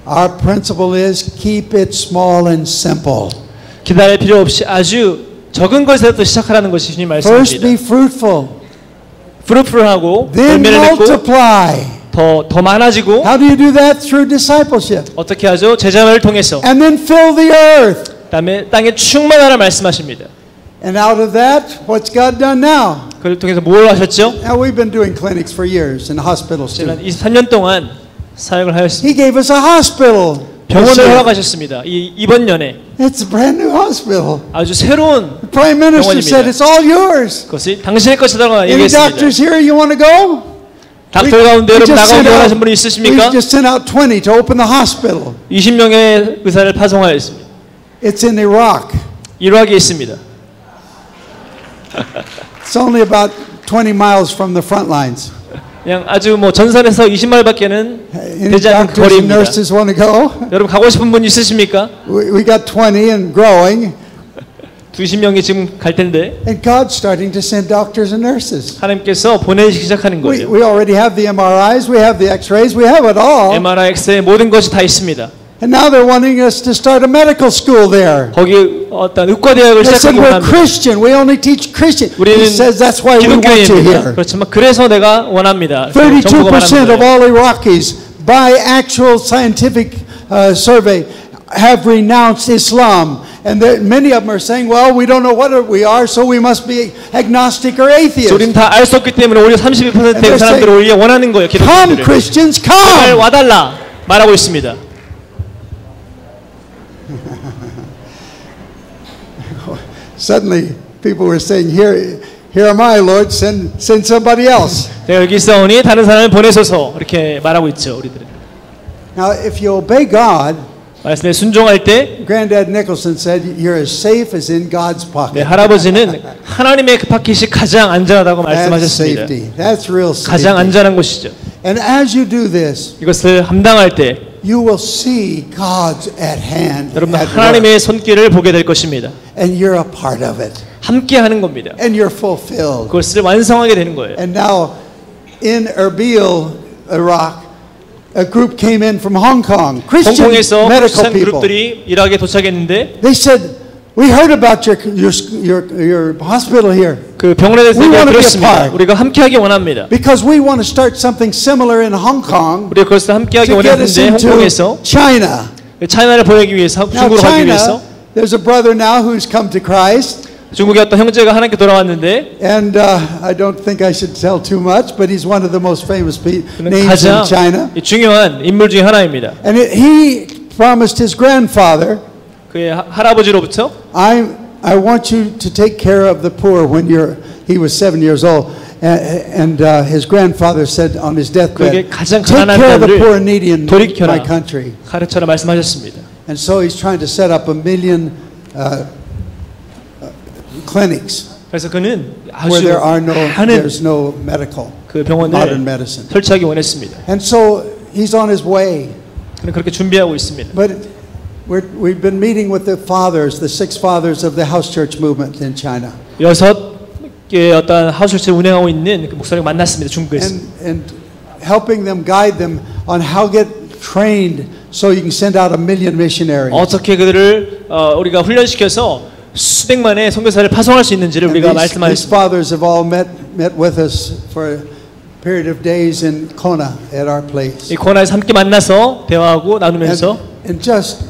Our principle is keep it small and simple. 기다릴 필요 없이 아주 적은 것에서 시작하라는 것이 주님 First be 말씀입니다. fruitful, 프루프루하고 then 열매를 맺고 multiply. 더 많아지고 How do you do that? Through discipleship. 어떻게 하죠? 제자를 통해서 And then fill the earth. 그다음에 땅에 충만하라 말씀하십니다. And out of that, what's God done now? 그를 통해서 뭘 하셨죠? Now we've been doing clinics for years and hospitals 지난 too. 23년 동안 사역을 하였습니다. He gave us a hospital. this 병원을 year. 허락하셨습니다. 이번 년에 It's a brand new hospital. 아주 새로운 The Prime Minister 병원입니다. said it's all yours. 것이 당신의 것이라고 Any 얘기했습니다. doctors here you want to go? 닥터 가운데 여러분 나가기 원하시는 분이 we 있으십니까? just sent out 20 to open the hospital. 20명의 의사를 파송하였습니다. It's in Iraq. 이라크에 있습니다. It's only about 20 miles from the front lines. 그냥 아주 뭐 전선에서 20마일밖에는 Any 되지 않는 doctors and 거리입니다. nurses want to go? 여러분 가고 싶은 분 있으십니까? We got 20 and growing. 20명이 지금 갈 텐데 And God's starting to send doctors and nurses. 하나님께서 보내시기 시작하는 거예요. We already have the MRIs, we have the x-rays, we have it all. MRI, 엑스레이 모든 것이 다 있습니다. And now they're wanting us to start a medical school there. 거기 어떤 의과대학을 They said 시작하기 we're 원합니다. Christian, we only teach Christian. 우리는 He says that's why we want you 기독교인입니다. here. 그렇지만 그래서 내가 원합니다. 정부가 32% 말하는 of 거예요. all Iraqis, by actual scientific survey, have renounced Islam. And many of them are saying, well, we don't know what we are, so we must be agnostic or atheist. 우리는 다 알 수 없기 때문에 오히려 32%의 사람들을 오히려 원하는 거예요. Come, 기독교인들을. Christians, 제발 come! 와달라 말하고 있습니다. Suddenly, people were saying, here am I, Lord, send somebody else. 내가 여기 있사오니 다른 사람을 보내소서 이렇게 말하고 있죠. 우리들은. Now, if you obey God, 말씀에 순종할 때 Granddad Nicholson said, you're as safe as in God's 네, pocket. 할아버지는 하나님의 그 파켓이 가장 안전하다고 That's 말씀하셨습니다. safety. That's real 가장 safety. 안전한 곳이죠. And as you do this, 이것을 감당할 때 you will see God's at hand. 여러분 at work. 하나님의 손길을 보게 될 것입니다. And you're a part of it. 함께 하는 겁니다. And you're fulfilled. 그것을 완성하게 되는 거예요. And now in Erbil, Iraq, a group came in from Hong Kong, Christian 홍콩에서 medical 크리스찬 people. 그룹들이 이라크에 도착했는데 They said, we heard about your hospital here 그 병원에 대해서 We 우리가 wanna be a 들었습니다. part. 우리가 함께하기 원합니다. because we want to start something similar in Hong Kong 우리가 그것을 함께하기 to get us 원했는데 into 홍콩에서 China. 차이나를 보내기 위해서 Now 중국으로 가기 China, 위해서 there's a brother now who's come to Christ. 중국의 어떤 형제가 하나님께 돌아왔는데 And I don't think I should tell too much, but he's one of the most famous 그는 names in 가장 China. 중요한 인물 중에 하나입니다. And he promised his grandfather, 그의 할아버지로부터 I want you to take care of the poor when he was 7 years old. And his grandfather said on his 그에게 deathbed, 가장 take 가난한 care of the poor 자들을 and needy in 돌이켜라. my country. 가르쳐라 말씀하셨습니다. And so he's trying to set up 1 million clinics 그래서 그는 where 아주 많은 there's no medical, 그 modern 병원을 medicine. 설치하기 원했습니다. And so he's on his way. 그는 그렇게 준비하고 있습니다. But we've been meeting with the fathers, the 6 fathers of the house church movement in China. 6개 어떤 하우스를 운영하고 있는 그 목사를 만났습니다. 중국에서. And helping them, guide them on how to get trained so you can send out 1 million missionaries. 어떻게 그들을 우리가 훈련시켜서 수백만의 선교사를 파송할 수 있는지를 우리가 These 말씀하셨습니다. fathers have all met with us for a period of days in Kona at our place. 이 코나에서 함께 만나서 대화하고 나누면서 And just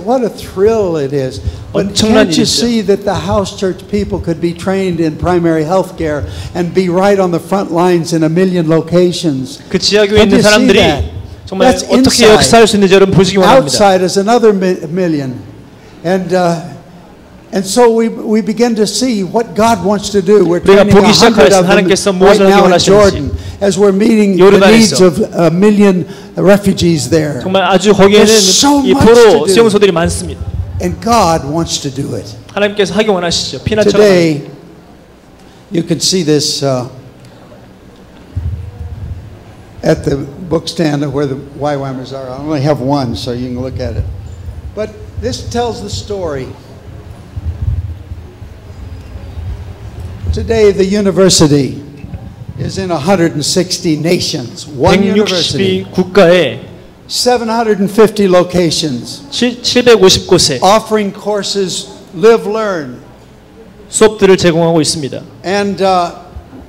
what a thrill it is. But 엄청난 can't you 일이죠. see that the house church people could be trained in primary health care and be right on the front lines in 1 million locations? 그 지하교에 Can't 있는 you see 사람들이 that? 정말 That's 어떻게 inside. 역사할 수 있는지 여러분 보시기 원합니다. Outside is another million. And so we begin to see what God wants to do. We're 우리가 training 보기 100 시작하였습니다. of them 하나님께서 right 무엇을 하기 now in 원하시는지. Jordan as we're meeting the 요르단에서. needs of 1 million refugees there. 정말 아주 거기에는 There's so 이 much to 포로 do. 수용소들이 많습니다. And God wants to do it. 하나님께서 하기 원하시죠. 피나처럼. Today, you can see this at the book stand where the YWAMers are. I only have one, so you can look at it. But this tells the story. Today, the university is in 160 nations. One university, 160 국가에 750 locations, 750곳에 offering courses, live, learn. 수업들을 제공하고 있습니다. And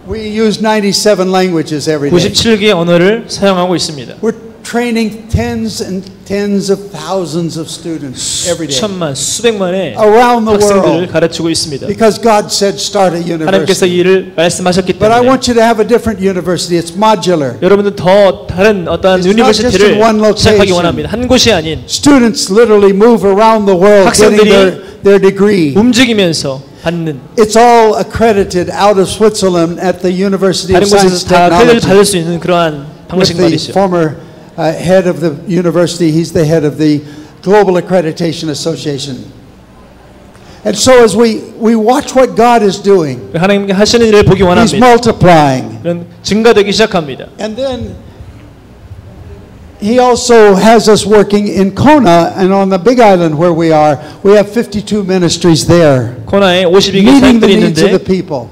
we use 97 languages every day. 97개의 언어를 사용하고 있습니다. We're training tens and tens of thousands of students every day 수천만, 수백만의 around the 학생들을 world 가르치고 있습니다. because God said start a 하나님께서 university. 이 일을 말씀하셨기 But I 때문에 want you to have a different university. It's modular. 여러분들 더 다른 어떤 It's not just 유니버시티를 in one 시작하기 location. 원합니다. 한 곳이 아닌 Students literally move around the world getting 학생들이 their degree. 움직이면서 받는 It's all accredited out of Switzerland at the University of 다른 Science 곳에서 다 크레딧을 Technology. 받을 수 있는 그러한 방식 With the 말이죠. former head of the university, he's the head of the Global Accreditation Association. And so as we watch what God is doing, 하나님께 하시는 일을 보기 He's 원합니다. multiplying. 그런 증가되기 시작합니다. And then He also has us working in Kona and on the Big Island where we have 52 ministries there, 코나에 52개 meeting the 사역들이 needs of the 있는데 people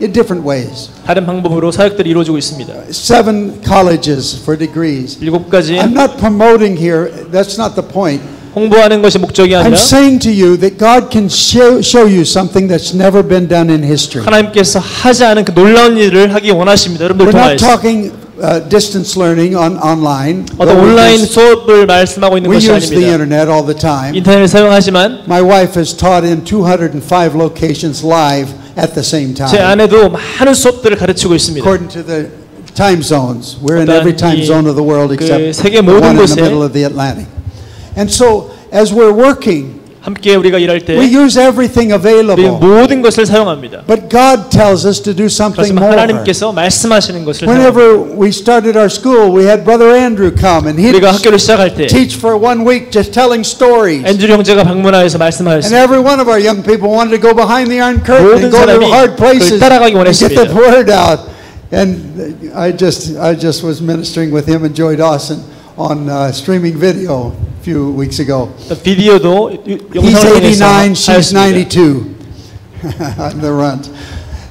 in different ways. 다른 방법으로 사역들이 이루어지고 있습니다. 7 colleges for degrees. 7가지 I'm not promoting here, that's not the point. 홍보하는 것이 목적이 I'm 아니라 saying to you that God can show you something that's never been done in history. 하나님께서 하지 않은 그 놀라운 일을 하기 원하십니다. 여러분들 We're not 통하여서 talking distance learning online. 어떤 온라인 수업을 말씀하고 있는 We 것이 use the 아닙니다. internet all the time. 인터넷을 사용하지만 My wife has taught in 205 locations live at the same 제 time. 아내도 많은 수업들을 가르치고 있습니다. According to the time zones. We're in 어떤 every time 이 zone of the world 그 except 세계 the 모든 one in the 곳에 middle of the Atlantic. And so as we're working, 함께 우리가 일할 때 we use everything 우리 available. 모든 것을 사용합니다. But God tells us to do something 그렇지만 more. 하나님께서 말씀하시는 것을 사용합니다. Whenever we started our school, we had Brother Andrew come and he'd 우리가 학교를 시작할 때 teach for 1 week just telling stories. 앤드류 형제가 방문하여서 And 말씀하였습니다. every one of our young people wanted to go behind the Iron Curtain and 모든 go to 사람이 hard places 그걸 따라가기 and get the 원했습니다. word out. And I just was ministering with him and Joy Dawson on streaming video a few weeks ago. 비디오도 He's 영상을 통해서 89, she's 하였습니다. 92 on the runt.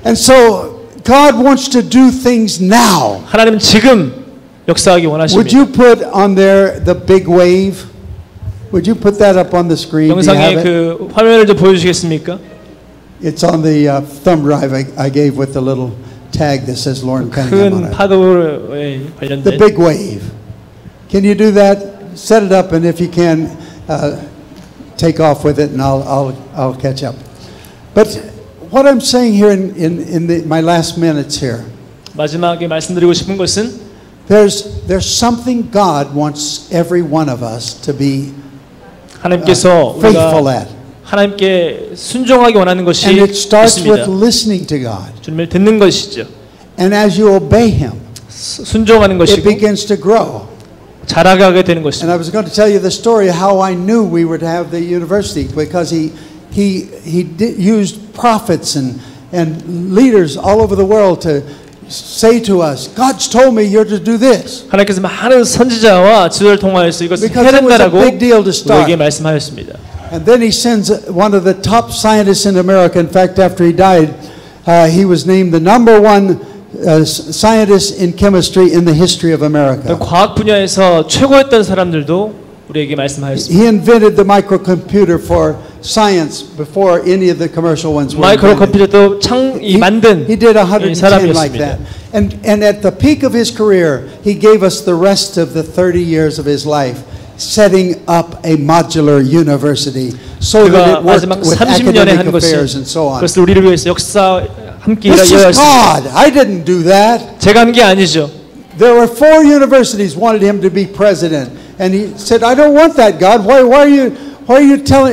And so God wants to do things now. 하나님은 지금 역사하기 Would 원하십니다. you put on there the big wave? Would you put that up on the screen? Do you 영상에 have it? 그 화면을 좀 보여주시겠습니까? It's on the thumb drive I gave with the little tag that says Lauren Cunningham on 큰 it. 파도에 The 관련된 big wave. Can you do that? Set it up, and if you can, take off with it, and I'll catch up. But what I'm saying here in my last minutes here, 마지막에 말씀드리고 싶은 것은 there's something God wants every one of us to be 하나님께서 faithful 우리가 at, 하나님께 순종하기 원하는 것이 and it starts with 있습니다. listening to God. 주님을 듣는 것이죠. And as you obey Him, 순종하는 it 것이고 begins to grow. 자라가게 되는 And 것입니다. I was going to tell you the story how I knew we would have the university, because he used prophets and leaders all over the world to say to us, God's told me you're to do this. 하나님께서 많은 선지자와 지도를 통하여서 이것을 Because 해야 it was a 된다라고 big deal to start. 우리에게 말씀하였습니다. And then he sends one of the top scientists in America. In fact, after he died, he was named the #1 scientist in chemistry in the history of America. 과학 분야에서 최고였던 사람들도 우리에게 말씀하였습니다. He invented the microcomputer for science before any of the commercial ones were 마이크로 invented. 컴퓨터도 만든 He did 110 like 사람이었습니다. that. And at the peak of his career, he gave us the rest of the 30 years of his life, setting up a modular university so that 그가 it worked 마지막 with 30년에 academic 한 것이 affairs and so on. 그것을 우리를 위해서 역사 함께 This 일하여 is 했습니다. God. I didn't do that. 제가 한 게 아니죠. There were 4 universities wanted him to be president, and he said, "I don't want that, God. Why are you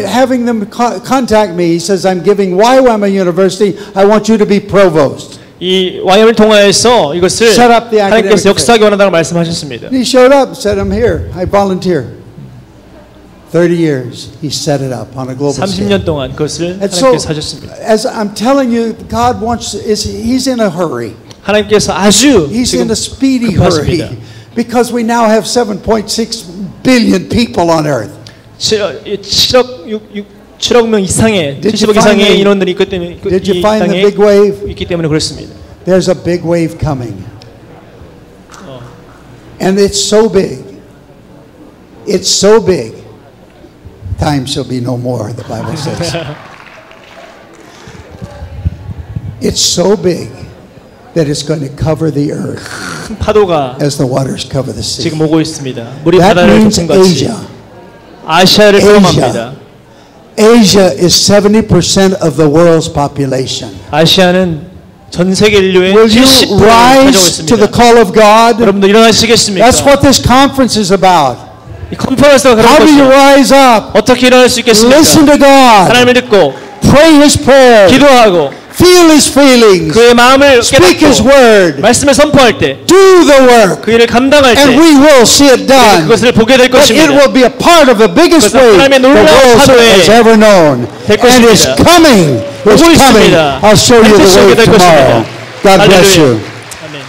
having them contact me?" He says, "I'm giving YWAM a university. I want you to be provost." 이 YM을 통하여서 이것을 Set up the academic 하나님께서 역사하기 원한다고 말씀하셨습니다. And he showed up, said, "I'm here. I volunteer." 30 years, he set it up on a global scale. 30년 동안 그것을 And so, 하나님께서 하셨습니다. as I'm telling you, God wants, He's in a hurry. 하나님께서 아주 He's 지금 in a speedy 급하십니다. hurry. Because we now have 7.6 billion people on earth. 7억 명 이상의 Did you 70억 이상의 find 인원들이 있기 때문에 Did you 이 find the 땅에 big wave? 있기 때문에 그렇습니다. There's a big wave coming. And it's so big. It's so big. Time shall be no more, the Bible says. It's so big that it's going to cover the earth 큰 파도가 as the waters cover the sea. 지금 오고 있습니다. 물이 That 바다를 means 덮친 같이 Asia. 아시아를 포함합니다. Asia is 70% of the world's population. 아시아는 전 세계 인류의 Will you 70%를 가지고 rise to the 있습니다. call of God? 여러분들 일어나시겠습니까? That's what this conference is about. 이 컨퍼런스가 그런 How do you 것이에요. rise up? 어떻게 일어날 수 있겠습니까? Listen to God. 하나님을 듣고 Pray His prayer. 기도하고 Feel His feelings. 그의 마음을 Speak His 깨닫고 word. 말씀을 선포할 때 Do the work. 그 일을 감당할 때 And we will see it done. 그것을 보게 될 But it 것입니다. will be a part of the biggest 그래서 wave 하나님의 the 놀라운 world 파도에 has ever known. 될 And it's 것입니다. coming. It's 오고 coming. 있습니다. I'll show you the 반드시 오게 wave 될 tomorrow. 것입니다. God bless 할렐루야. you. 아멘.